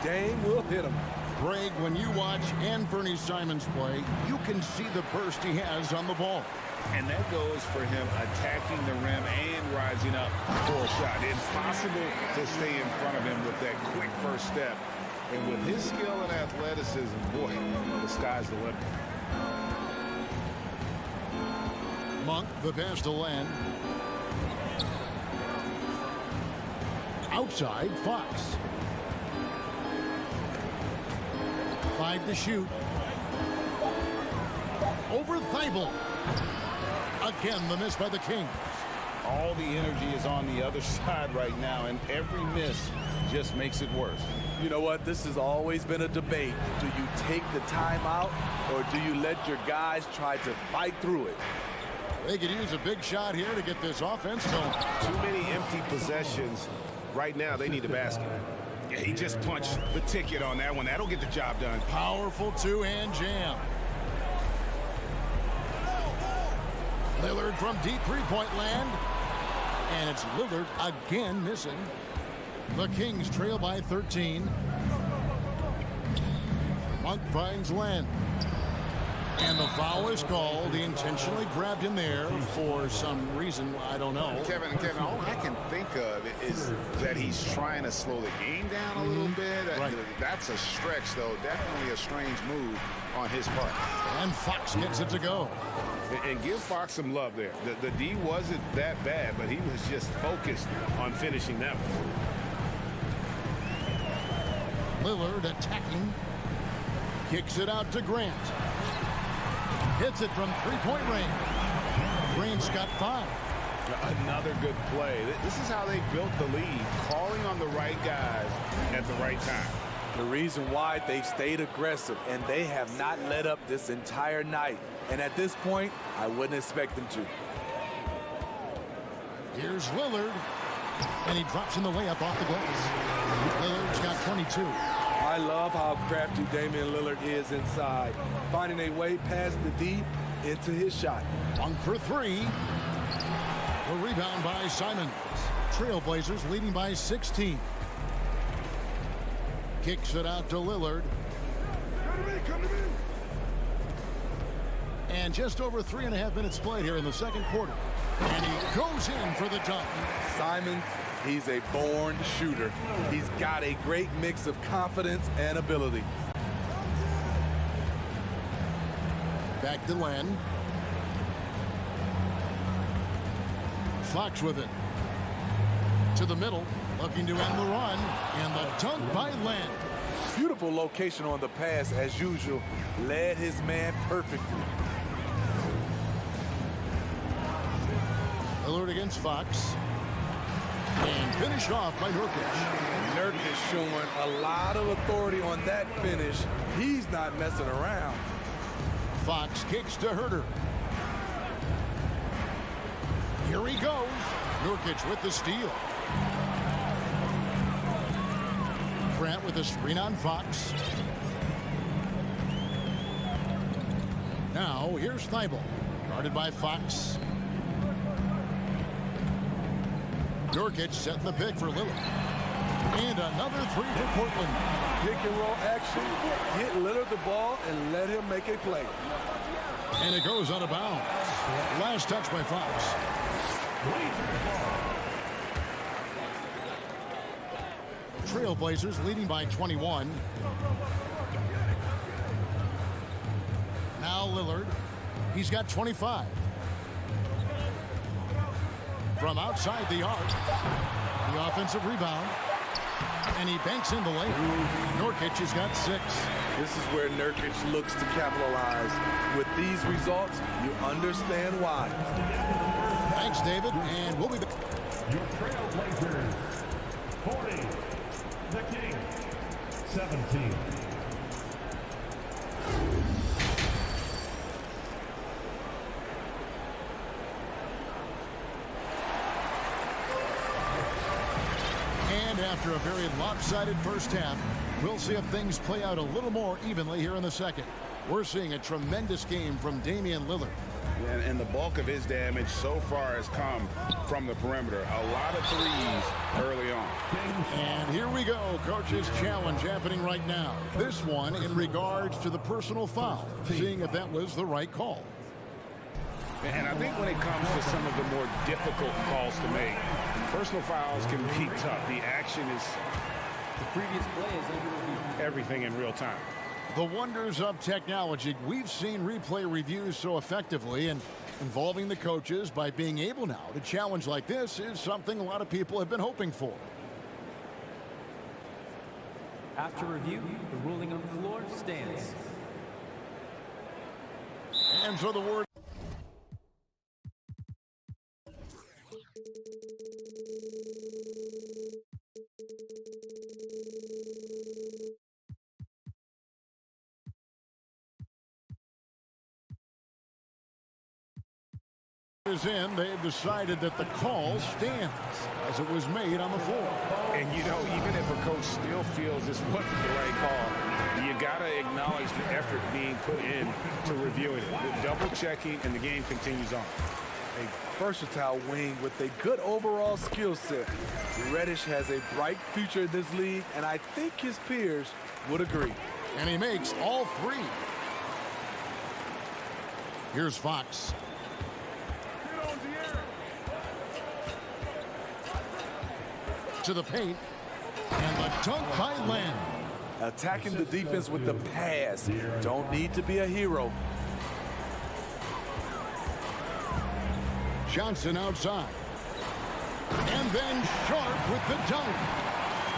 Dame will hit him. Greg, when you watch Anthony Simons play, you can see the burst he has on the ball. And that goes for him attacking the rim and rising up for a shot. Impossible to stay in front of him with that quick first step. And with his skill and athleticism, boy, the sky's the limit. Monk, the pass to Len. Outside, Fox. 5 to shoot. Over Thibault. Again, the miss by the Kings. All the energy is on the other side right now, and every miss just makes it worse. You know what? This has always been a debate. Do you take the timeout, or do you let your guys try to fight through it? They could use a big shot here to get this offense going. Too many empty possessions. Right now, they need a basket. Yeah, he just punched the ticket on that one. That'll get the job done. Powerful two-hand jam. Lillard from deep three-point land. And it's Lillard again missing. The Kings trail by 13. Monk finds Len. And the foul is called. He intentionally grabbed him there for some reason. I don't know. Kevin, all I can think of is that he's trying to slow the game down a little bit. Right. That's a stretch, though. Definitely a strange move on his part. And Fox gets it to go. And give Fox some love there. The D wasn't that bad, but he was just focused on finishing that one. Lillard attacking. Kicks it out to Grant. Hits it from three-point range. Grant's got 5. Another good play. This is how they built the lead, calling on the right guys at the right time. The reason why they've stayed aggressive, and they have not let up this entire night. And at this point, I wouldn't expect them to. Here's Lillard. And he drops in the layup off the glass. Lillard's got 22. I love how crafty Damian Lillard is inside, finding a way past the D into his shot. 1 for 3. The rebound by Simons. Trailblazers leading by 16. Kicks it out to Lillard. And just over 3.5 minutes played here in the second quarter. And he goes in for the dunk. Simons, he's a born shooter. He's got a great mix of confidence and ability. Back to Len. Fox with it. To the middle, looking to end the run. And the dunk by Len. Beautiful location on the pass, as usual. Led his man perfectly. Lillard against Fox. And finished off by Nurkic. Nurkic showing a lot of authority on that finish. He's not messing around. Fox kicks to Herter. Here he goes. Nurkic with the steal. Grant with a screen on Fox. Now here's Thibault. Guarded by Fox. Nurkic setting the pick for Lillard. And another 3 for Portland. Pick and roll action. Get Lillard the ball and let him make a play. And it goes out of bounds. Last touch by Fox. Trailblazers leading by 21. Now Lillard. He's got 25. From outside the arc. The offensive rebound. And he banks in the lane. Nurkic has got 6. This is where Nurkic looks to capitalize. With these results, you understand why. Thanks, David. And we'll be back. Your Trailblazers, 40. The Kings, 17. And after a very lopsided first half, we'll see if things play out a little more evenly here in the second. We're seeing a tremendous game from Damian Lillard. And the bulk of his damage so far has come from the perimeter. A lot of threes early on. And here we go. Coach's challenge happening right now. This one in regards to the personal foul. Seeing if that was the right call. And I think when it comes to some of the more difficult calls to make, personal fouls can be tough. The action is The previous play is under review. everything in real time. The wonders of technology. We've seen replay reviews so effectively, and involving the coaches by being able now to challenge like this is something a lot of people have been hoping for. After review, the ruling on the floor stands. And so the word. Is in, they've decided that the call stands as it was made on the floor. And you know, even if a coach still feels this wasn't the right call, you got to acknowledge the effort being put in to reviewing it. The double checking, and the game continues on. A versatile wing with a good overall skill set. Reddish has a bright future in this league, and I think his peers would agree. And he makes all three. Here's Fox. To the paint. And the dunk by Lamb. Attacking the defense with the pass. Don't need to be a hero. Johnson outside. And then Sharp with the dunk.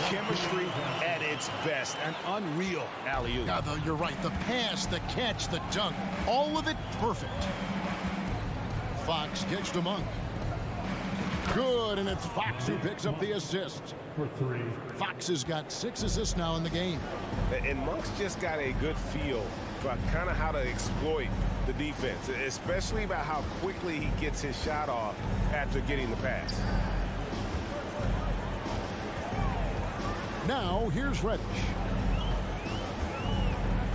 Chemistry at its best. An unreal alley-oop. Now, though, you're right. The pass, the catch, the dunk. All of it perfect. Fox gets to Monk. Good, and it's Fox who picks up the assist. For 3. Fox has got 6 assists now in the game. And Monk's just got a good feel for kind of how to exploit the defense, especially about how quickly he gets his shot off after getting the pass. Now, here's Reddish.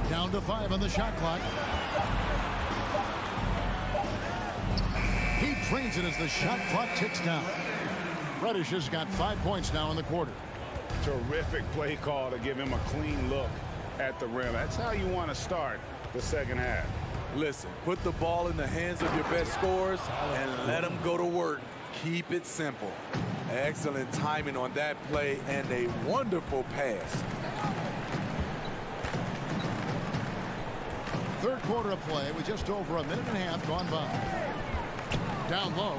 Down to 5 on the shot clock. He trains it as the shot clock ticks down. Reddish has got 5 points now in the quarter. Terrific play call to give him a clean look at the rim. That's how you want to start the second half. Listen, put the ball in the hands of your best scorers and let them go to work. Keep it simple. Excellent timing on that play and a wonderful pass. Third quarter of play with just over a minute and a half gone by. Down low.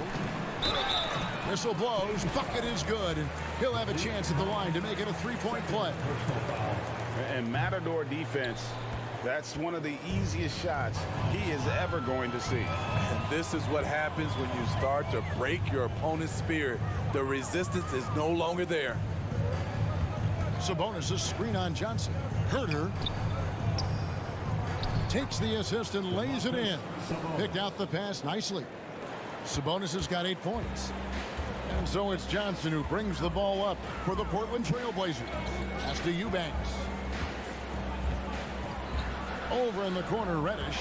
Whistle blows. Bucket is good. And he'll have a chance at the line to make it a three-point play. And Matador defense, that's one of the easiest shots he is ever going to see. And this is what happens when you start to break your opponent's spirit. The resistance is no longer there. Sabonis' screen on Johnson. Herter takes the assist and lays it in. Picked out the pass nicely. Sabonis has got 8 points. And so it's Johnson who brings the ball up for the Portland Trail Blazers. That's to Eubanks. Over in the corner, Reddish.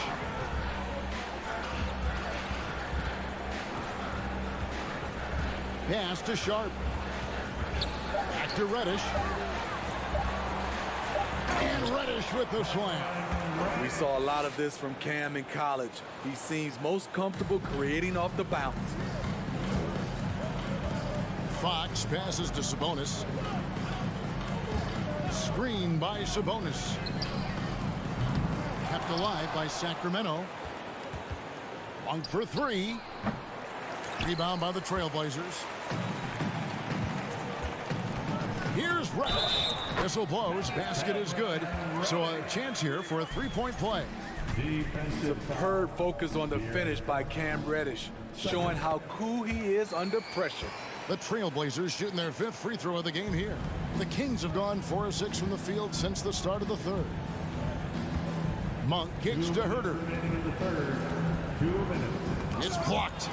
Pass to Sharp. Back to Reddish. And Reddish with the slam. We saw a lot of this from Cam in college. He seems most comfortable creating off the bounce. Fox passes to Sabonis. Screen by Sabonis. Kept alive by Sacramento. Monk for 3. Rebound by the Trailblazers. Here's Reddish. Whistle blows. Basket is good. So a chance here for a three-point play. Superb focus on the finish by Cam Reddish, showing how cool he is under pressure. The Trailblazers shooting their 5th free throw of the game here. The Kings have gone 4 of 6 from the field since the start of the third. Monk kicks to Herter. 2 minutes. It's blocked.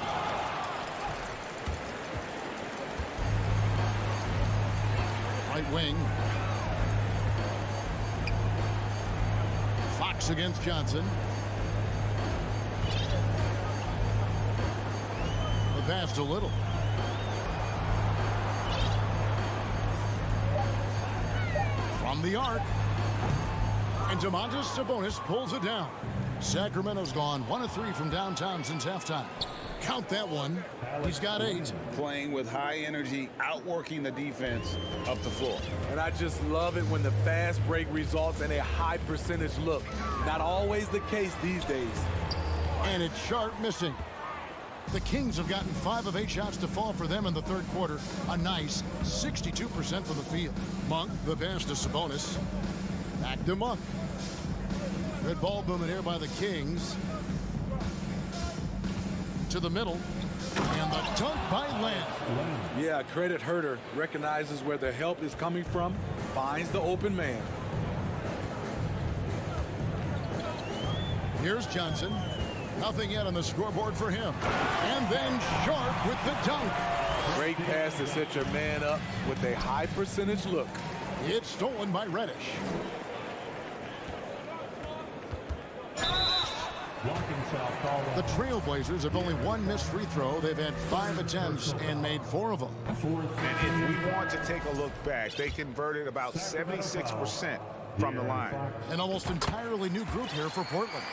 Right wing. Fox against Johnson. The pass to Little. From the arc. And Domantas Sabonis pulls it down. Sacramento's gone 1 of 3 from downtown since halftime. Count that one. He's got 8. Playing with high energy, outworking the defense up the floor. And I just love it when the fast break results in a high percentage look. Not always the case these days. And it's Sharp missing. The Kings have gotten 5 of 8 shots to fall for them in the third quarter. A nice 62% from the field. Monk, the pass to Sabonis. Back to Monk. Good ball movement here by the Kings. To the middle. And the dunk by Lamb. Yeah, credit Herter. Recognizes where the help is coming from. Finds the open man. Here's Johnson. Nothing yet on the scoreboard for him. And then Sharp with the dunk. Great pass to set your man up with a high percentage look. It's stolen by Reddish. The Trailblazers have only one missed free throw. They've had 5 attempts and made 4 of them. And if we want to take a look back, they converted about 76% from the line. An almost entirely new group here for Portland.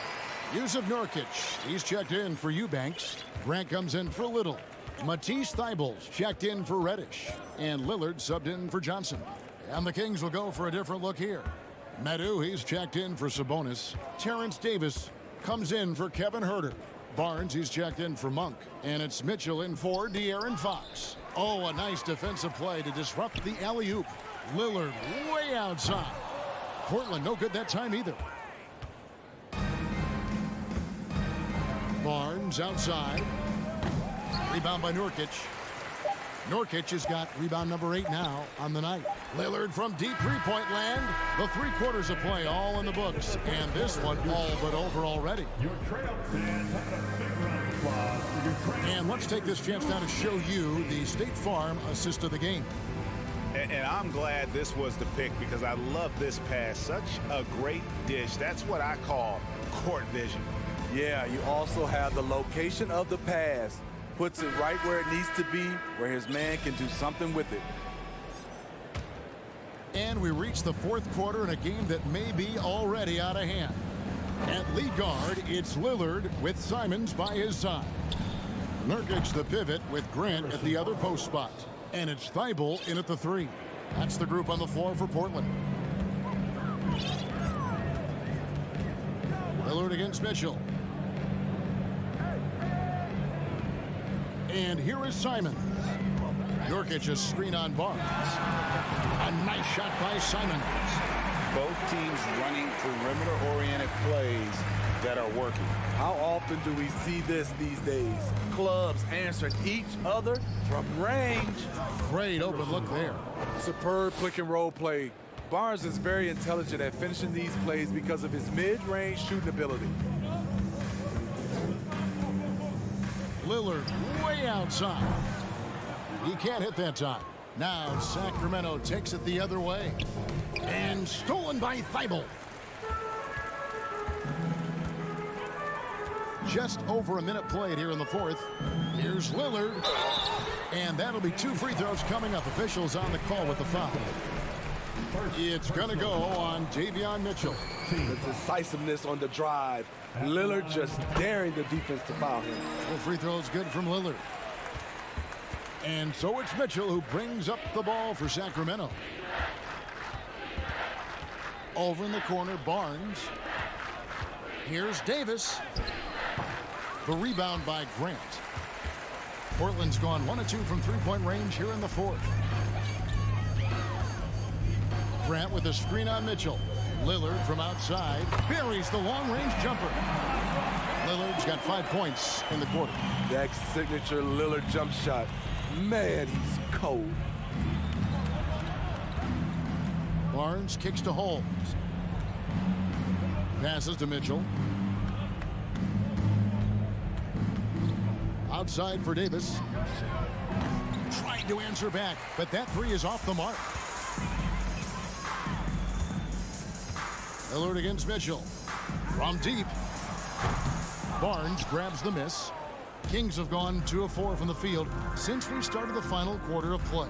Yusuf Nurkic, he's checked in for Eubanks. Grant comes in for Little. Matisse Thybulle's checked in for Reddish. And Lillard subbed in for Johnson. And the Kings will go for a different look here. Medu, he's checked in for Sabonis. Terrence Davis comes in for Kevin Huerter. Barnes, he's checked in for Monk. And it's Mitchell in for De'Aaron Fox. Oh, a nice defensive play to disrupt the alley-oop. Lillard way outside. Portland no good that time either. Barnes outside. Rebound by Nurkic. Nurkic has got rebound number 8 now on the night. Lillard from deep three-point land. The 3 quarters of play all in the books. And this one all but over already. And let's take this chance now to show you the State Farm assist of the game. And I'm glad this was the pick because I love this pass. Such a great dish. That's what I call court vision. Yeah, you also have the location of the pass. Puts it right where it needs to be, where his man can do something with it. And we reach the 4th quarter in a game that may be already out of hand. At lead guard, it's Lillard with Simons by his side. Nurkic the pivot with Grant at the other post spot. And it's Thybulle in at the 3. That's the group on the floor for Portland. Lillard against Mitchell. And here is Simons. Nurkic a screen on Barnes. A nice shot by Simons. Both teams running perimeter-oriented plays that are working. How often do we see this these days? Clubs answering each other from range. Great open look there. Superb click and roll play. Barnes is very intelligent at finishing these plays because of his mid-range shooting ability. Lillard way outside. He can't hit that time. Now Sacramento takes it the other way. And stolen by Thybulle. Just over a minute played here in the 4th. Here's Lillard. And that'll be 2 free throws coming up. Officials on the call with the foul. It's going to go on Davion Mitchell. The decisiveness on the drive. Lillard just daring the defense to foul him. Well, free throws good from Lillard. And so it's Mitchell who brings up the ball for Sacramento. Over in the corner, Barnes. Here's Davis. The rebound by Grant. Portland's gone 1 of 2 from three-point range here in the 4th. Grant with a screen on Mitchell. Lillard from outside buries the long-range jumper. Lillard's got 5 points in the quarter. That signature Lillard jump shot. Man, he's cold. Barnes kicks to Holmes. Passes to Mitchell. Outside for Davis. Trying to answer back, but that 3 is off the mark. Lillard against Mitchell. From deep. Barnes grabs the miss. Kings have gone 2 of 4 from the field since we started the final quarter of play.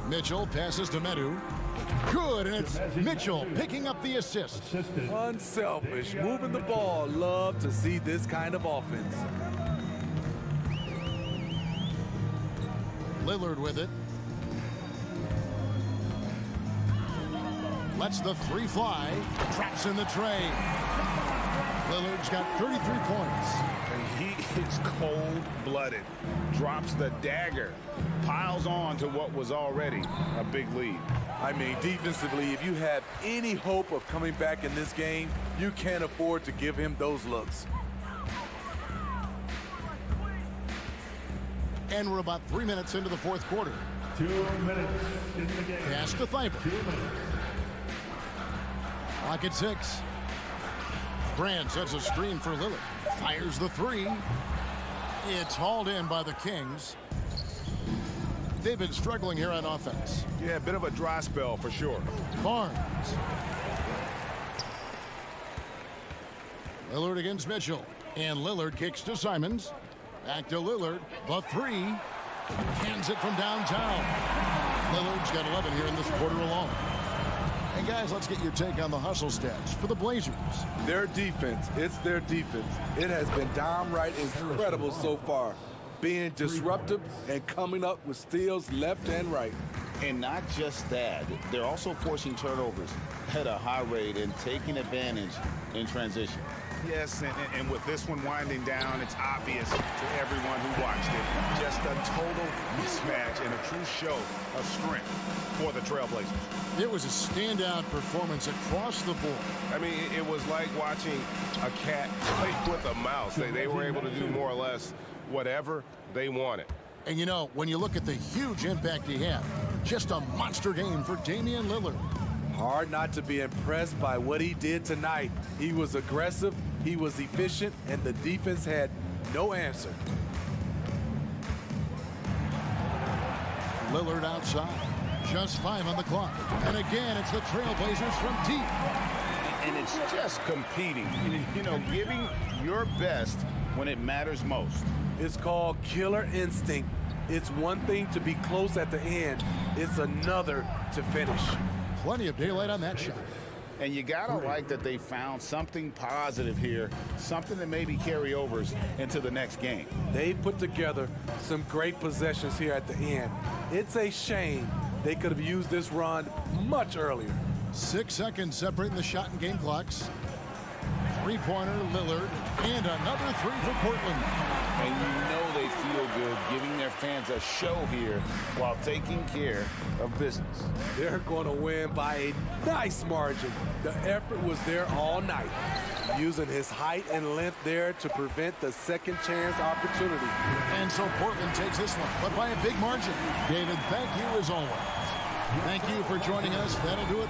Mitchell passes to Medu. Good, and it's Mitchell picking up the assist. Unselfish, moving the ball. Love to see this kind of offense. Lillard with it. Lets the 3 fly. Traps in the tray. Lillard's got 33 points. And he is cold-blooded. Drops the dagger. Piles on to what was already a big lead. I mean, defensively, if you have any hope of coming back in this game, you can't afford to give him those looks. And we're about 3 minutes into the 4th quarter. 2 minutes in the game. Pass to Thybulle. 2 minutes. Clock at 6. Brand sets a screen for Lillard. Fires the 3. It's hauled in by the Kings. They've been struggling here on offense. Yeah, a bit of a dry spell for sure. Barnes. Lillard against Mitchell. And Lillard kicks to Simons. Back to Lillard. The three. Cans it from downtown. Lillard's got 11 here in this quarter alone. And guys, let's get your take on the hustle stats for the Blazers. Their defense, it's their defense. It has been downright incredible so far, being disruptive and coming up with steals left and right. And not just that, they're also forcing turnovers at a high rate and taking advantage in transition. Yes, and with this one winding down, it's obvious to everyone who watched it. Just a total mismatch and a true show of strength for the Trailblazers. It was a standout performance across the board. I mean, it was like watching a cat play with a mouse. They were able to do more or less whatever they wanted. And you know, when you look at the huge impact he had, just a monster game for Damian Lillard. Hard not to be impressed by what he did tonight. He was aggressive, he was efficient, and the defense had no answer. Lillard outside. Just 5 on the clock. And again, it's the Trailblazers from deep. And it's just competing, you know, giving your best when it matters most. It's called killer instinct. It's one thing to be close at the end. It's another to finish. Plenty of daylight on that shot. And you gotta like that they found something positive here, something that maybe carry overs into the next game. They put together some great possessions here at the end. It's a shame they could have used this run much earlier. 6 seconds separating the shot and game clocks. Three-pointer, Lillard, and another three for Portland. And you know they feel good giving their fans a show here while taking care of business. They're going to win by a nice margin. The effort was there all night, using his height and length there to prevent the second chance opportunity. And so Portland takes this one, but by a big margin. David, thank you as always. Thank you for joining us. That'll do it.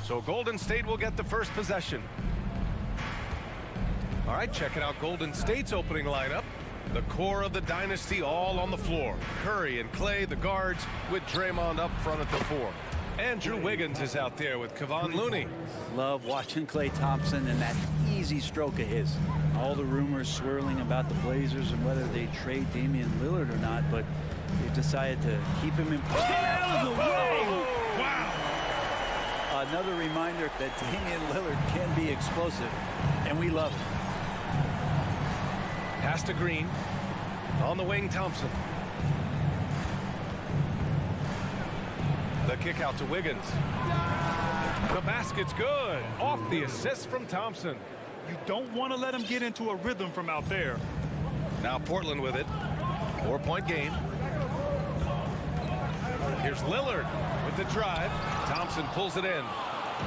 So Golden State will get the first possession. All right, checking out Golden State's opening lineup. The core of the dynasty all on the floor. Curry and Clay, the guards, with Draymond up front at the 4. Andrew Wiggins is out there with Kevon Looney. Love watching Klay Thompson and that easy stroke of his. All the rumors swirling about the Blazers and whether they trade Damian Lillard or not, but they decided to keep him in. Out of the way! Wow! Another reminder that Damian Lillard can be explosive, and we love it. Pass to Green. On the wing, Thompson. The kick out to Wiggins. The basket's good. Off the assist from Thompson. You don't want to let him get into a rhythm from out there. Now Portland with it. 4-point game. Here's Lillard with the drive. Thompson pulls it in.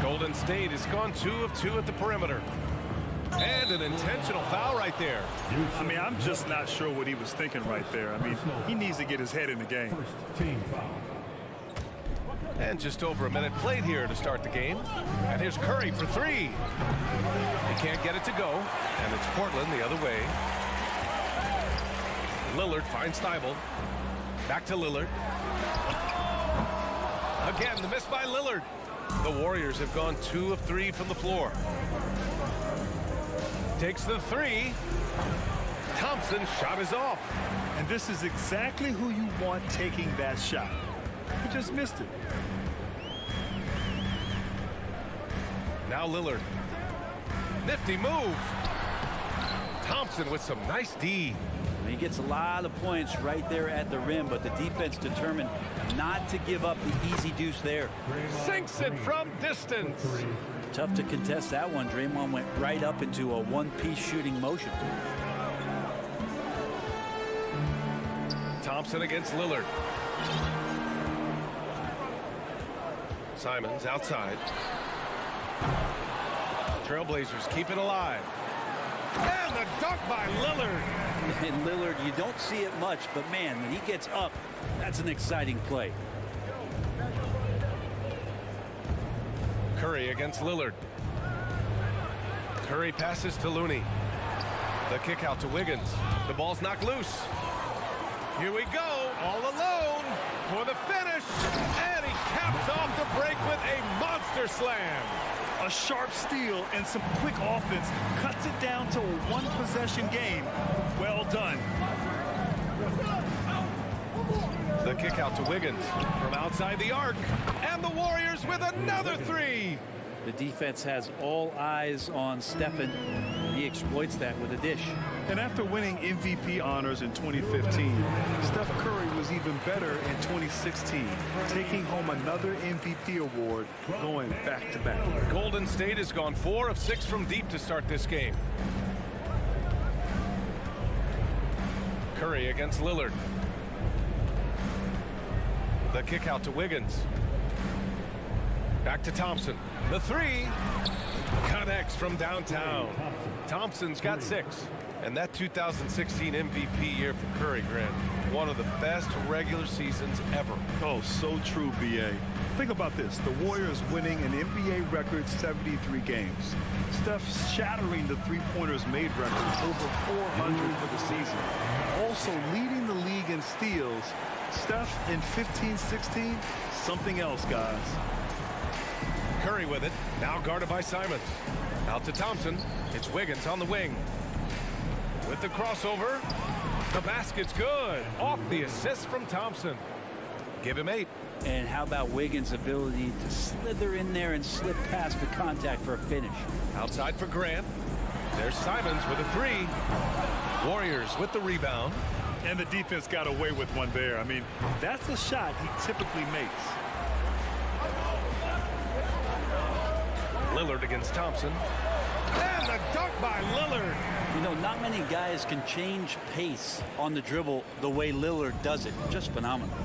Golden State has gone 2 of 2 at the perimeter. And an intentional foul right there. I mean, I'm just not sure what he was thinking right there. I mean, he needs to get his head in the game. And just over a minute played here to start the game. And here's Curry for 3. He can't get it to go. And it's Portland the other way. Lillard finds Thibault. Back to Lillard. Again, the miss by Lillard. The Warriors have gone 2 of 3 from the floor. Takes the 3. Thompson's shot is off. And this is exactly who you want taking that shot. He just missed it. Now Lillard. Nifty move. Thompson with some nice D. He gets a lot of points right there at the rim, but the defense determined not to give up the easy deuce there. Sinks it from distance. Tough to contest that one. Draymond went right up into a one-piece shooting motion. Thompson against Lillard. Simons outside. Trailblazers keep it alive. And the dunk by Lillard. And Lillard, you don't see it much, but man, when he gets up, that's an exciting play. Curry against Lillard. Curry passes to Looney. The kick out to Wiggins. The ball's knocked loose. Here we go, all alone for the finish. And he caps off the break with a monster slam. A sharp steal and some quick offense cuts it down to a one-possession game. Well done. The kick out to Wiggins from outside the arc. And the Warriors with another 3. The defense has all eyes on Stephen. He exploits that with a dish. And after winning MVP honors in 2015, Steph Curry was even better in 2016, taking home another MVP award, going back-to-back. Golden State has gone 4 of 6 from deep to start this game. Curry against Lillard. The kick out to Wiggins. Back to Thompson. The 3 connects from downtown. Thompson's got 6. And that 2016 MVP year for Curry, Grant, one of the best regular seasons ever. Oh, so true, B.A. Think about this. The Warriors winning an NBA record 73 games. Steph shattering the three-pointers made record, over 400 for the season. Also leading the league in steals. Steph in 15-16, something else, guys. Curry with it, now guarded by Simons. Out to Thompson. It's Wiggins on the wing. With the crossover, the basket's good. Off the assist from Thompson. Give him 8. And how about Wiggins' ability to slither in there and slip past the contact for a finish? Outside for Grant. There's Simons with a 3. Warriors with the rebound. And the defense got away with one there. I mean, that's a shot he typically makes. Lillard against Thompson. And the dunk by Lillard. You know, not many guys can change pace on the dribble the way Lillard does it. Just phenomenal.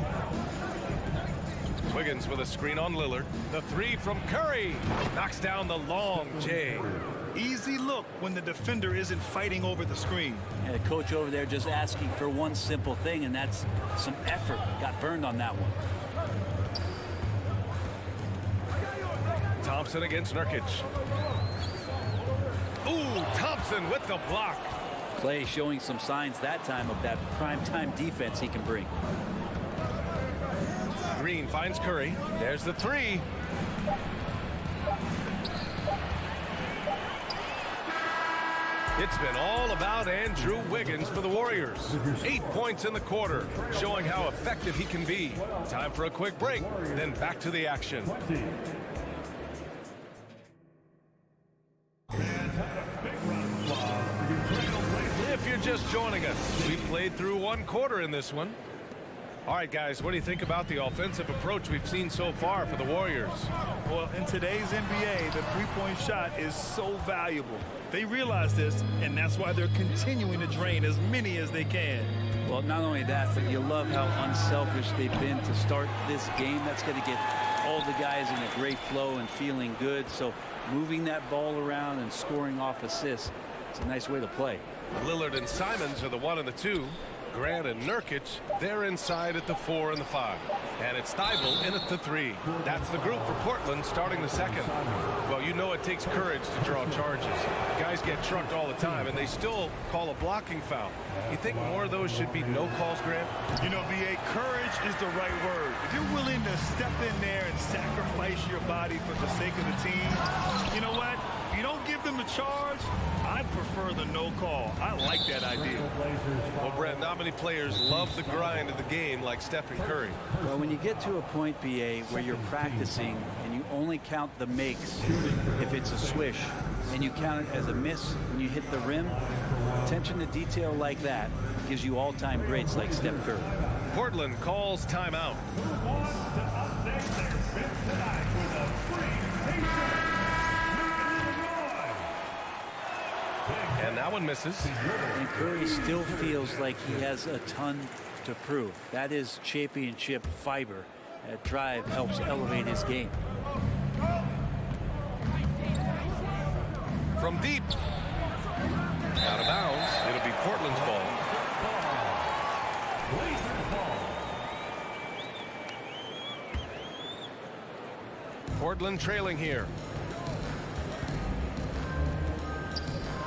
Wiggins with a screen on Lillard. The three from Curry. Knocks down the long J. Easy look when the defender isn't fighting over the screen. Yeah, coach over there just asking for one simple thing, and that's some effort. Got burned on that one. Thompson against Nurkic. Ooh, Thompson with the block. Clay showing some signs that time of that prime-time defense he can bring. Green finds Curry. There's the three. It's been all about Andrew Wiggins for the Warriors. 8 points in the quarter, showing how effective he can be. Time for a quick break, then back to the action. If you're just joining us, we played through one quarter in this one. All right, guys, what do you think about the offensive approach we've seen so far for the Warriors? Well, in today's NBA, the three-point shot is so valuable. They realize this, and that's why they're continuing to drain as many as they can. Well, not only that, but you love how unselfish they've been to start this game. That's going to get all the guys in a great flow and feeling good. So moving that ball around and scoring off assists, it's a nice way to play. Lillard and Simons are the 1 and the 2. Grant and Nurkic, they're inside at the 4 and the 5. And it's Thibault in at the 3. That's the group for Portland starting the second. Well, you know it takes courage to draw charges. Guys get trucked all the time, and they still call a blocking foul. You think more of those should be no calls, Grant? You know, B.A., courage is the right word. If you're willing to step in there and sacrifice your body for the sake of the team, you know what? If you don't give them a charge, I prefer the no call. I like that idea. Well, Brent, not many players love the grind of the game like Stephen Curry. Well, when you get to a point, BA, where you're practicing and you only count the makes if it's a swish, and you count it as a miss when you hit the rim, attention to detail like that gives you all-time greats like Steph Curry. Portland calls timeout. And that one misses. And Curry still feels like he has a ton to prove. That is championship fiber. That drive helps elevate his game. From deep. Out of bounds. It'll be Portland's ball. Portland trailing here.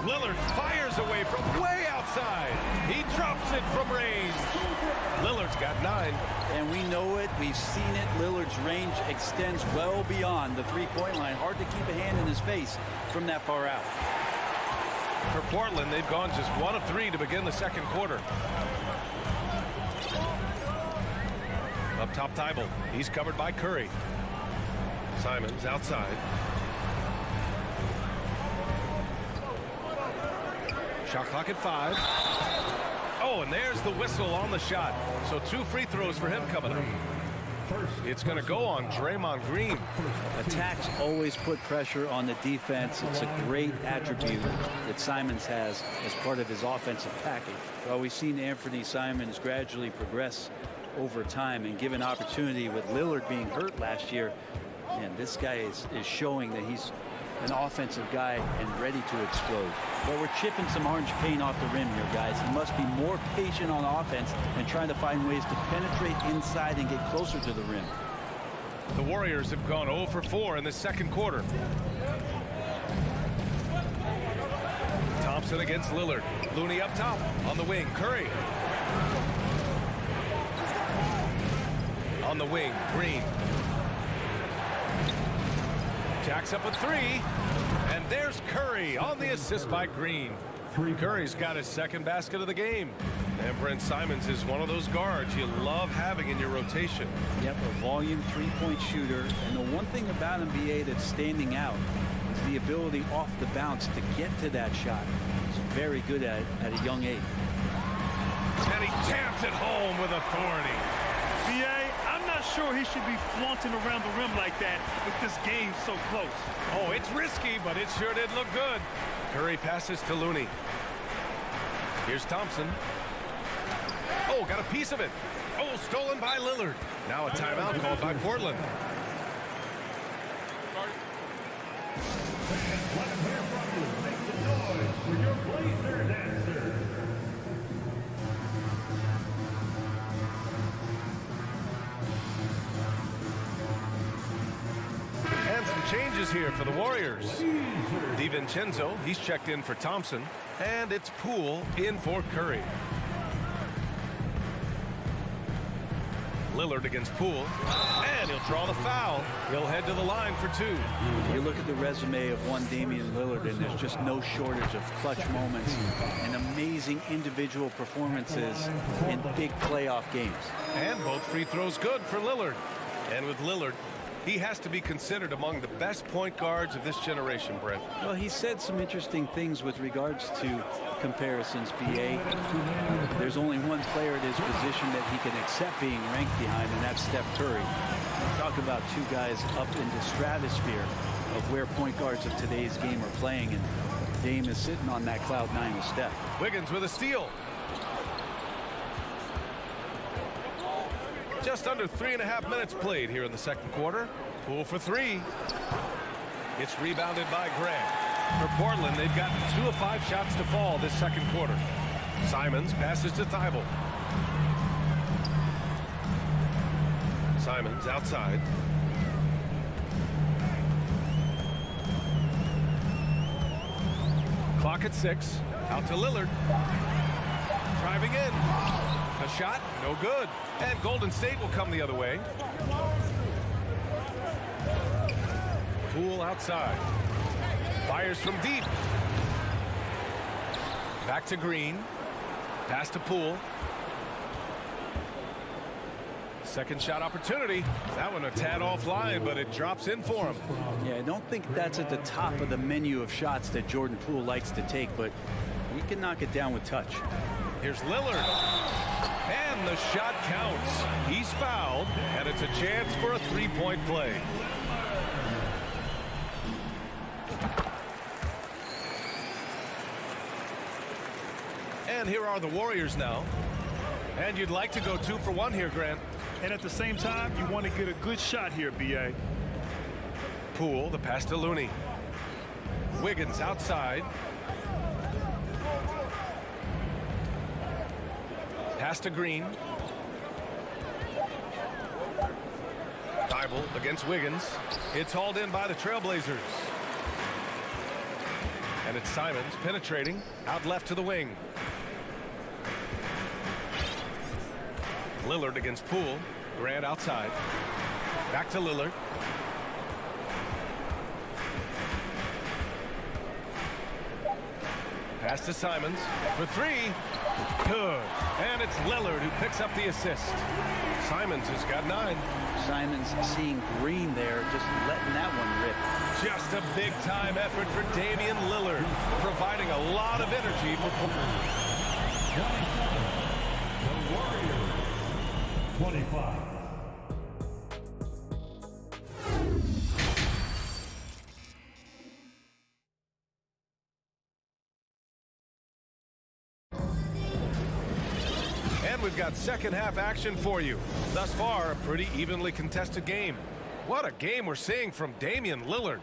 Lillard fires away from way outside. He drops it from range. Lillard's got 9. And we know it. We've seen it. Lillard's range extends well beyond the three-point line. Hard to keep a hand in his face from that far out. For Portland, they've gone just 1 of 3 to begin the second quarter. Up top, Thibault. He's covered by Curry. Simons outside. Shot clock at 5. Oh, and there's the whistle on the shot. So 2 free throws for him coming up. It's going to go on Draymond Green. Attacks always put pressure on the defense. It's a great attribute that Simons has as part of his offensive package. Well, we've seen Anthony Simons gradually progress over time, and given opportunity with Lillard being hurt last year, and this guy is showing that he's an offensive guy and ready to explode. But we're chipping some orange paint off the rim here, guys. He must be more patient on offense and trying to find ways to penetrate inside and get closer to the rim. The Warriors have gone 0 for 4 in the second quarter. Thompson against Lillard. Looney up top on the wing. Curry. On the wing, Green. Jacks up a 3, and there's Curry on the assist by Green. Curry's got his second basket of the game. And Brent Simons is one of those guards you love having in your rotation. Yep, a volume three-point shooter. And the one thing about NBA that's standing out is the ability off the bounce to get to that shot. He's very good at it at a young age. And he taps it home with authority. B.A., I'm not not sure he should be flaunting around the rim like that with this game so close. Oh, it's risky, but it sure did look good. Curry passes to Looney. Here's Thompson. Oh, got a piece of it. Oh, stolen by Lillard. Now a timeout called by Portland. And some changes here for the Warriors. DiVincenzo, he's checked in for Thompson. And it's Poole in for Curry. Lillard against Poole, and he'll draw the foul. He'll head to the line for two. You look at the resume of one Damian Lillard, and there's just no shortage of clutch moments and amazing individual performances in big playoff games. And both free throws good for Lillard. And with Lillard, he has to be considered among the best point guards of this generation, Brent. Well, he said some interesting things with regards to comparisons, BA. There's only one player at his position that he can accept being ranked behind, and that's Steph Curry. Talk about two guys up in the stratosphere of where point guards of today's game are playing, and Dame is sitting on that cloud nine with Steph. Wiggins with a steal. Just under 3.5 minutes played here in the second quarter. Poole for three. It's rebounded by Grant. For Portland, they've gotten 2 of 5 shots to fall this second quarter. Simons passes to Thibault. Simons outside. Clock at 6. Out to Lillard. Driving in. A shot, no good. And Golden State will come the other way. Poole outside. Fires from deep. Back to Green. Pass to Poole. Second shot opportunity. That one a tad offline, but it drops in for him. Yeah, I don't think that's at the top of the menu of shots that Jordan Poole likes to take, but he can knock it down with touch. Here's Lillard. And the shot counts. He's fouled, and it's a chance for a three-point play. And here are the Warriors now. And you'd like to go 2 for 1 here, Grant. And at the same time, you want to get a good shot here, B.A. Poole, the pass to Looney. Wiggins outside. Pass to Green. Thibault against Wiggins. It's hauled in by the Trailblazers. And it's Simons penetrating out left to the wing. Lillard against Poole. Grant outside. Back to Lillard. Pass to Simons for three. Good. And it's Lillard who picks up the assist. Simons has got 9. Simons seeing Green there, just letting that one rip. Just a big-time effort for Damian Lillard, providing a lot of energy for Portland. 25. And we've got second half action for you. Thus far, a pretty evenly contested game. What a game we're seeing from Damian Lillard.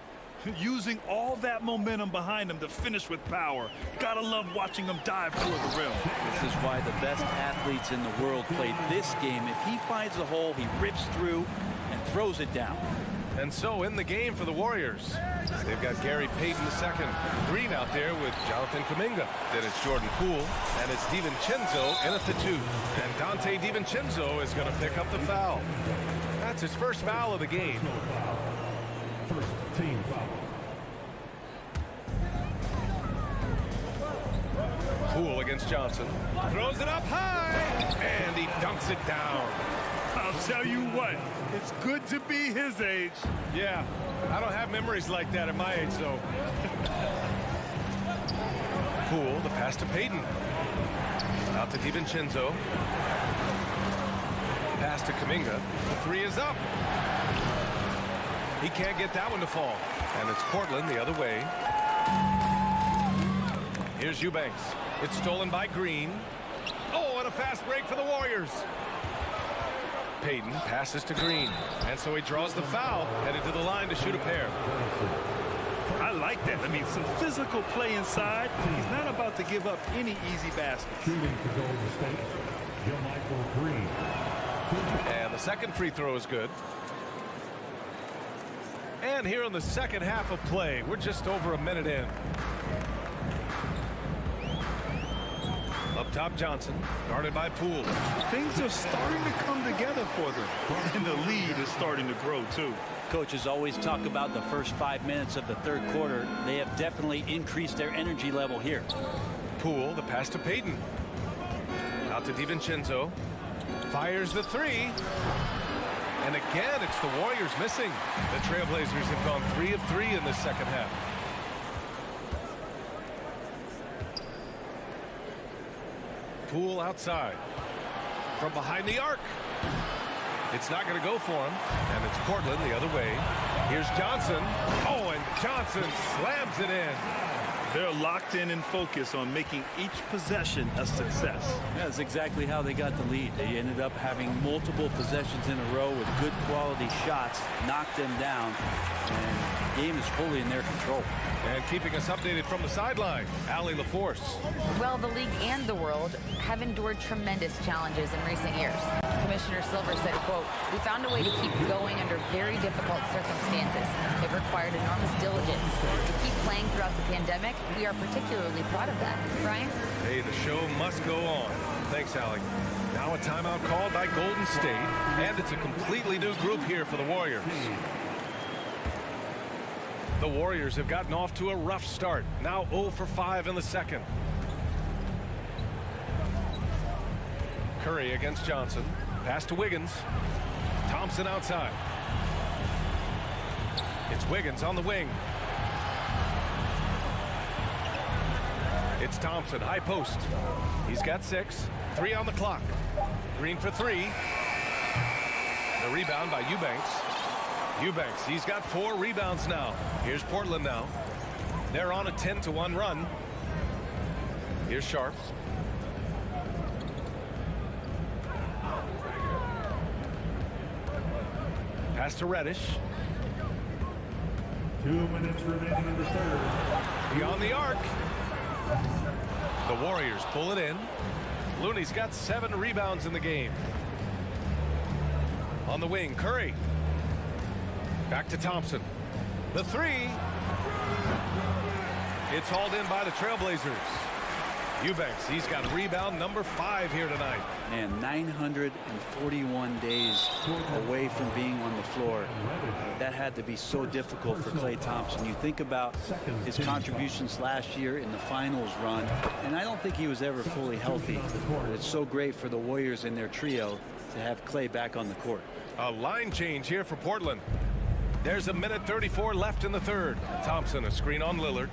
Using all that momentum behind him to finish with power. Gotta love watching him dive toward the rim. This is why the best athletes in the world play this game. If he finds a hole, he rips through and throws it down. And so in the game for the Warriors, they've got Gary Payton II. Green out there with Jonathan Kuminga. Then it's Jordan Poole, and it's DiVincenzo in at the 2. And Dante DiVincenzo is going to pick up the foul. That's his first foul of the game. First team foul. Poole against Johnson. Throws it up high, and he dunks it down. I'll tell you what, it's good to be his age. Yeah, I don't have memories like that at my age, though. Poole, the pass to Payton. Out to DiVincenzo. Pass to Kuminga. The three is up. He can't get that one to fall. And it's Portland the other way. Here's Eubanks. It's stolen by Green. Oh, and a fast break for the Warriors. Payton passes to Green. And so he draws the foul, headed to the line to shoot a pair. I like that. I mean, some physical play inside. He's not about to give up any easy baskets. Shooting for Golden State, Michael Green. And the second free throw is good. And here in the second half of play, we're just over a minute in. Up top, Johnson, guarded by Poole. Things are starting to come together for them. And the lead is starting to grow, too. Coaches always talk about the first 5 minutes of the third quarter. They have definitely increased their energy level here. Poole, the pass to Payton. Out to DiVincenzo. Fires the three. And again, it's the Warriors missing. The Trailblazers have gone 3 of 3 in this second half. Poole outside. From behind the arc. It's not going to go for him. And it's Portland the other way. Here's Johnson. Oh, and Johnson slams it in. They're locked in and focused on making each possession a success. Yeah, that's exactly how they got the lead. They ended up having multiple possessions in a row with good quality shots, knocked them down, and the game is fully in their control. And keeping us updated from the sideline, Allie LaForce. Well, the league and the world have endured tremendous challenges in recent years. Commissioner Silver said, quote, "We found a way to keep going under very difficult circumstances. It required enormous diligence. To keep playing throughout the pandemic, we are particularly proud of that." Brian? Hey, the show must go on. Thanks, Allie. Now a timeout called by Golden State, and it's a completely new group here for the Warriors. The Warriors have gotten off to a rough start. Now 0 for 5 in the second. Curry against Johnson. Pass to Wiggins. Thompson outside. It's Wiggins on the wing. It's Thompson, high post. He's got 6. 3 on the clock. Green for 3. The rebound by Eubanks. Eubanks, he's got 4 rebounds now. Here's Portland now. They're on a 10-1 run. Here's Sharp. Pass to Reddish. 2 minutes remaining in the third. Beyond the arc. The Warriors pull it in. Looney's got 7 rebounds in the game. On the wing, Curry. Back to Thompson. The 3. It's hauled in by the Trailblazers. Eubanks, he's got rebound number 5 here tonight. Man, 941 days away from being on the floor. That had to be so difficult for Klay Thompson. You think about his contributions last year in the finals run, and I don't think he was ever fully healthy. But it's so great for the Warriors in their trio to have Klay back on the court. A line change here for Portland. There's a minute 34 left in the third. Thompson, a screen on Lillard.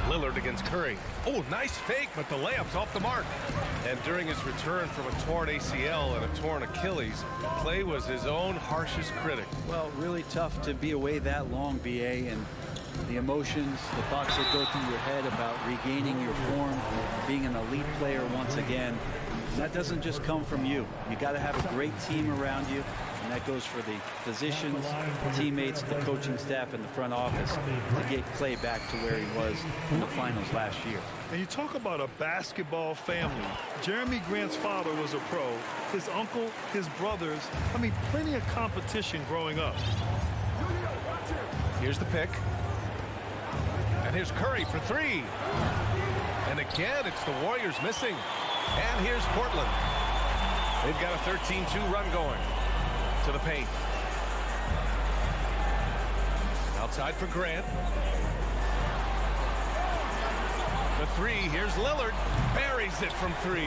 Lillard against Curry. Oh, nice fake, but the layup's off the mark. And during his return from a torn ACL and a torn Achilles, Klay was his own harshest critic. Well, really tough to be away that long, BA, and the emotions, the thoughts that go through your head about regaining your form, being an elite player once again. That doesn't just come from you. You got to have a great team around you, and that goes for the physicians, teammates, the coaching staff, and the front office to get Klay back to where he was in the finals last year. And you talk about a basketball family. Jeremy Grant's father was a pro. His uncle, his brothers. I mean, plenty of competition growing up. Here's the pick. And here's Curry for 3. And again, it's the Warriors missing. And here's Portland. They've got a 13-2 run going to the paint. Outside for Grant. The 3, here's Lillard. Buries it from 3.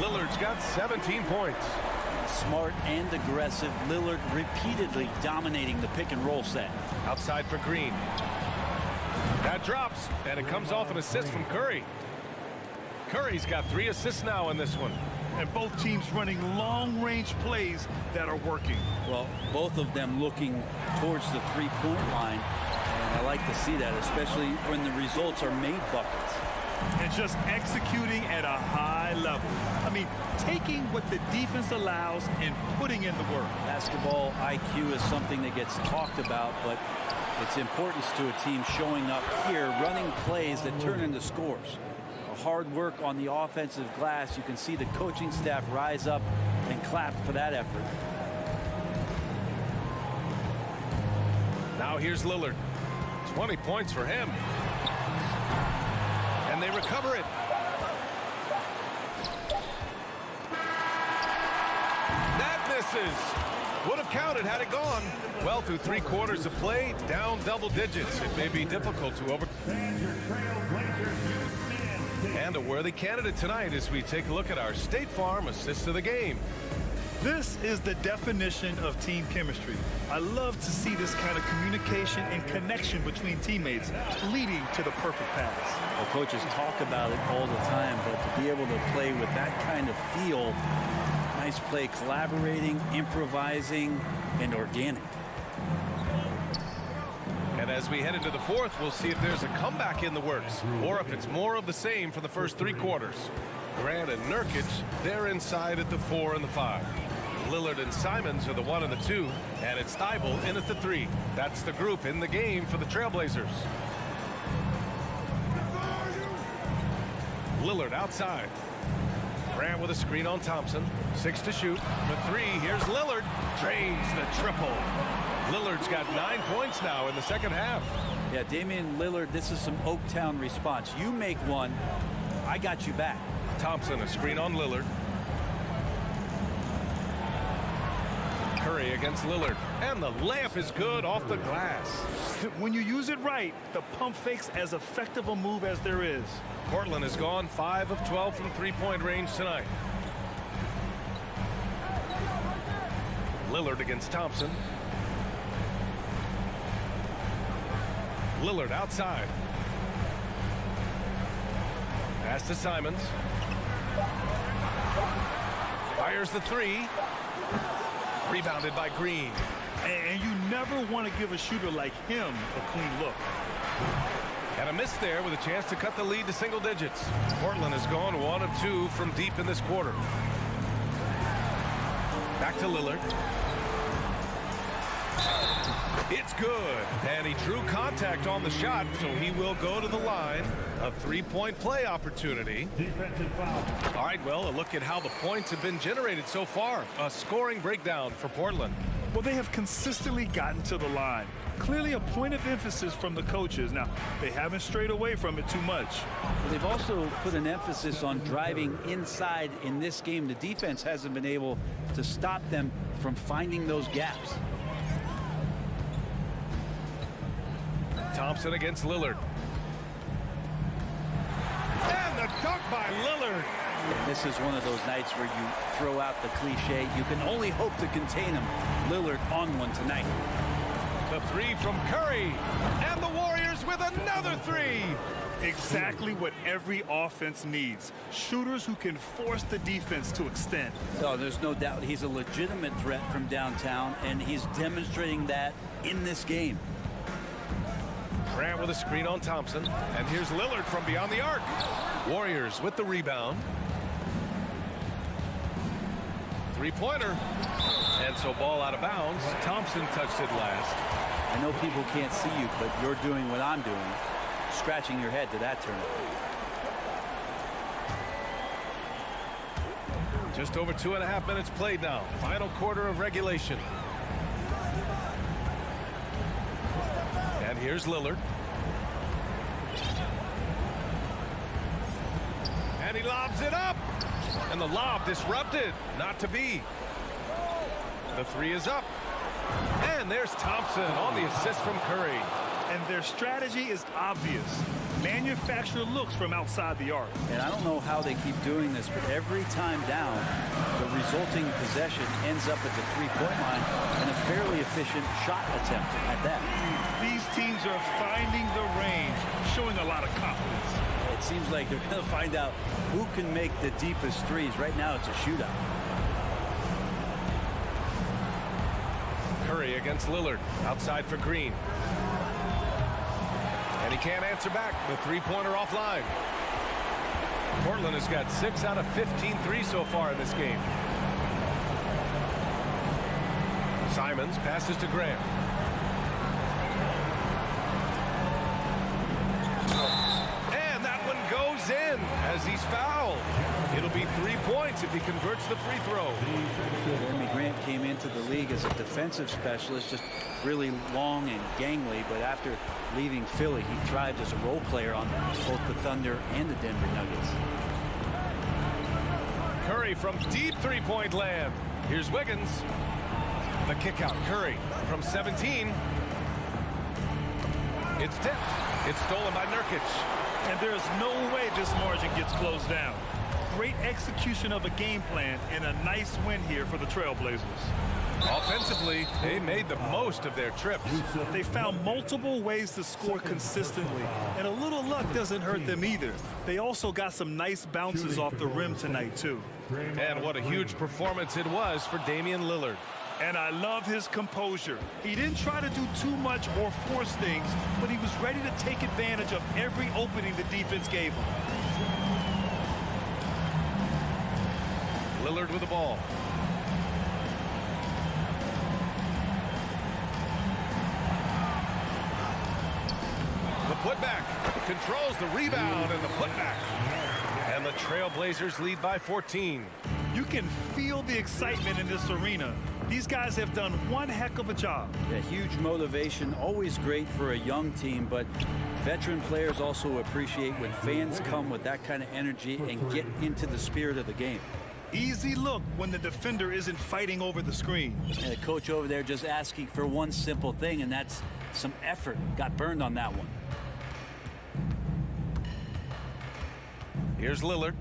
Lillard's got 17 points. Smart and aggressive. Lillard repeatedly dominating the pick and roll set. Outside for Green. That drops, and it comes off an assist from Curry. Curry's got 3 assists now in this one. And both teams running long-range plays that are working. Well, both of them looking towards the three-point line. And I like to see that, especially when the results are made buckets. And just executing at a high level. I mean, taking what the defense allows and putting in the work. Basketball IQ is something that gets talked about, but its importance to a team showing up here, running plays that turn into scores. Hard work on the offensive glass. You can see the coaching staff rise up and clap for that effort. Now here's Lillard. 20 points for him. And they recover it. That misses. Would have counted had it gone. Well, through 3 quarters of play, down double digits. It may be difficult to over. And a worthy candidate tonight as we take a look at our State Farm assist of the game. This is the definition of team chemistry. I love to see this kind of communication and connection between teammates leading to the perfect pass. Well, coaches talk about it all the time, but to be able to play with that kind of feel, nice play, collaborating, improvising, and organic. And as we head into the 4th, we'll see if there's a comeback in the works or if it's more of the same for the first 3 quarters. Grant and Nurkic, they're inside at the 4 and the 5. Lillard and Simons are the 1 and the 2, and it's Thibault in at the 3. That's the group in the game for the Trailblazers. Lillard outside. Grant with a screen on Thompson. 6 to shoot. The 3, here's Lillard. Drains the triple. Lillard's got 9 points now in the second half. Yeah, Damian Lillard, this is some Oaktown response. You make one, I got you back. Thompson, a screen on Lillard. Curry against Lillard. And the layup is good off the glass. When you use it right, the pump fake's as effective a move as there is. Portland has gone 5 of 12 from three-point range tonight. Lillard against Thompson. Lillard outside. Pass to Simons. Fires the 3. Rebounded by Green. And you never want to give a shooter like him a clean look. And a miss there with a chance to cut the lead to single digits. Portland has gone 1 of 2 from deep in this quarter. Back to Lillard. It's good. And he drew contact on the shot, so he will go to the line. A 3-point play opportunity. Defensive foul. All right, well, a look at how the points have been generated so far. A scoring breakdown for Portland. Well, they have consistently gotten to the line. Clearly a point of emphasis from the coaches. Now, they haven't strayed away from it too much. Well, they've also put an emphasis on driving inside in this game. The defense hasn't been able to stop them from finding those gaps. Thompson against Lillard. And the dunk by Lillard. This is one of those nights where you throw out the cliche. You can only hope to contain him. Lillard on one tonight. The 3 from Curry. And the Warriors with another 3. Exactly what every offense needs. Shooters who can force the defense to extend. Oh, there's no doubt he's a legitimate threat from downtown, and he's demonstrating that in this game. Grant with a screen on Thompson. And here's Lillard from beyond the arc. Warriors with the rebound. 3-pointer. And so ball out of bounds. Thompson touched it last. I know people can't see you, but you're doing what I'm doing. Scratching your head to that turnover. Just over 2.5 minutes played now. Final quarter of regulation. And here's Lillard. And he lobs it up. And the lob disrupted. Not to be. The 3 is up. And there's Thompson on the assist from Curry. And their strategy is obvious. Manufacture looks from outside the arc. And I don't know how they keep doing this, but every time down, the resulting possession ends up at the 3-point line and a fairly efficient shot attempt at that. These teams are finding the range, showing a lot of confidence. It seems like they're going to find out who can make the deepest threes. Right now, it's a shootout. Curry against Lillard. Outside for Green. And he can't answer back. The three-pointer offline. Portland has got 6 out of 15 threes so far in this game. Simons passes to Graham. And that one goes in as he's fouled. It'll be 3 points if he converts the free throw. Jeremy Grant came into the league as a defensive specialist, just really long and gangly, but after leaving Philly, he thrived as a role player on both the Thunder and the Denver Nuggets. Curry from deep three-point land. Here's Wiggins. The kick out. Curry from 17. It's tipped. It's stolen by Nurkic. And there's no way this margin gets closed down. Great execution of a game plan and a nice win here for the Trailblazers. Offensively, they made the most of their trips. They found multiple ways to score consistently, and a little luck doesn't hurt them either. They also got some nice bounces off the rim tonight, too. And what a huge performance it was for Damian Lillard. And I love his composure. He didn't try to do too much or force things, but he was ready to take advantage of every opening the defense gave him. Lillard with the ball. The putback controls the rebound and the putback. And the Trailblazers lead by 14. You can feel the excitement in this arena. These guys have done one heck of a job. Yeah, huge motivation, always great for a young team, but veteran players also appreciate when fans come with that kind of energy and get into the spirit of the game. Easy look when the defender isn't fighting over the screen. And the coach over there just asking for one simple thing, and that's some effort. Got burned on that one. Here's Lillard.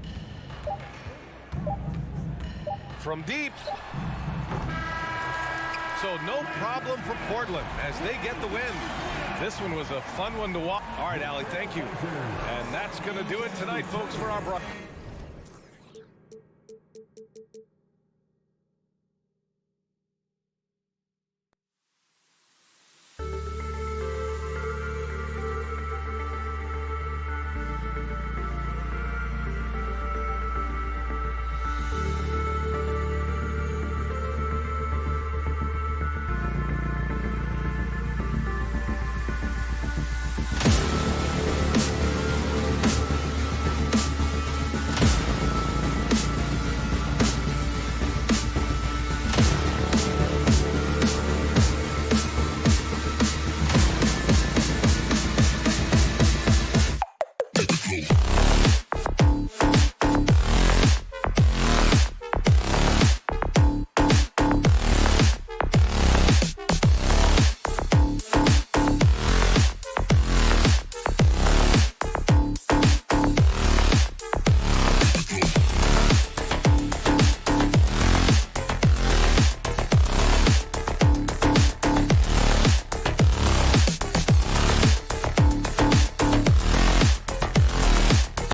From deep. So no problem for Portland as they get the win. This one was a fun one to watch. All right, Allie, thank you. And that's going to do it tonight, folks, for our broadcast.